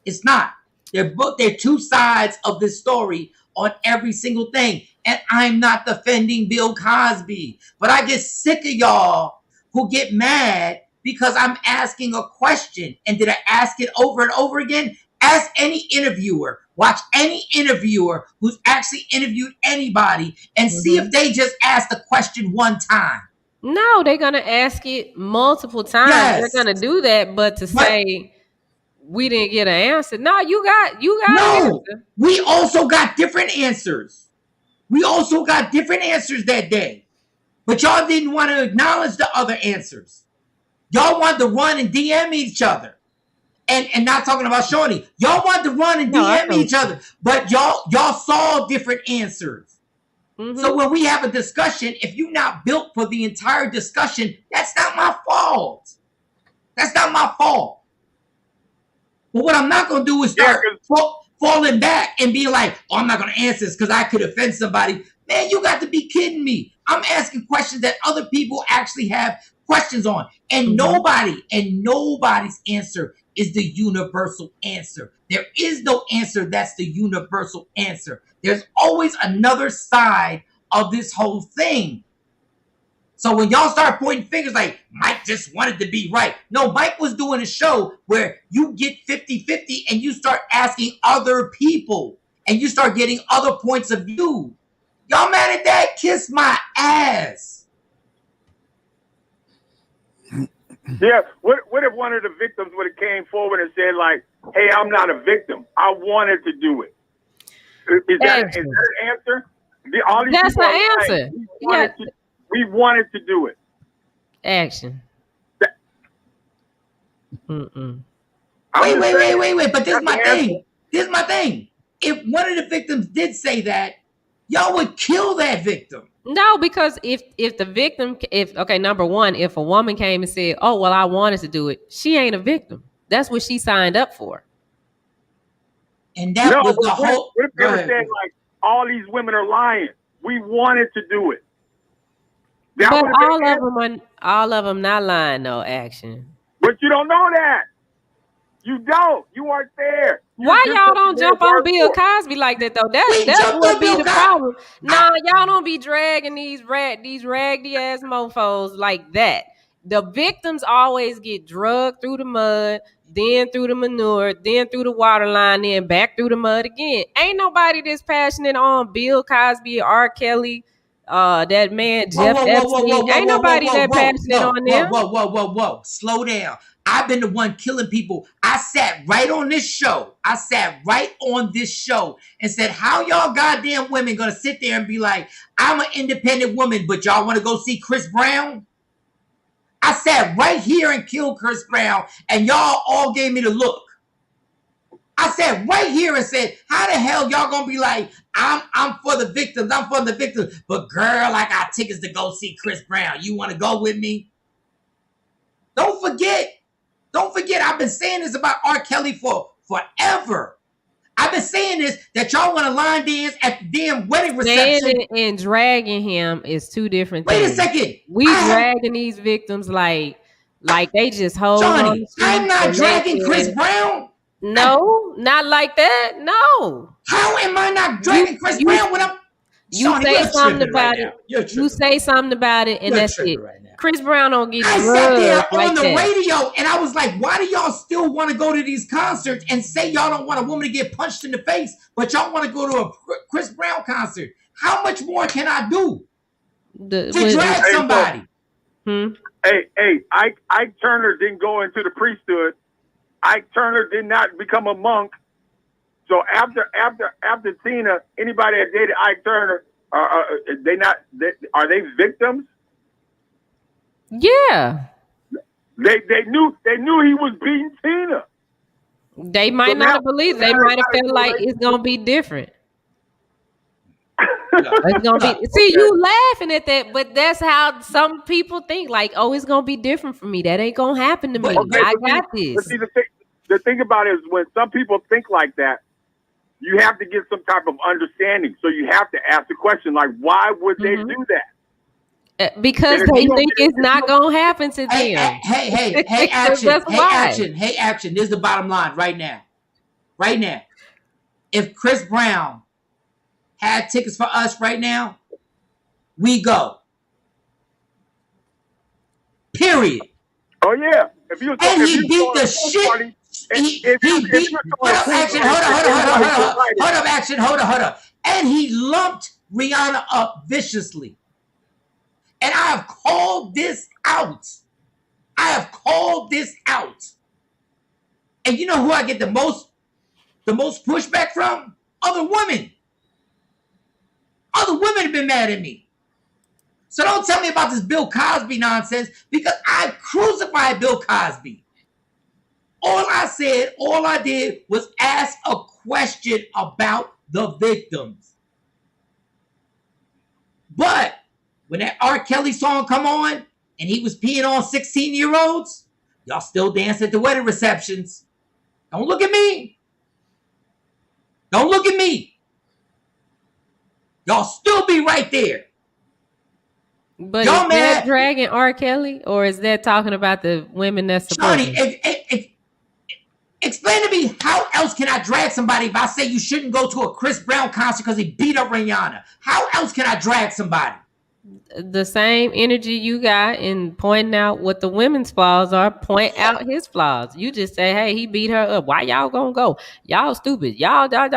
It's not. They're two sides of this story on every single thing. And I'm not defending Bill Cosby. But I get sick of y'all who get mad because I'm asking a question. And did I ask it over and over again? Ask any interviewer, watch any interviewer who's actually interviewed anybody and see if they just asked the question one time. No, they're going to ask it multiple times. Yes. They're going to do that, but say we didn't get an answer. No, you got an answer. We also got different answers. We also got different answers that day. But y'all didn't want to acknowledge the other answers. Y'all wanted to run and DM each other. And not talking about Shawnee. Y'all want to run and DM each other, but y'all saw different answers. Mm-hmm. So when we have a discussion, if you're not built for the entire discussion, that's not my fault. That's not my fault. But what I'm not going to do is start falling back and be like, oh, I'm not going to answer this because I could offend somebody. Man, you got to be kidding me. I'm asking questions that other people actually have questions on. And nobody's answer is the universal answer. There is no answer that's the universal answer. There's always another side of this whole thing. So when y'all start pointing fingers like Mike just wanted to be right. No, Mike was doing a show where you get 50-50 and you start asking other people and you start getting other points of view. Y'all mad at that? Kiss my ass. Yeah, what if one of the victims would have came forward and said like, hey, I'm not a victim. I wanted to do it. Is that an answer? All these That's people the are answer. Lying. We wanted to do it. Action. Wait. But this is my thing. This is my thing. If one of the victims did say that, y'all would kill that victim. No, because if the victim, number one, if a woman came and said, oh, well, I wanted to do it, she ain't a victim. That's what she signed up for. And that was the whole. What if they were saying like, all these women are lying? We wanted to do it. But all of them not lying, no action. But you don't know that. You don't. You weren't there. Why y'all don't jump on Bill Cosby like that though? That would be the problem. Nah, y'all don't be dragging these raggedy ass mofos like that. The victims always get drugged through the mud, then through the manure, then through the water line, then back through the mud again. Ain't nobody this passionate on Bill Cosby, R. Kelly, that man Jeff Epstein. Ain't nobody that passionate on them. Whoa. Slow down. I've been the one killing people. I sat right on this show. and said, how y'all goddamn women gonna sit there and be like, I'm an independent woman, but y'all want to go see Chris Brown? I sat right here and killed Chris Brown, and y'all all gave me the look. I sat right here and said, how the hell y'all gonna be like, I'm for the victims, but girl, I got tickets to go see Chris Brown. You want to go with me? Don't forget, I've been saying this about R. Kelly for forever. I've been saying this, that y'all want to line dance at the damn wedding reception. Saying and dragging him is two different things. Wait a second. We dragging these victims like they just hold Johnny, on. I'm not dragging Chris Brown. No, not like that. No. How am I not dragging Chris Brown when I'm... You say something about it. You say something about it, and that's it. Chris Brown don't get drugged. I sat there on the radio, and I was like, why do y'all still want to go to these concerts and say y'all don't want a woman to get punched in the face, but y'all want to go to a Chris Brown concert? How much more can I do to drag somebody? Hey, Ike Turner didn't go into the priesthood. Ike Turner did not become a monk. So after Tina, anybody that dated Ike Turner, are they victims? Yeah. They knew he was beating Tina. They might not have believed. They might have felt like it's gonna be different. It's gonna be. See, you laughing at that, but that's how some people think. Like, oh, it's gonna be different for me. That ain't gonna happen to me. I got this. But see, the thing about it is when some people think like that, you have to get some type of understanding. So you have to ask the question, like, why would they do that? Because they think it's not gonna happen to them. Hey, action. This is the bottom line right now. If Chris Brown had tickets for us right now, we go. Period. Oh yeah. He beat the shit. Hold up. And he lumped Rihanna up viciously. And I have called this out. And you know who I get the most pushback from? Other women. Other women have been mad at me. So don't tell me about this Bill Cosby nonsense, because I crucified Bill Cosby. All I did was ask a question about the victims. But when that R. Kelly song come on and he was peeing on 16-year-olds, y'all still dance at the wedding receptions. Don't look at me. Don't look at me. Y'all still be right there. But y'all is mad? that dragging R. Kelly, or is that talking about the women that support Shawnee, him? explain to me how else can I drag somebody if I say you shouldn't go to a Chris Brown concert because he beat up Rihanna? How else can I drag somebody? The same energy you got in pointing out what the women's flaws are, point out his flaws. You just say, hey, he beat her up. Why y'all gonna go? Y'all stupid. Y'all da.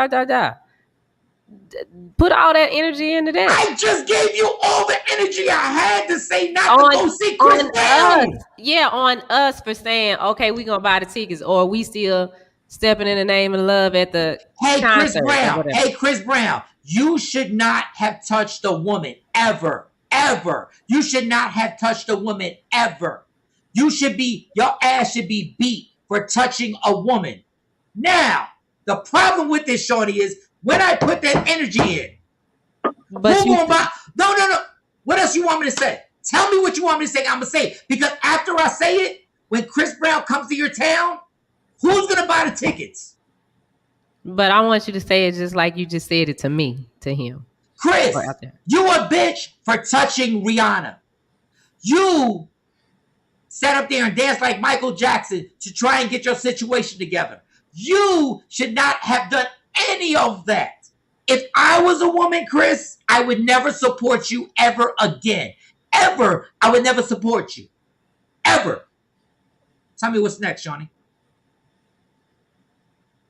Put all that energy into that. I just gave you all the energy I had to say not to go see Chris Brown. Yeah, on us for saying, okay, we gonna buy the tickets, or we still stepping in the name of love at the concert. Hey, Chris Brown, you should not have touched a woman ever. You should not have touched a woman ever. Your ass should be beat for touching a woman. Now, the problem with this, Shorty, is when I put that energy in, no. What else you want me to say? Tell me what you want me to say. I'm going to say it. Because after I say it, when Chris Brown comes to your town, who's going to buy the tickets? But I want you to say it just like you just said it to me, to him. Chris, you a bitch for touching Rihanna. You sat up there and danced like Michael Jackson to try and get your situation together. You should not have done any of that. If I was a woman, Chris, I would never support you ever again. Ever. I would never support you. Ever. Tell me what's next, Shawnee.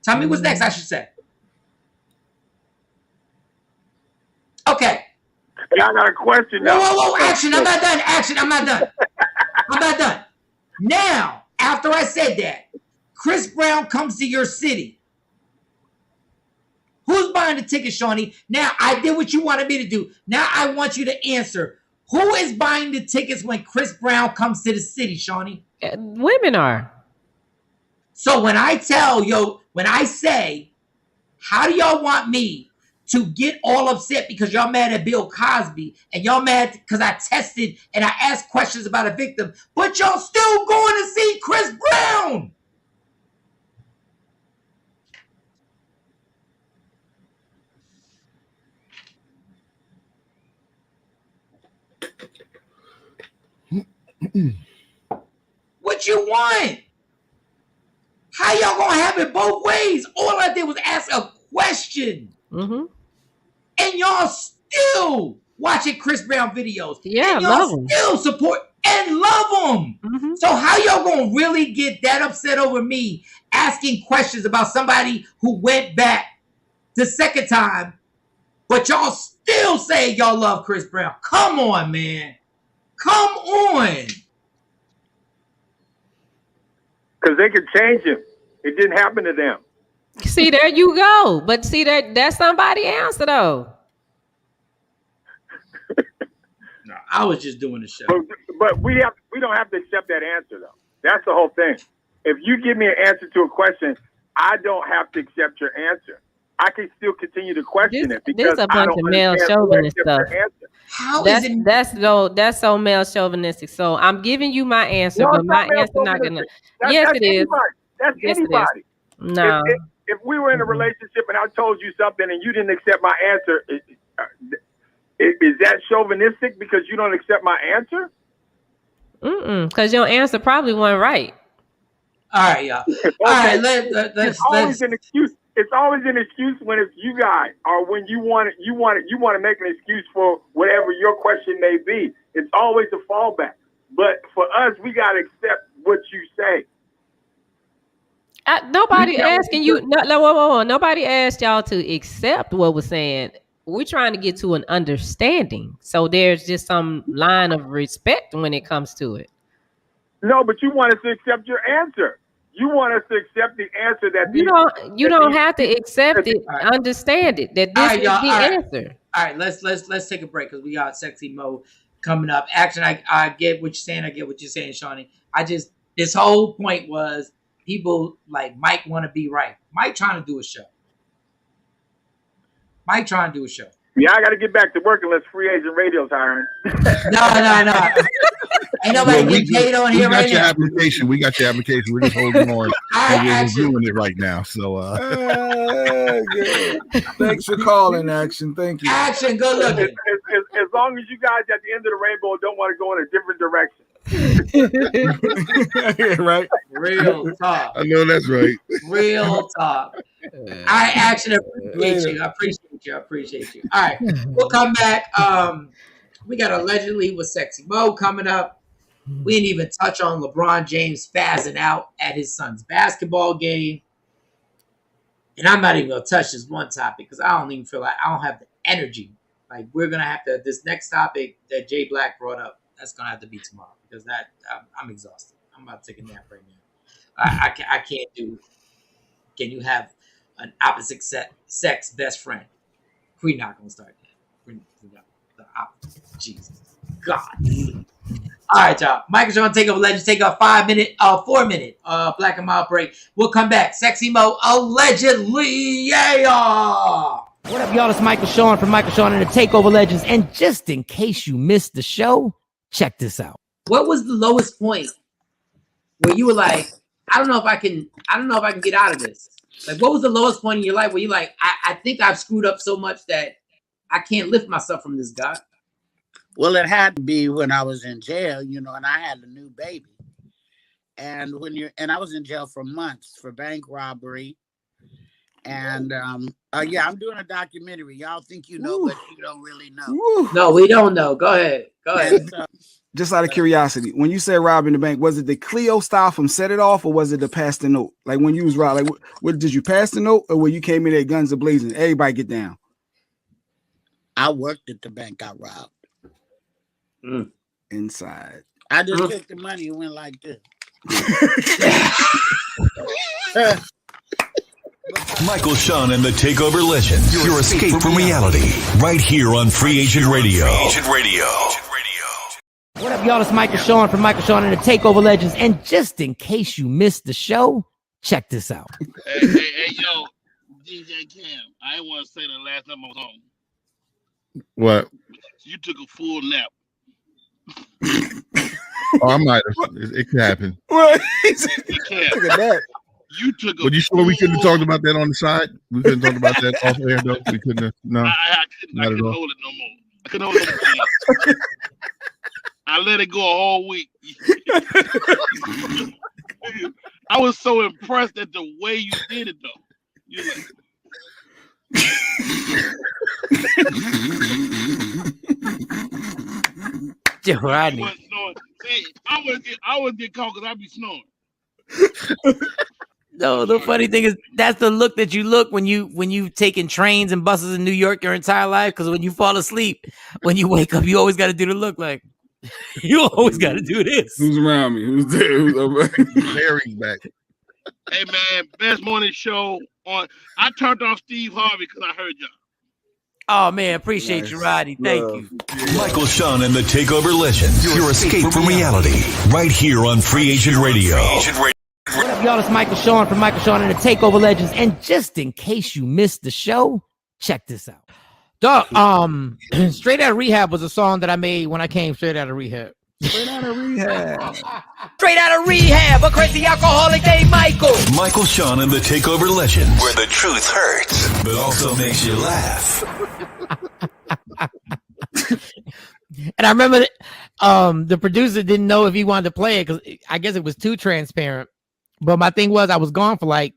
Tell me what's next, I should say. Okay. Hey, I got a question now. Whoa. Action. I'm not done. I'm not done. Now, after I said that, Chris Brown comes to your city. Who's buying the ticket, Shawnee? Now, I did what you wanted me to do. Now, I want you to answer. Who is buying the tickets when Chris Brown comes to the city, Shawnee? Women are. So when I say, how do y'all want me to get all upset because y'all mad at Bill Cosby and y'all mad because I tested and I asked questions about a victim, but y'all still going to see Chris Brown? What you want? How y'all gonna have it both ways? All I did was ask a question. Mm-hmm. And y'all still watching Chris Brown videos. Yeah, and y'all still support and love him. Mm-hmm. So how y'all gonna really get that upset over me asking questions about somebody who went back the second time, but y'all still say y'all love Chris Brown? Come on, man. Come on. Because they could change him. It didn't happen to them. See, there you go. But see, that's somebody's answer, though. No, I was just doing the show. But we don't have to accept that answer, though. That's the whole thing. If you give me an answer to a question, I don't have to accept your answer. I can still continue to question it because there's a bunch of male chauvinist stuff. That's so male chauvinistic. So I'm giving you my answer, No, but it's my not answer not gonna. That's It is. anybody. That's Yes, it is. anybody. No. If we were in a relationship and I told you something and you didn't accept my answer, is that chauvinistic because you don't accept my answer? Because your answer probably wasn't right. All right, y'all. All right, let's always an excuse. It's always an excuse when it's you guys, or when you want to make an excuse for whatever your question may be. It's always a fallback. But for us, we gotta accept what you say. Nobody asking you. Whoa. Nobody asked y'all to accept what we're saying. We're trying to get to an understanding. So there's just some line of respect when it comes to it. No, but you want us to accept your answer. You want us to accept the answer that you don't have to accept it. Right. Understand it. That this is the answer. All right, let's take a break because we got sexy mode coming up. Actually, I get what you're saying. I get what you're saying, Shawnee. This whole point was people like Mike want to be right. Mike trying to do a show. Yeah, I got to get back to work unless free agent radio's hiring. No. Ain't nobody getting paid on here right now. We got your application. We're just holding on and we're reviewing it right now. So, thanks for calling, Action. Thank you. Action, good looking. As long as you guys at the end of the rainbow don't want to go in a different direction. Right. Real talk. I know that's right. Real talk. I actually appreciate you. All right, we'll come back. We got Allegedly with Sexy Mo coming up. We didn't even touch on LeBron James spazzing out at his son's basketball game. And I'm not even going to touch this one topic because I don't even feel like I don't have the energy. Like, we're going to have to, this next topic that Jay Black brought up, that's going to have to be tomorrow because I'm exhausted. I'm about to take a nap right now. I can't do, can you have an opposite sex best friend? We're not going to start that. Jesus. God. All right, y'all. Michael Shawn TakeOver Legends. Take a 4 minute Black and Mild break. We'll come back. Sexy Mo, Allegedly. Yeah. What up, y'all? It's Michael Shawn from Michael Shawn and the TakeOver Legends. And just in case you missed the show, check this out. What was the lowest point where you were like, I don't know if I can get out of this? Like, what was the lowest point in your life where you're like, I think I've screwed up so much that I can't lift myself from this guy? Well, it had to be when I was in jail, and I had a new baby. And I was in jail for months for bank robbery. And I'm doing a documentary. Y'all think you know, but you don't really know. No, we don't know. Go ahead. Just out of curiosity, when you said robbing the bank, was it the Cleo style from Set It Off, or was it the pass the note? Like when you was robbed, like what did you pass the note, or when you came in there guns a blazing? Everybody get down. I worked at the bank I robbed. Inside. I just took the money and went like this. Michael Shawn and the TakeOver Legends. Your escape from reality. Right here on Free Agent Radio. What up, y'all? It's Michael Shawn from Michael Shawn and the TakeOver Legends. And just in case you missed the show, check this out. Hey, yo, DJ Cam. I didn't want to say the last time I was on. What? You took a full nap. Oh, I might have. It could happen. What? It can. Look at that. You took a But you sure we couldn't have talked about that on the side? We couldn't talk about that off air, though? We couldn't have. No. I couldn't hold it no more. I couldn't hold it no more. I let it go a whole week. I was so impressed at the way you did it, though. You're like... Rodney. I wouldn't get caught because I'd be snoring. No, the funny thing is that's the look that you look when you taking trains and buses in New York your entire life. Because when you fall asleep, when you wake up, you always got to do the look like you always got to do this. Who's around me? Who's there? Who's over? Larry's back. Hey man, best morning show on. I turned off Steve Harvey because I heard y'all. Oh man, appreciate you, Rodney. Thank you. Michael Shawn and the TakeOver Legends. Your escape from reality. Right here on Free Agent Radio. What up, y'all? It's Michael Shawn from Michael Shawn and the TakeOver Legends. And just in case you missed the show, check this out. Dog, Straight Outta Rehab was a song that I made when I came straight out of rehab. Straight Outta Rehab. Straight Outta Rehab, a crazy alcoholic named Michael. Michael Shawn and the TakeOver Legends. Where the truth hurts, but also makes you laugh. And I remember that, the producer didn't know if he wanted to play it because I guess it was too transparent. But my thing was I was gone for like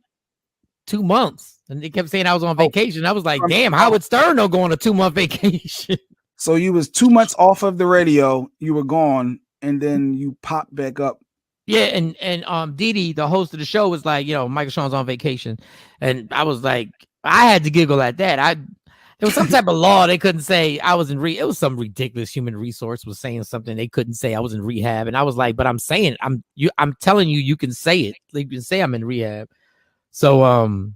2 months and they kept saying I was on vacation. I was like, damn, Howard Stern don't go on a 2-month vacation. So you was 2 months off of the radio, you were gone, and then you popped back up. Yeah, and Didi, the host of the show, was like, Michael Shawn's on vacation. And I was like, I had to giggle at that. There was some type of law they couldn't say I was in it was some ridiculous human resource was saying something they couldn't say I was in rehab. And I was like, but I'm saying I'm telling you, you can say it. Like, you can say I'm in rehab. So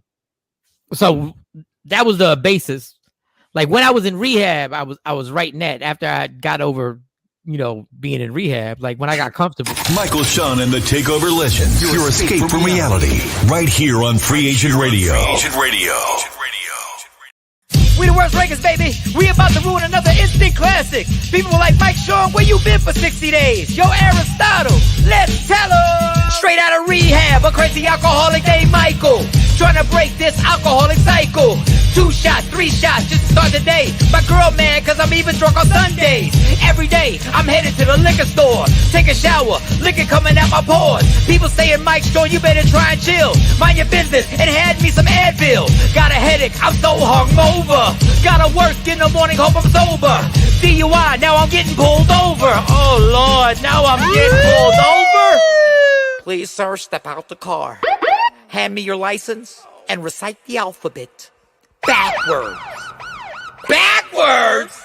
that was the basis. Like when I was in rehab, I was writing that after I got over, being in rehab. Like when I got comfortable. Michael Shawn and the TakeOver Legends. Your escape from reality. Right here on Free Agent Radio. We the worst rankers, baby. We about to ruin another instant classic. People were like, Mike Shawn, where you been for 60 days? Yo, Aristotle, let's tell her. Straight out of rehab, a crazy alcoholic named Michael. Trying to break this alcoholic cycle. 2 shots, 3 shots, just to start the day. My girl mad, cause I'm even drunk on Sundays. Every day, I'm headed to the liquor store. Take a shower, liquor coming out my pores. People saying, Mike Shawn, you better try and chill. Mind your business, and hand me some Advil. Got a headache, I'm so hungover. Gotta work in the morning, hope I'm sober. DUI, now I'm getting pulled over. Oh Lord, now I'm getting pulled over. Please, sir, step out the car. Hand me your license and recite the alphabet backwards. Backwards?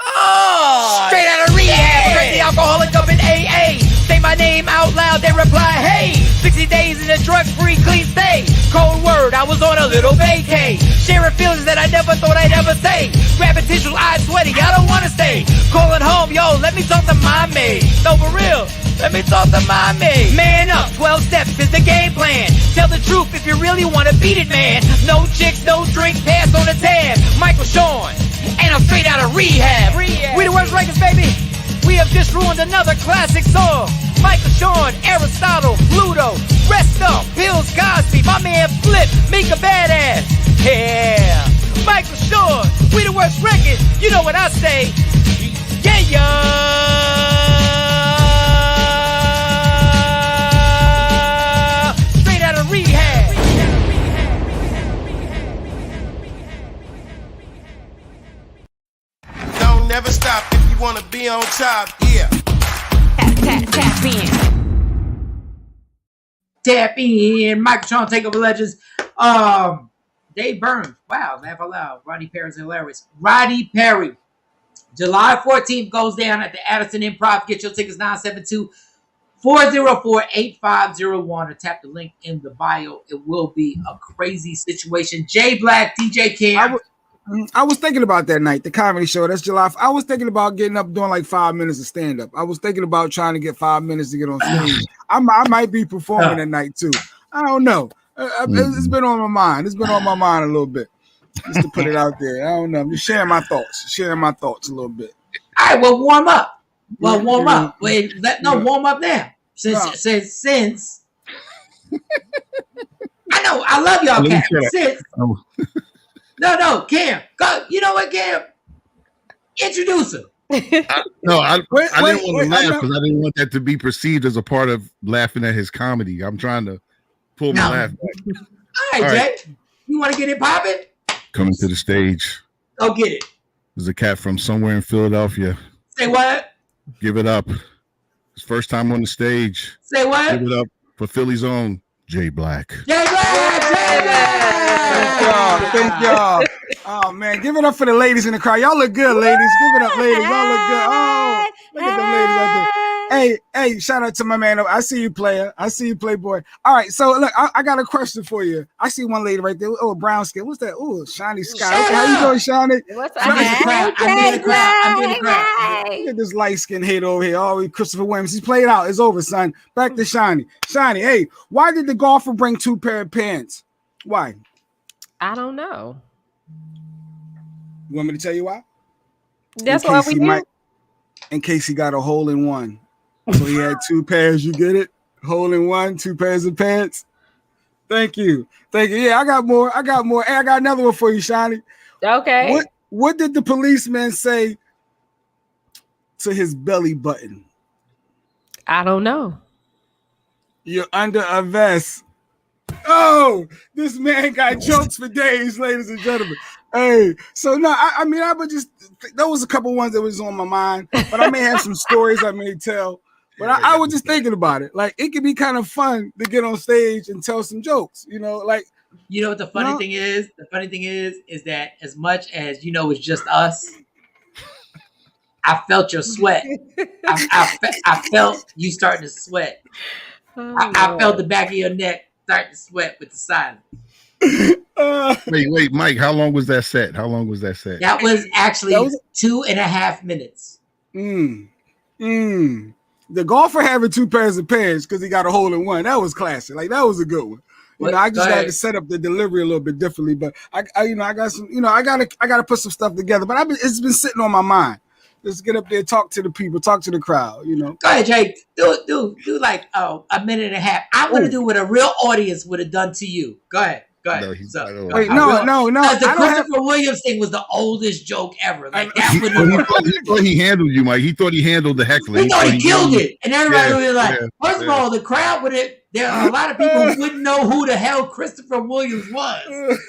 Oh! Straight out of rehab, crazy alcoholic up in AA. Say my name out loud, they reply, hey. 60 days in a drug-free clean state. Cold word, I was on a little vacay. Sharing feelings that I never thought I'd ever say. Grabbing tissue, eyes sweaty, I don't wanna stay. Calling home, yo, let me talk to my maid. No, for real. Let me talk to my maid. Man up, 12 steps is the game plan. Tell the truth if you really want to beat it, man. No chicks, no drink, pass on the tab. Michael Shawn, and I'm straight out of rehab. We the worst rankers, baby. We have just ruined another classic song. Michael Shawn, Aristotle, Pluto, Rest Up, Pills, Cosby, my man Flip, make a badass. Yeah, Michael Shawn, we the worst records. You know what I say? Yeah, yeah. Don't never stop if you wanna be on top, yeah. Tap in. Tap in. Michael Shawn TakeOver Legends. Dave Burns. Wow, laugh aloud. Roddy Perry's hilarious. Roddy Perry. July 14th goes down at the Addison Improv. Get your tickets 972-404-8501 or tap the link in the bio. It will be a crazy situation. Jay Black, DJ Cam. I was thinking about that night, the comedy show. That's July. I was thinking about getting up, doing like 5 minutes of stand up. I was thinking about trying to get 5 minutes to get on stage. I might be performing that night too. I don't know. It's been on my mind. It's been on my mind a little bit. Just to put it out there. I don't know. I'm just sharing my thoughts a little bit. All right, well, warm up. Warm up. Wait, warm up now. Since I know I love y'all, Cam. No, Cam. Go. You know what, Cam? Introduce him. I didn't want to laugh because I didn't want that to be perceived as a part of laughing at his comedy. I'm trying to pull my laugh back. All right, Jay. You want to get it popping? Coming to the stage. Go get it. There's a cat from somewhere in Philadelphia. Say what? Give it up. His first time on the stage. Say what? Give it up for Philly's own Jay Black. Jay Black! Jay Black! Thank y'all. Oh man, give it up for the ladies in the crowd. Y'all look good, ladies. Give it up, ladies. Y'all look good. Oh, look at them ladies out there. Hey, shout out to my man. I see you, player. I see you, playboy. All right, so look, I got a question for you. I see one lady right there. Oh, brown skin. What's that? Oh, shiny sky. Okay, how you doing, Shiny? What's up? I'm in the crowd. Look at this light skin hater over here. Oh, Christopher Williams. He's played out. It's over, son. Back to Shiny. Shiny, hey, why did the golfer bring 2 pair of pants? Why? I don't know. You want me to tell you why? That's why we do. In case he got a hole in one. So he had 2 pairs. You get it? Hole in one, 2 pairs of pants. Thank you. Yeah, I got more. Hey, I got another one for you, Shiny. Okay. What did the policeman say to his belly button? I don't know. You're under a vest. Oh, this man got jokes for days, ladies and gentlemen. Hey, so no, I mean, I would just, there was a couple ones that was on my mind, but I may have some stories I may tell. But I was just thinking about it. Like, it could be kind of fun to get on stage and tell some jokes, like. You know what the funny thing is? The funny thing is that as much as, it's just us, I felt your sweat. I felt you starting to sweat. I felt the back of your neck starting to sweat with the silence. Wait, Mike, how long was that set? That was actually 2.5 minutes. The golfer having 2 pairs of pants because he got a hole in one. That was classic. Like, that was a good one. I just had to set up the delivery a little bit differently. But I got some, I gotta put some stuff together. But it's been sitting on my mind. Let's get up there, talk to the people, talk to the crowd. Go ahead, Jay. Do like a minute and a half. I want to do what a real audience would have done to you. Go ahead. No. The Christopher Williams thing was the oldest joke ever. Like that would he thought he handled you, Mike. He thought he handled the heckling. He thought he killed it, and everybody was like, first of all, the crowd would have. There are a lot of people who wouldn't know who the hell Christopher Williams was.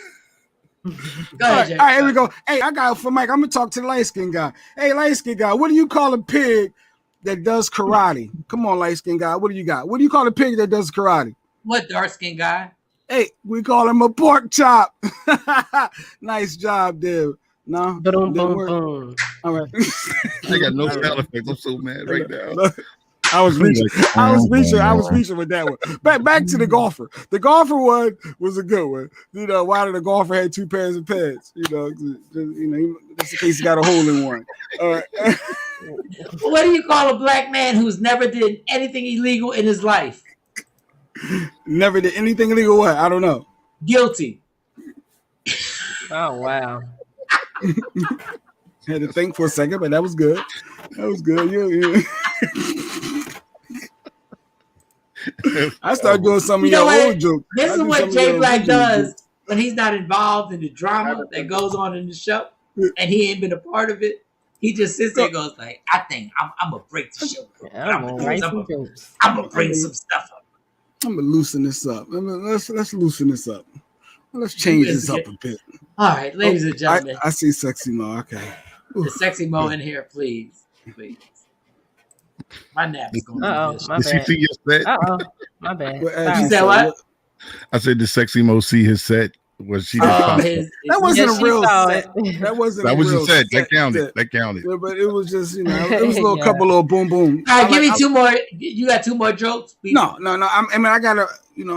Go ahead, Jay. All right, here we go. Hey, I got for Mike. I'm gonna talk to the light skinned guy. Hey, light skinned guy, what do you call a pig that does karate? Come on, light skinned guy. What do you got? What do you call a pig that does karate? What, dark skinned guy? Hey, we call him a pork chop. Nice job, dude. No, didn't work. All right. I got no sound effects. I'm so mad right now. I was reaching with that one. Back to the golfer. The golfer one was a good one. Why did the golfer had 2 pairs of pants? Just in case he got a hole in one. All right. What do you call a black man who's never did anything illegal in his life? Never did anything illegal. What? I don't know. Guilty. Oh wow. Had to think for a second, but that was good. That was good. I started doing some of your old jokes. This is what Jay Black does when he's not involved in the drama that goes on in the show, and he ain't been a part of it. He just sits there and goes like, I think I'm gonna break the show. I'm gonna bring some stuff up. I'm gonna loosen this up. Let's loosen this up. Let's change this up a bit. All right, ladies and gentlemen. I see Sexy Mo. Okay. The Sexy Mo in here, please. My nap is going to be my bad. Did you see your set? My bad. You said what? I said, did Sexy Mo see his set? Was she? That wasn't a real set. That was a set. That counted. Yeah, but it was just, it was a couple little boom boom. All right, give me 2 more. You got 2 more jokes? Please. No. I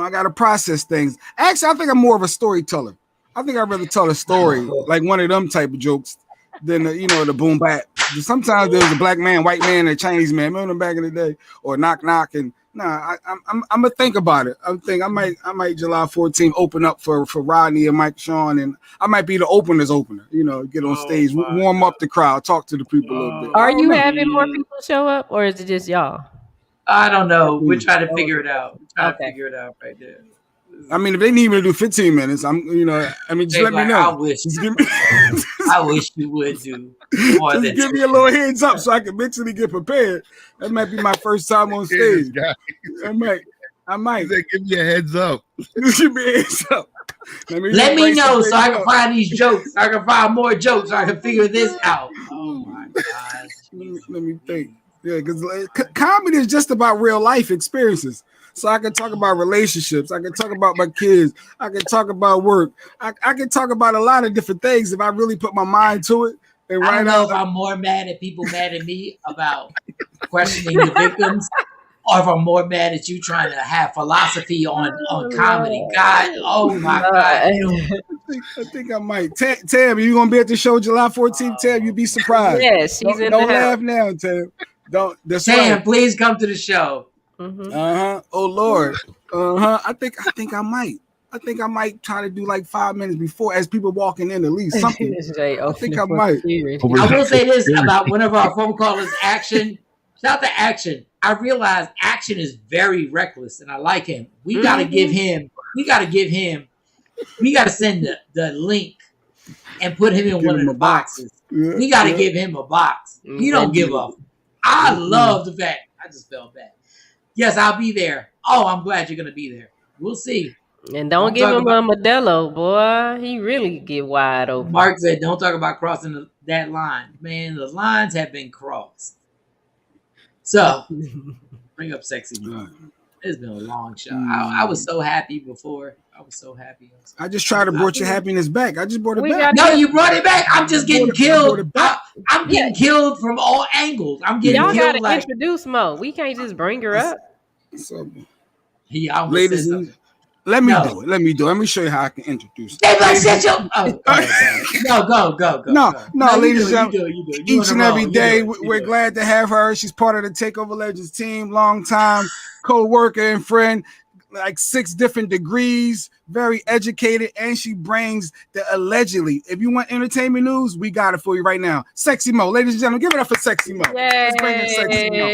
gotta process things. Actually, I think I'm more of a storyteller. I think I'd rather tell a story, like one of them type of jokes, than the boom bap. Sometimes there's a black man, white man, and a Chinese man. Remember them back in the day, or knock knock, and I'm gonna think about it. I might July 14th open up for Rodney and Mike Shawn, and I might be the opener. Get on stage, warm up the crowd, talk to the people a little bit. Are you having more people show up, or is it just y'all? I don't know. We're trying to figure it out. Figure it out right there. I mean, if they need me to do 15 minutes, just let me know. I wish you would do more just than give me a little heads up so I can mentally get prepared. That might be my first time on stage. I might. Give me a heads up. Give me a heads up. Let me know so I can find these jokes. I can find more jokes. So I can figure this out. Oh my gosh. Let me think. Yeah, because comedy is just about real life experiences. So I can talk about relationships. I can talk about my kids. I can talk about work. I can talk about a lot of different things if I really put my mind to it. And I don't know if I'm more mad at people mad at me about questioning the victims, or if I'm more mad at you trying to have philosophy on comedy. God, oh my God. I think I might. Tam, you gonna be at the show July 14th? Tam, you'd be surprised. Yes, she's in don't the laugh house. now, Tam. Don't. That's Tam, right. please come to the show. Mm-hmm. Oh Lord. I think I might. I think I might try to do like 5 minutes before, as people walking in, at least something. I think I might. I will say this about one of our phone callers, Action. Shout out to Action. I realize Action is very reckless, and I like him. We got to give him. We got to send the link and put him in one of the boxes. We got to give him a box. He don't give up. I love the fact. I just felt bad. Yes, I'll be there. Oh, I'm glad you're gonna be there. We'll see. And don't give him a Modelo, boy. He really get wide open. Mark said, "Don't talk about crossing that line, man. The lines have been crossed." So, bring up Sexy Mo. It's been a long show. I was so happy before. I was so happy. I just tried to brought your happiness back. I just brought it back. No, you brought it back. I'm just getting killed. I'm getting killed from all angles. I'm getting Y'all killed. gotta introduce Mo. We can't just bring her up. So, ladies, let me do it. Let me do it. Let me show you how I can introduce. Hey, like, shut your. Oh, go. No, ladies and gentlemen, each and every day we're glad to have her. She's part of the TakeOver Legends team, long time co-worker and friend. like 6 different degrees, very educated, and she brings the allegedly. If you want entertainment news, we got it for you right now. Sexy Mo, ladies and gentlemen, give it up for Sexy Mo. Let's bring in Sexy Mo.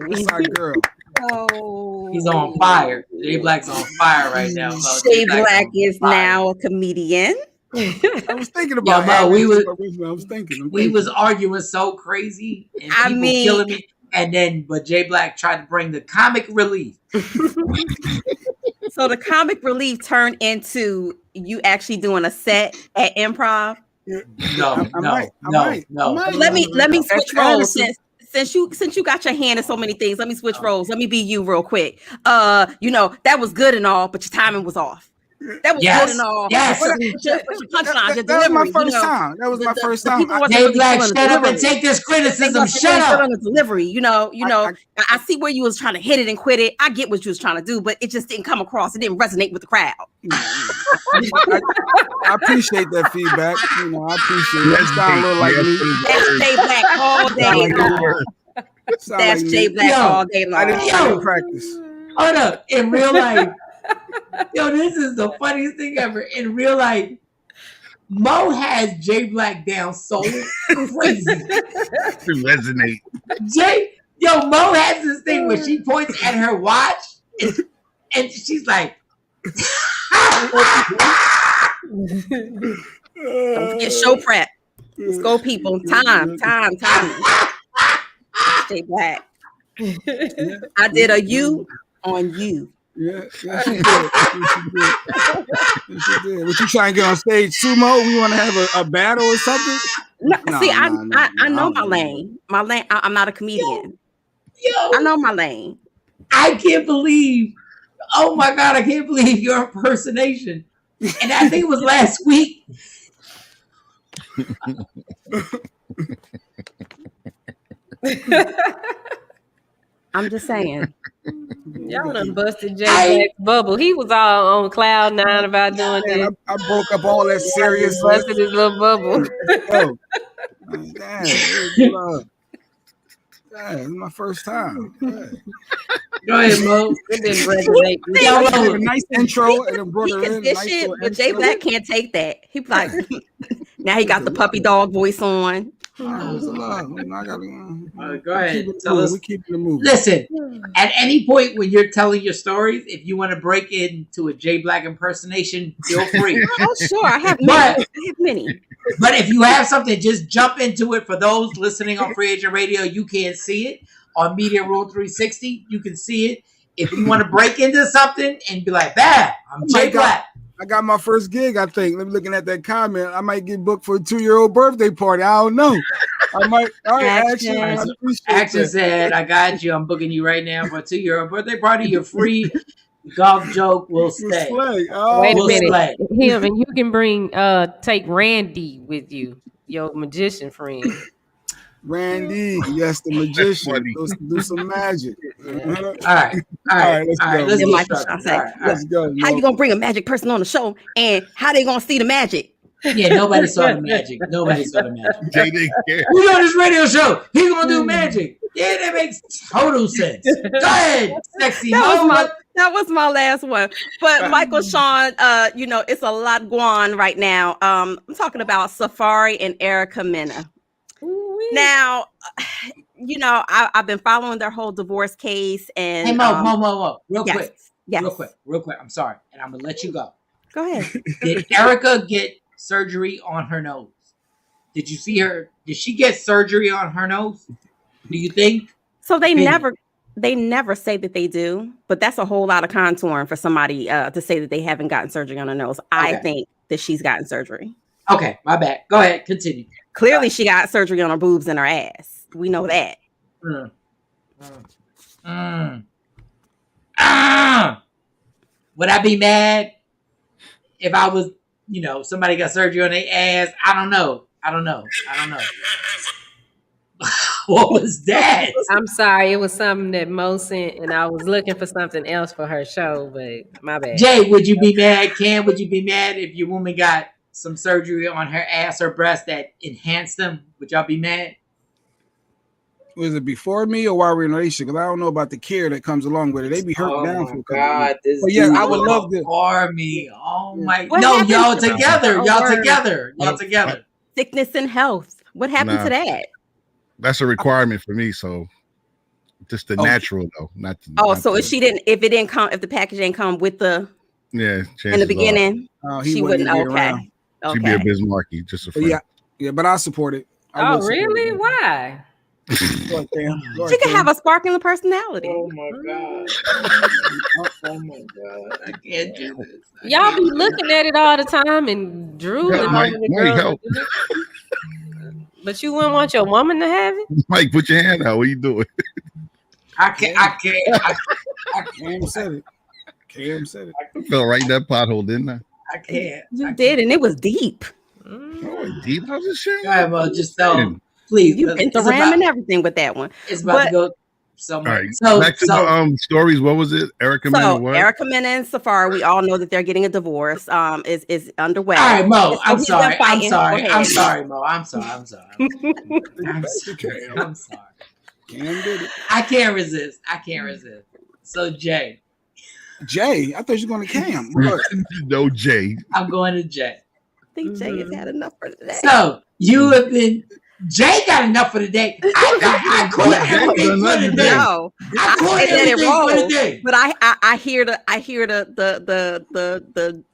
That's our girl. Oh, He's on fire. Jay Black's on fire right now. Jay Black is now a comedian. I was thinking about we was arguing so crazy, and people killing me. And but Jay Black tried to bring the comic relief. So the comic relief turned into you actually doing a set at Improv. No. Let me switch roles since you got your hand in so many things. Let me switch roles. Let me be you real quick. That was good and all, but your timing was off. That was good and all. Yes. Your punchline, your That was my delivery. first time. That was my first time. Jay Black, shut up and take this criticism. Shut up. On the delivery, I see where you was trying to hit it and quit it. I get what you was trying to do, but it just didn't come across. It didn't resonate with the crowd. I appreciate that feedback. I appreciate it. It's not a little like me. That's Jay Black all day. That's Jay Black all day long. I didn't practice. Hold up. In real life, this is the funniest thing ever. In real life, Mo has Jay Black down so crazy. To resonate. Mo has this thing where she points at her watch and she's like, don't forget show prep. Let's go, people. Time. Jay Black. I did a you on you. Yeah, she did. She did. What you trying to get on stage, Sumo? We want to have a battle or something? I know my lane. My lane. I'm not a comedian. I know my lane. I can't believe. Oh my God! I can't believe your impersonation. And I think it was last week. I'm just saying. Y'all done busted Jay Black's bubble. He was all on cloud 9 about doing this. I broke up all that serious. Busted his little bubble. It's my first time. Go ahead, Mo. It didn't resonate. A nice intro and then brought her in. This shit, but Jay Black can't take that. He like, now he got the puppy dog voice on. Go ahead. Tell us. We keep it moving. Listen, at any point when you're telling your stories, if you want to break into a Jay Black impersonation, feel free. Oh, sure. I have many. But if you have something, just jump into it. For those listening on Free Agent Radio, you can't see it. On Media Room 360, you can see it. If you want to break into something and be like, bam, I'm Jay Black. I got my first gig, I think. Let me looking at that comment. I might get booked for a 2-year-old birthday party. I don't know. I might. All right, Action said, I got you. I'm booking you right now for a 2-year-old birthday party. You're free. Golf joke will stay. Wait a minute. Him and you can take Randy with you, your magician friend. Randy, yes, the magician. Do some magic. All right, let's go. How you gonna bring a magic person on the show, and how they gonna see the magic? Yeah, nobody saw the magic. Nobody saw the magic. Jay didn't care. We on this radio show. He gonna do magic. Yeah, that makes total sense. Go ahead, Sexy Mo. That was my last one. But Michael Shawn, it's a lot going on right now. I'm talking about Safari and Erica Mena. Now, I've been following their whole divorce case. And hey, Mo, real quick. I'm sorry, and I'm gonna let you go. Go ahead. Did Erica get surgery on her nose? Did you see her? Did she get surgery on her nose? Do you think? So they never say that they do, but that's a whole lot of contouring for somebody to say that they haven't gotten surgery on her nose. Okay. I think that she's gotten surgery. Okay, my bad. Go ahead, continue. Clearly, she got surgery on her boobs and her ass. We know that. Would I be mad if I was, somebody got surgery on their ass? I don't know. What was that? I'm sorry. It was something that Mo sent, and I was looking for something else for her show, but my bad. Jay, would you be mad? Ken, would you be mad if your woman got some surgery on her ass or breast that enhanced them? Would y'all be mad? Was it before me or while we're in a relationship? Because I don't know about the care that comes along with it. They be hurt down for a couple of years. this But yeah, dude I would was love to. for me. Oh my! What No, happened y'all to together. a Y'all word? together. Y'all together. Sickness and health. What happened Nah. to that? That's a requirement for me. So just the natural though, not. Oh, not so the, if the package didn't come with the yeah, in the chances are beginning, he she wouldn't wouldn't. be around. she'd be a Okay. Bismarcky, just a But friend. yeah, but I support it. I Oh, would support really? it. Why? Go ahead, Cam. Go She ahead, could Cam. have a sparkling personality. Oh my god! Oh my god! I can't do this. Y'all be looking at it all the time and drooling Help, over Mike. the Mike, girl. help. But you wouldn't want your woman to have it? Mike, put your hand out. What are you doing? I can't. Cam said it. Cam said it. I fell right in that pothole, didn't I? I can't. You did, and it was deep. Oh, deep. How's this shit? All right, well, just tell. Please, You bent the it's ram about- and everything with that one. It's about to But go somewhere. All right, So, back to the stories. What was it? Erica Mena, so what? Erica Mena and Safari, we all know that they're getting a divorce. Is underway. all right, Mo. And so I'm he's sorry. been fighting. Go I'm ahead. sorry, Mo. I'm sorry. I'm sorry. I'm sorry. Cam did it. I can't resist. So Jay, I thought you were going to Cam. No, Jay. I'm going to Jay. I think Jay has had enough for today. So you have been. Jay got enough for the day. I quit everything for the day. No, I quit let it everything for the roll. day. But I hear the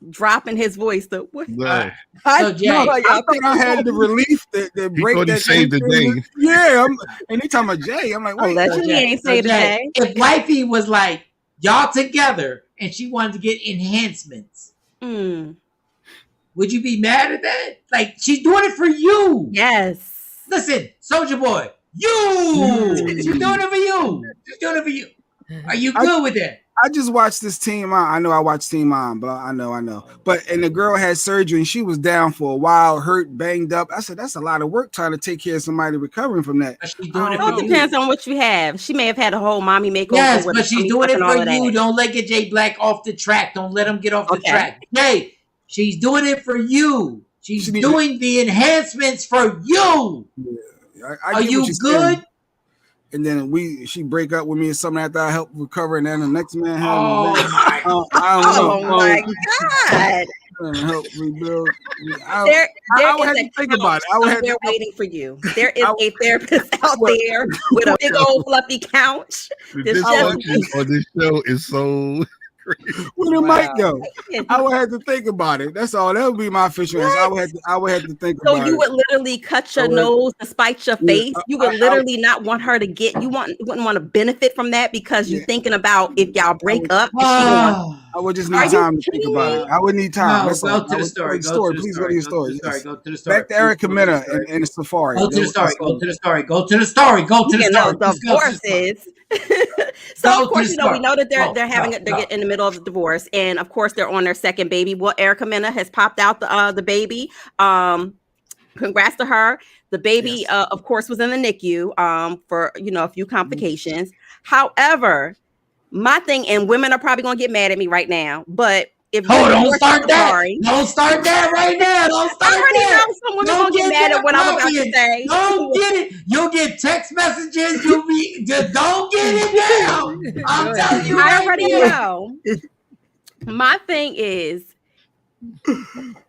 drop in his voice. The what? No. So Jay, I thought I had the relief that He break thought he that saved the thing. day. Yeah, and they talking about Jay. I'm like, wait. Allegedly ain't say So today. Jay, if wifey was like y'all together and she wanted to get enhancements, would you be mad at that? Like she's doing it for you. Yes. Listen, Soldier Boy, she's doing it for you. She's doing it for you. Are you good with that? I just watched this Teen Mom. I know I watched Teen Mom, but I know. But and the girl had surgery and she was down for a while, hurt, banged up. I said that's a lot of work trying to take care of somebody recovering from that. She's doing it It for depends on what you have. She may have had a whole mommy makeover. Yes, with but she's tummy doing it tuck and all for of you. that. Don't let get Jay Black off the track. Don't let him get off the track. Jay, she's doing it for you. She's doing the enhancements for you. I Are get you what you're good? saying. And then she break up with me or something after I help recover, and then the next man has I don't know. Oh my God! Help rebuild. There I would is have a to think about it. I would have somewhere to, waiting for you. There is a therapist out there with a big old fluffy couch. This function on this show is so crazy. Where the mic go? I would have to think about it. That's all. That would be my official answer. I would have to think So about it. you would literally cut your nose to spite your face. You would literally not want her to get. You wouldn't want to benefit from that because you're thinking about if y'all break up. If she wants. I would just need time to think about it. I would need time. No, That's go all. to the story. Please Go to go to your story. Go to the story. Back to Erica Mena and the Safari. Go to the story. Go to the story. Go to the story. Go to the story. Divorces. So of course, we know that they're getting in the middle of the divorce, and of course they're on their second baby. Well, Erica Mena has popped out the baby. Congrats to her. The baby, of course, was in the NICU for a few complications. However, my thing, and women are probably going to get mad at me right now, but if don't start that. Don't start that right now. Don't start I already that. know someone going to get mad at what I'm about to say. Don't get it. You'll get text messages. You'll be just don't get it down. I'm telling you. I right already now. know. My thing is,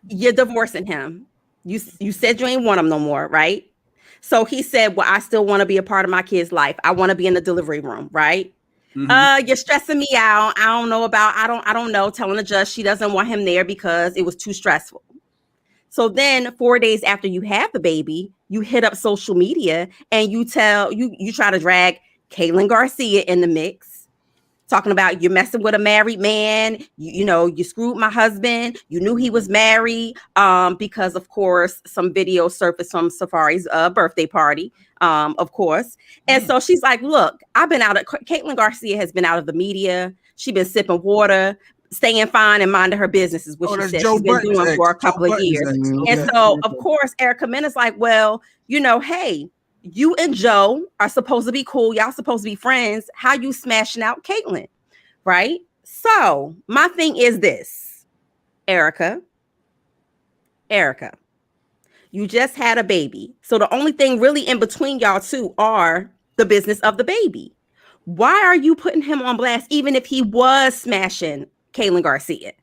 you're divorcing him. You said you ain't want him no more, right? So he said, well, I still want to be a part of my kid's life. I want to be in the delivery room, right? Mm-hmm. You're stressing me out. I don't know, telling the judge she doesn't want him there because it was too stressful. So then 4 days after you have the baby, you hit up social media and you try to drag Kaylin Garcia in the mix, talking about you're messing with a married man. You screwed my husband. You knew he was married because, of course, some video surfaced from Safari's birthday party, of course. And so she's like, look, Caitlin Garcia has been out of the media. She's been sipping water, staying fine and minding her business is what she said she's been doing for a couple of years. And so, of course, Erica Mena's like, well, hey, you and Joe are supposed to be cool. Y'all supposed to be friends. How you smashing out Caitlin, right? So my thing is this, Erica, you just had a baby. So the only thing really in between y'all two are the business of the baby. Why are you putting him on blast, even if he was smashing Kaylin Garcia?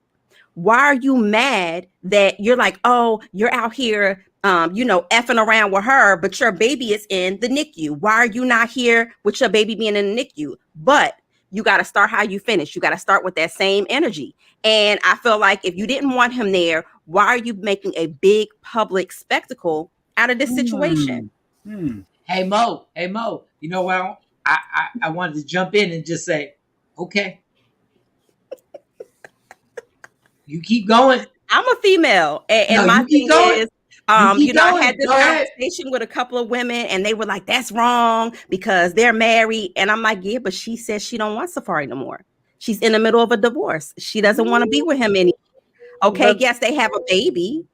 Why are you mad that you're like, oh, you're out here, effing around with her, but your baby is in the NICU? Why are you not here with your baby being in the NICU? But you got to start how you finish. You got to start with that same energy. And I feel like if you didn't want him there, why are you making a big public spectacle out of this situation? Hey Mo, you know what? I wanted to jump in and just say, okay. You keep going. I'm a female, and my thing is, I had this conversation with a couple of women, and they were like, "That's wrong because they're married." And I'm like, "Yeah, but she says she don't want Safari no more. She's in the middle of a divorce. She doesn't want to be with him anymore." Okay, yes, they have a baby.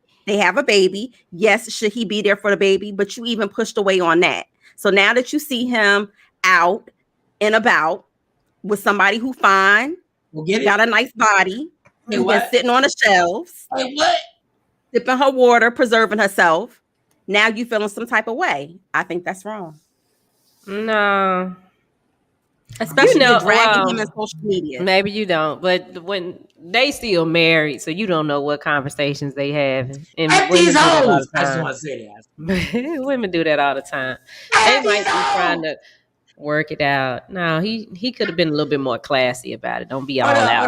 Yes, should he be there for the baby? But you even pushed away on that. So now that you see him out and about with somebody who fine, got a nice body. Who's been sitting on the shelves, sipping her water, preserving herself. Now you feeling some type of way. I think that's wrong. No. Especially dragging him in social media. Maybe you don't, but when they still married, so you don't know what conversations they have. And these hoes. I just want to say that. Women do that all the time. They might be trying to work it out. No, he could have been a little bit more classy about it. Don't be all out.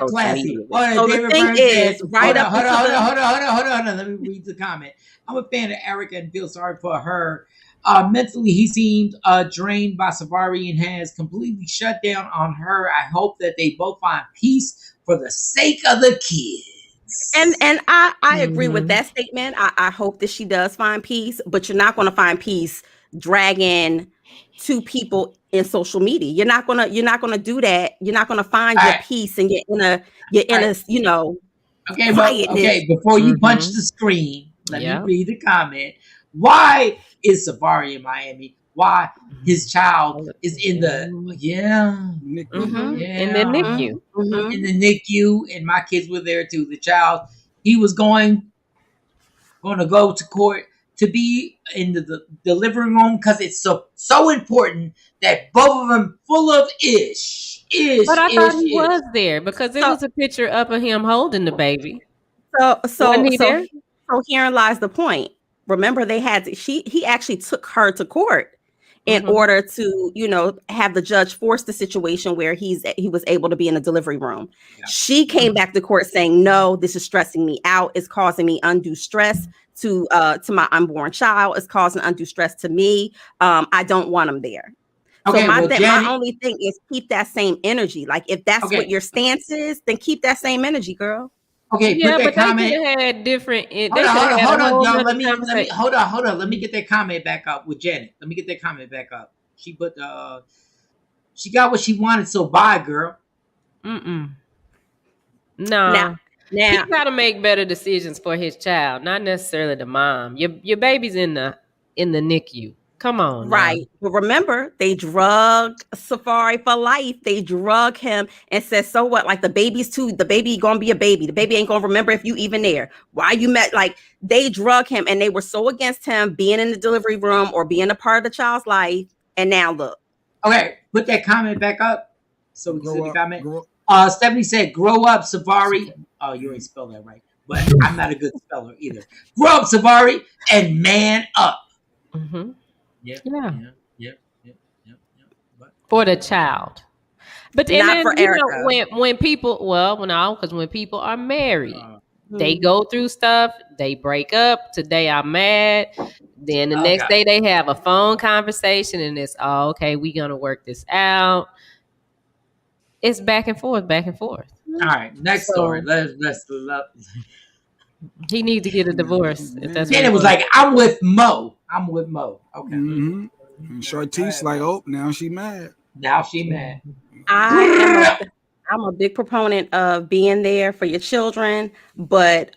Classy. So the thing is, right up. Hold on. Let me read the comment. I'm a fan of Erica and feel sorry for her. Mentally, he seemed drained by Safari and has completely shut down on her. I hope that they both find peace for the sake of the kids. And I agree with that statement. I hope that she does find peace, but you're not going to find peace dragging two people in social media. You're not gonna do that. You're not gonna find your peace and your inner Okay, before you punch the screen, let me read the comment. Why is Safari in Miami? Why his child is in the in the NICU. In the NICU, and my kids were there too. The child, he was going to go to court to be in the delivery room because it's so important that both of them full of ish. But I thought he was there because there was a picture up of him holding the baby. So herein lies the point. Remember, he actually took her to court in order to, have the judge force the situation where he was able to be in the delivery room. Yeah. She came back to court saying, no, this is stressing me out. It's causing me undue stress to my unborn child. It's causing undue stress to me. I don't want him there. Okay, so my only thing is keep that same energy. Like if that's what your stance is, then keep that same energy, girl. Okay, yeah, put that but comment. They could have had different. Hold on. Let me get that comment back up with Janet. Let me get that comment back up. She put she got what she wanted, so bye, girl. No. Now he got to make better decisions for his child, not necessarily the mom. Your baby's in the NICU. Come on. Right. Now. But remember, they drug Safari for life. They drug him and said, so what? Like the baby gonna be a baby. The baby ain't gonna remember if you even there. Why you met? Like they drug him and they were so against him being in the delivery room or being a part of the child's life. And now look. Okay, put that comment back up. So we can see the comment. Stephanie said, grow up, Safari. Oh, you ain't spelled that right. But I'm not a good speller either. Grow up, Safari, and man up. Mm-hmm. Yep. For the child, but not for Erica. When people, because when people are married, they go through stuff. They break up. Today I'm mad. Then the next day they have a phone conversation, and it's okay. We gonna work this out. It's back and forth. All right, next story. Let's. He needs to get a divorce. If that's then it was like, I'm with Mo. Okay. Mm-hmm. And Shartice like, oh, now she mad. I'm a big proponent of being there for your children, but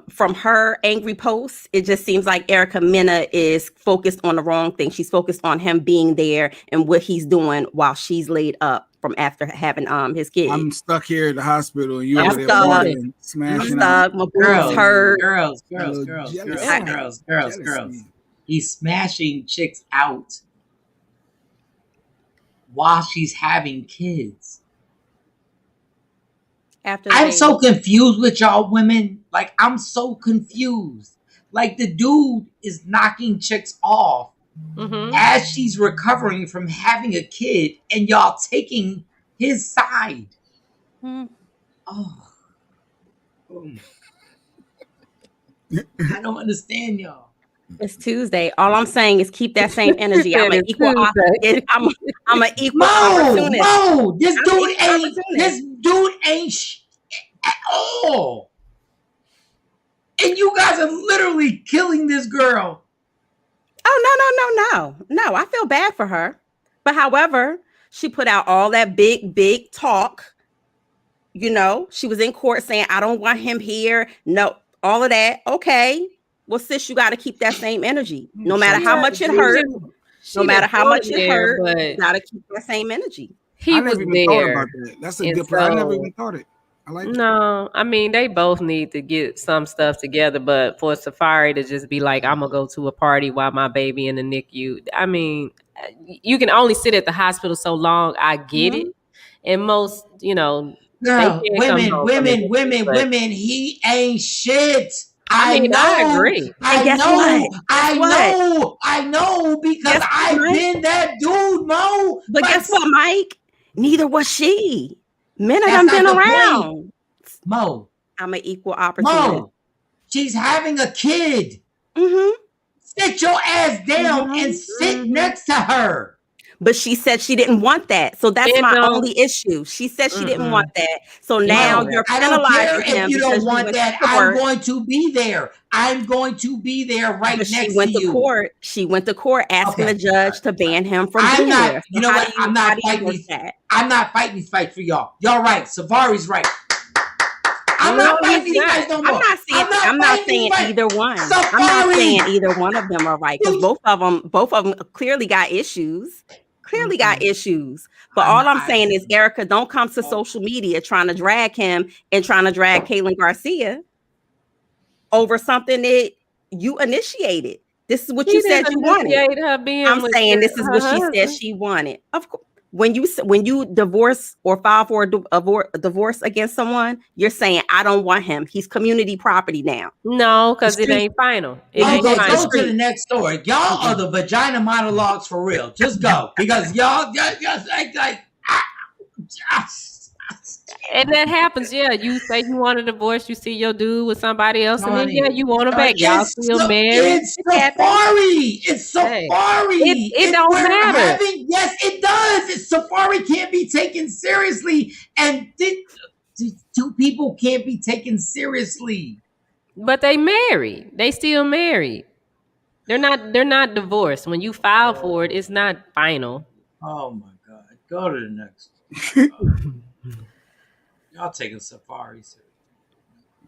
from her angry posts, it just seems like Erica Mena is focused on the wrong thing. She's focused on him being there and what he's doing while she's laid up from after having his kids. I'm stuck here at the hospital and you I'm over there smashing. I'm stuck. My boob's hurt. Girls. He's smashing chicks out. while she's having kids. After I'm they- so confused with y'all women. Like, I'm so confused. Like, the dude is knocking chicks off as she's recovering from having a kid, and y'all taking his side. Oh. I don't understand y'all. It's Tuesday. All I'm saying is keep that same energy. I'm an equal. I'm an equal opportunist. No, this I'm dude equal ain't. opportunist. This dude ain't at all. And you guys are literally killing this girl. Oh, no. I feel bad for her. But however, she put out all that big talk. You know, she was in court saying, I don't want him here. No, all of that. Okay. Well, sis, you got to keep that same energy. No matter how much it hurt. No matter how much it hurt, you got to keep that same energy. He was there. About that. That's a good point. I never even thought it. I like that. No, I mean, they both need to get some stuff together, but for Safari to just be like, I'm going to go to a party while my baby in the NICU. I mean, you can only sit at the hospital so long. I get it. And most, Girl, they can't come home from it, but- women, he ain't shit. I mean, know. I agree. I And guess know. what? I know because I've been that dude, Mo. But guess what, Mike? Neither was she. Men of That's them not been the around. point. Mo. I'm an equal opportunist. Mo. She's having a kid. Sit your ass down and sit next to her. But she said she didn't want that. So that's my only issue. She said she didn't want that. So now you're I don't care penalizing him if you don't because want went that. to I'm court. going to be there. I'm going to be there right But next she went to to you. court. She went to court asking the judge to ban him from I'm being not. there. You know what? I'm not fighting these. I'm not fighting these fights for y'all. Y'all right. Safari's right. I'm not fighting these fights no more. I'm not saying either one. I'm not saying either one of them are right because both of them clearly got issues. But all I'm saying is, Erica, don't come to social media trying to drag him and trying to drag Kaylin Garcia over something that you initiated. This is what you said you wanted. I'm saying this is what she said she wanted. Of course, when you divorce or file for a divorce against someone, you're saying I don't want him. He's community property now. No, because it ain't final. Go to the next story. Y'all are the vagina monologues for real. Just go because y'all just like. And that happens, yeah. You say you want a divorce, you see your dude with somebody else, and then you want him back. Y'all still married. It's Safari. It's Safari. It don't matter. Yes, it does. Safari can't be taken seriously, and two people can't be taken seriously. But they married. They still married. They're not divorced. When you file for it, it's not final. Oh my God. Go to the next. Y'all taking Safari serious.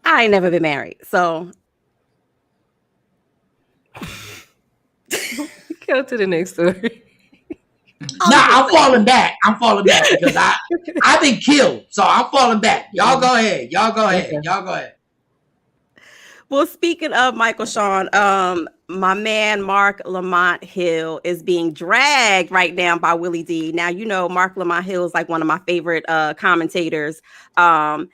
I ain't never been married, so go to the next story. I'm falling back. Because I've been killed, so I'm falling back. Y'all go ahead. Well, speaking of Michael Shawn, my man Mark Lamont Hill is being dragged right now by Willie D. Now, you know, Mark Lamont Hill is like one of my favorite commentators. And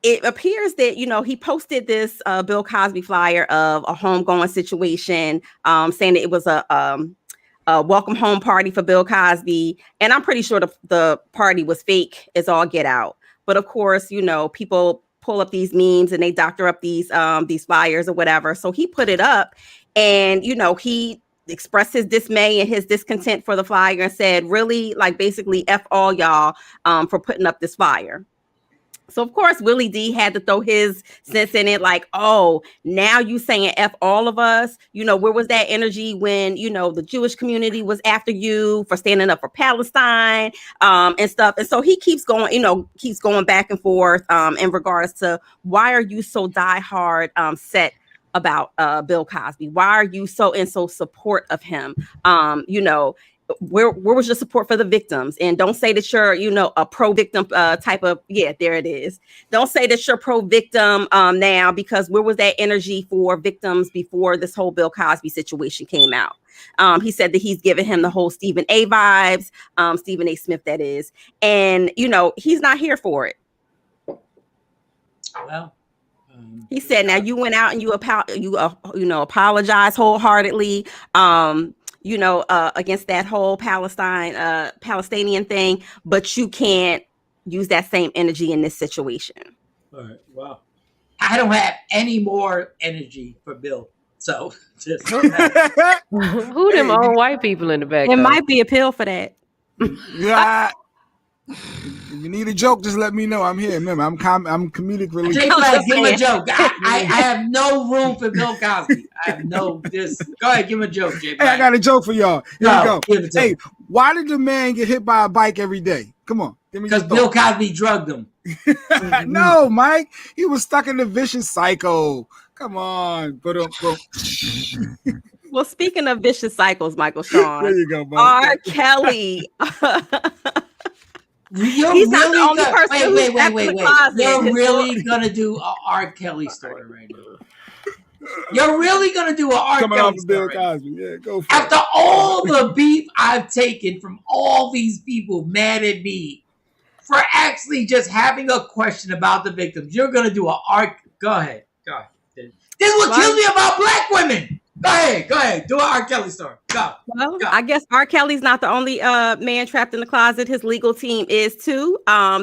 it appears that, you know, he posted this Bill Cosby flyer of a homegoing situation, saying that it was a welcome home party for Bill Cosby. And I'm pretty sure the party was fake as all get out. But of course, you know, people pull up these memes and they doctor up these flyers or whatever. So he put it up and, you know, he expressed his dismay and his discontent for the flyer and said, really, like basically F all y'all for putting up this flyer. So, of course, Willie D had to throw his sense in it like, oh, now you saying F all of us. You know, where was that energy when, you know, the Jewish community was after you for standing up for Palestine and stuff. And so he keeps going, you know, back and forth in regards to why are you so diehard set about Bill Cosby? Why are you so in support of him? You know, where was your support for the victims? And don't say that you're, a pro-victim type of, there it is. Don't say that you're pro-victim now, because where was that energy for victims before this whole Bill Cosby situation came out? He said that he's giving him the whole Stephen A vibes, Stephen A. Smith, that is. And, he's not here for it. Well, he said, now you went out and you apologize wholeheartedly, against that whole Palestinian thing, but you can't use that same energy in this situation. All right. Well, I don't have any more energy for Bill. So just who them old white people in the back? It might be a pill for that. Yeah. If you need a joke, just let me know. I'm here. Remember, I'm comedic relief. Jay Black, give him a joke. I have no room for Bill Cosby. I have no this. Go ahead, give him a joke, Jay Black. Hey, I got a joke for y'all. Here we go. Give it to Hey, him. why did the man get hit by a bike every day? Come on. Because Bill Cosby drugged him. No, Mike. He was stuck in the vicious cycle. Come on. Well, speaking of vicious cycles, Michael Shawn. There you go, Mike. R. Kelly. He's not the only person. Wait. You're really gonna do a R. Kelly story right now. You're really gonna do a R. Coming Kelly off of story. Bill Cosby. Yeah, go for After it. all the beef I've taken from all these people mad at me for actually just having a question about the victims, you're gonna do a R. Go ahead. This is what kills me about black women. Go ahead. Do an R. Kelly story. Go. I guess R. Kelly's not the only man trapped in the closet. His legal team is too.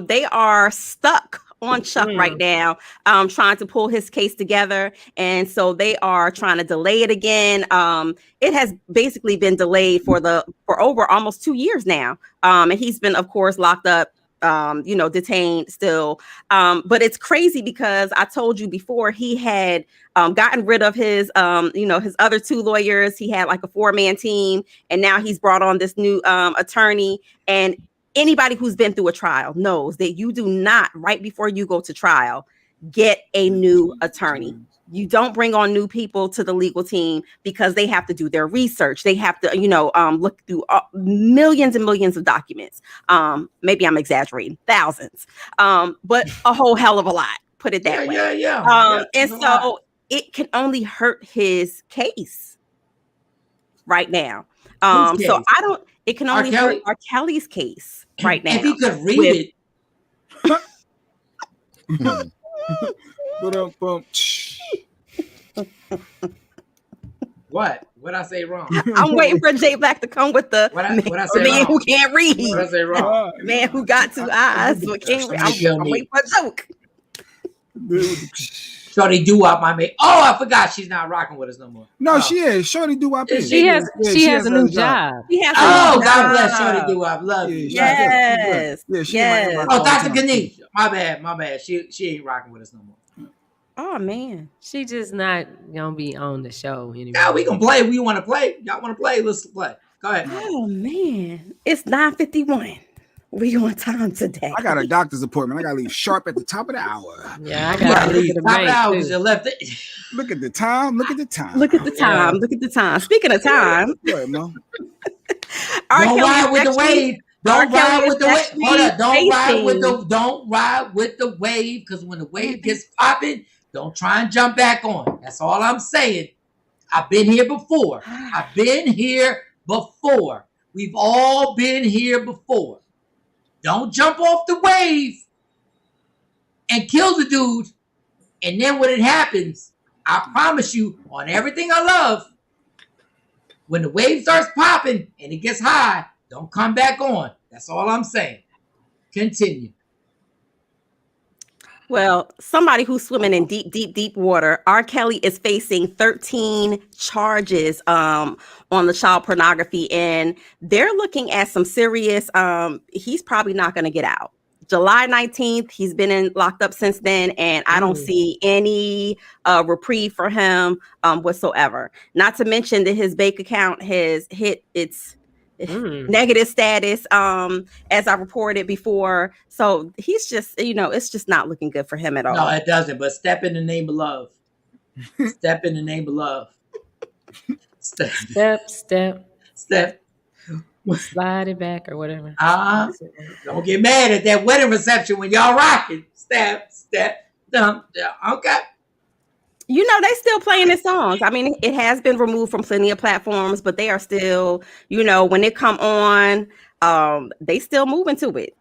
They are stuck on Chuck right now, trying to pull his case together. And so they are trying to delay it again. It has basically been delayed for over almost 2 years now. And he's been, of course, locked up, detained still. But it's crazy because I told you before he had gotten rid of his, his other 2 lawyers. He had like a 4-man team, and now he's brought on this new attorney. And anybody who's been through a trial knows that you do not, right before you go to trial, get a new attorney. You don't bring on new people to the legal team because they have to do their research. They have to, look through millions and millions of documents. Maybe I'm exaggerating, thousands, but a whole hell of a lot. Put it that way. Yeah. And so it can only hurt his case right now. So it can only hurt R. Kelly's case right now. If he could read it. What? What I say wrong? I'm waiting for Jay Black to come with the what I say man wrong? who can't read. What I say wrong? Man who got 2 eyes but can't read. I'm waiting for a joke. Shorty Doo-Wop, my mate. Oh, I forgot she's not rocking with us no more. No, she is. Shorty Doo-Wop. She has a new job. God bless Shorty Doo-Wop. Love you. Yes. Oh, Dr. Ganesh. My bad. She ain't rocking with us no more. Oh man, she just not gonna be on the show anymore. Yeah, we can play. We want to play. Y'all want to play? Let's play. Go ahead. Oh man, it's 9:51. We on time today. I got a doctor's appointment. I gotta leave sharp at the top of the hour. Yeah, I gotta leave the top of the hour because you left it. Look at the time. Look at the time. Look at the time. Look at the time. Speaking of time, go ahead, Mo. Don't ride with the wave. Don't ride with the wave. Hold up. Don't ride with the wave, because when the wave gets popping, don't try and jump back on. That's all I'm saying. I've been here before. We've all been here before. Don't jump off the wave and kill the dude. And then when it happens, I promise you, on everything I love, when the wave starts popping and it gets high, don't come back on. That's all I'm saying. Continue. Well, somebody who's swimming in deep water, R. Kelly is facing 13 charges on the child pornography, and they're looking at some serious, he's probably not going to get out. July 19th, he's been locked up since then, and I don't see any reprieve for him whatsoever. Not to mention that his bank account has hit its negative status, as I reported before. So he's just, it's just not looking good for him at all. No, it doesn't. But step in the name of love. Step in the name of love. Step. Slide it back or whatever. Don't get mad at that wedding reception when y'all rocking. Step, dump. Okay. You know, they still playing the songs. I mean, it has been removed from plenty of platforms, but they are still, you know, when they come on, they still moving to it.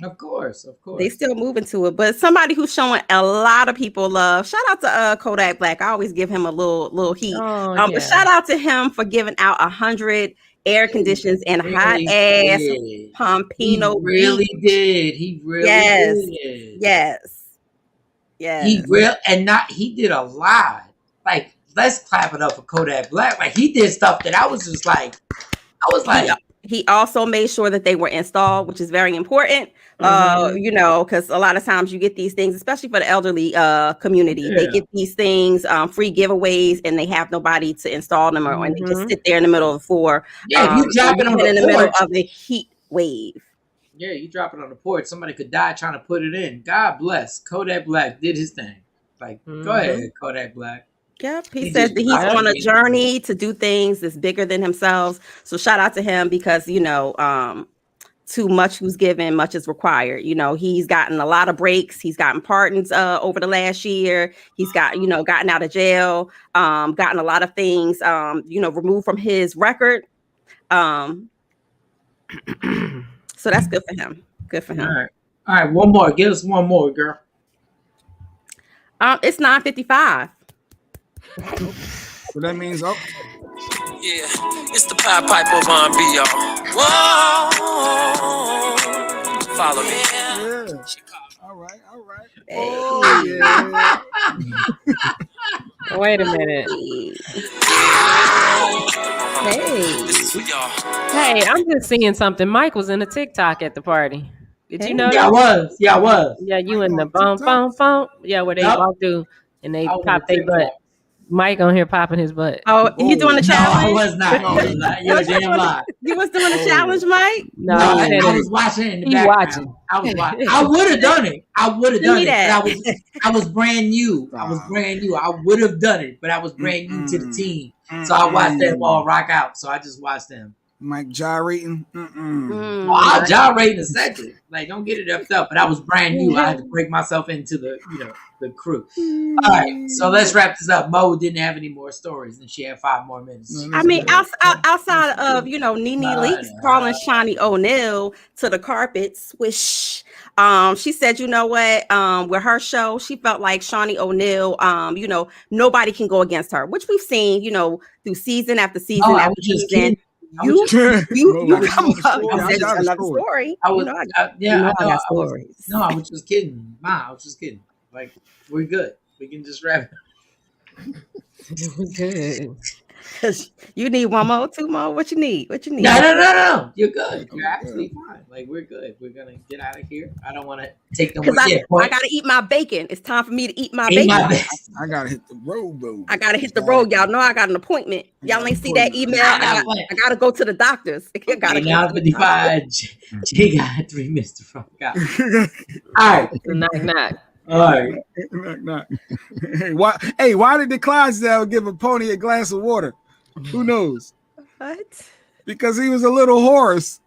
Of course. They still moving to it. But somebody who's showing a lot of people love. Shout out to Kodak Black. I always give him a little heat. But shout out to him for giving out 100 air conditions and hot ass Pompino. He really did. He really did. Yes. He did a lot. Like, let's clap it up for Kodak Black. Like, he did stuff that I was like, he also made sure that they were installed, which is very important. You know, because a lot of times you get these things, especially for the elderly community, they get these things, free giveaways, and they have nobody to install them, and they just sit there in the middle of the floor. Yeah, if you drop it on in the the middle porch of a heat wave. Yeah, you drop it on the porch, somebody could die trying to put it in. God bless. Kodak Black did his thing. Like, go ahead, Kodak Black. Yep, he said that he's on a journey to do things that's bigger than himself. So shout out to him because, you know, too much who's given, much is required. You know, he's gotten a lot of breaks. He's gotten pardons over the last year. He's got, you know, gotten out of jail, gotten a lot of things, you know, removed from his record. So that's good for him. Good for him. All right, one more. Give us one more, girl. It's 9:55. So that means Yeah, it's the Pied Piper of R&B, y'all. Whoa, follow me. Yeah. All right. Hey. Oh, yeah. Wait a minute. Hey, I'm just seeing something. Mike was in a TikTok at the party. Did you know that? Yeah, I was. Yeah, you in the bump. Yeah, where they walk through and they pop their butt. Mike on here popping his butt. Oh, you doing the challenge? No, I was not. You're a damn lie. You was doing the challenge, Mike? No, I was watching it in the background. I was watching. I would have done it. I was brand new. I would have done it, but I was brand new to the team. So I watched them all rock out. So I just watched them. Mike gyrating. I'll gyrate in a second. Like, don't get it effed up. But I was brand new. I had to break myself into the crew. All right, so let's wrap this up. Mo didn't have any more stories, and she had 5 more minutes. I mean, outside of Nene Leakes calling Shawnee O'Neal to the carpet, swish. She said, you know what? With her show, she felt like Shawnee O'Neal. Nobody can go against her, which we've seen. Through season after season after season. You come up and said another story. I got stories. No, I was just kidding. I was just kidding. Like, we're good. We can just wrap it. We're good. You need 1 more, 2 more. What you need? No. You're good. You're absolutely fine. Like, we're good. We're gonna get out of here. I don't want to take them. Because I gotta eat my bacon. It's time for me to eat my bacon. I gotta hit the road, though. I gotta hit the road. Y'all know I got an appointment. Y'all ain't see that email. I gotta go to the doctors. I gotta now 55. Jay got 3 minutes to fuck out. All right. Knock. All right. Why did the Clydesdale give a pony a glass of water? Who knows? What? Because he was a little horse.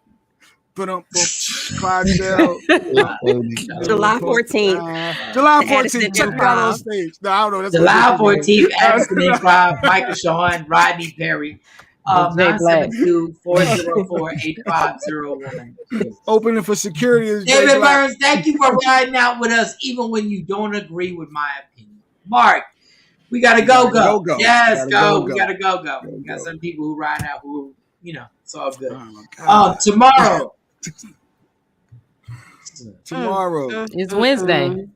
Clydesdale. July 14th. July 14th. Check out on stage. No, I don't know. July 14th. Addison Improv. Michael Shawn. Rodney Perry. 972-404-8501. Opening for security is David Burns. Thank you for riding out with us, even when you don't agree with my opinion. Mark, we gotta go. Yes, go. We gotta go. We got some people who ride out who, it's all good. Tomorrow. It's Wednesday.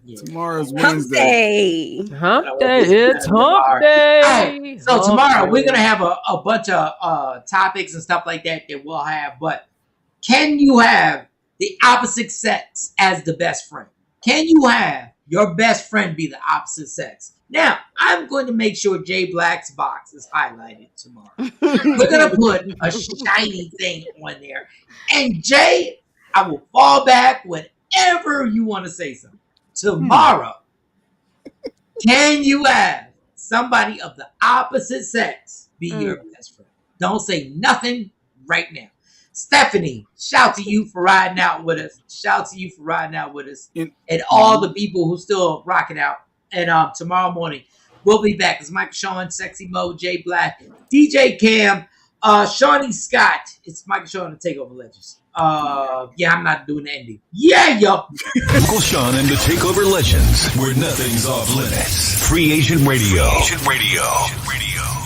Yeah. Tomorrow's Wednesday. Hump day. It's hump day. Right. So tomorrow we're gonna have a bunch of topics and stuff like that we'll have. But can you have the opposite sex as the best friend? Can you have your best friend be the opposite sex? Now I'm going to make sure Jay Black's box is highlighted tomorrow. We're gonna put a shiny thing on there, and Jay, I will fall back whenever you want to say something. Tomorrow, can you have somebody of the opposite sex be your best friend? Don't say nothing right now. Stephanie, shout to you for riding out with us. Shout to you for riding out with us. And all the people who still rocking out. And tomorrow morning, we'll be back. It's Michael Shawn, Sexy Mo, Jay Black, DJ Cam, Shawnee Scott. It's Michael Shawn, the TakeOver Legends. Yeah, I'm not doing the ending. Yeah, yo. Michael Shawn and the TakeOver Legends, where nothing's off limits. Free Agent Radio. Free Agent Radio.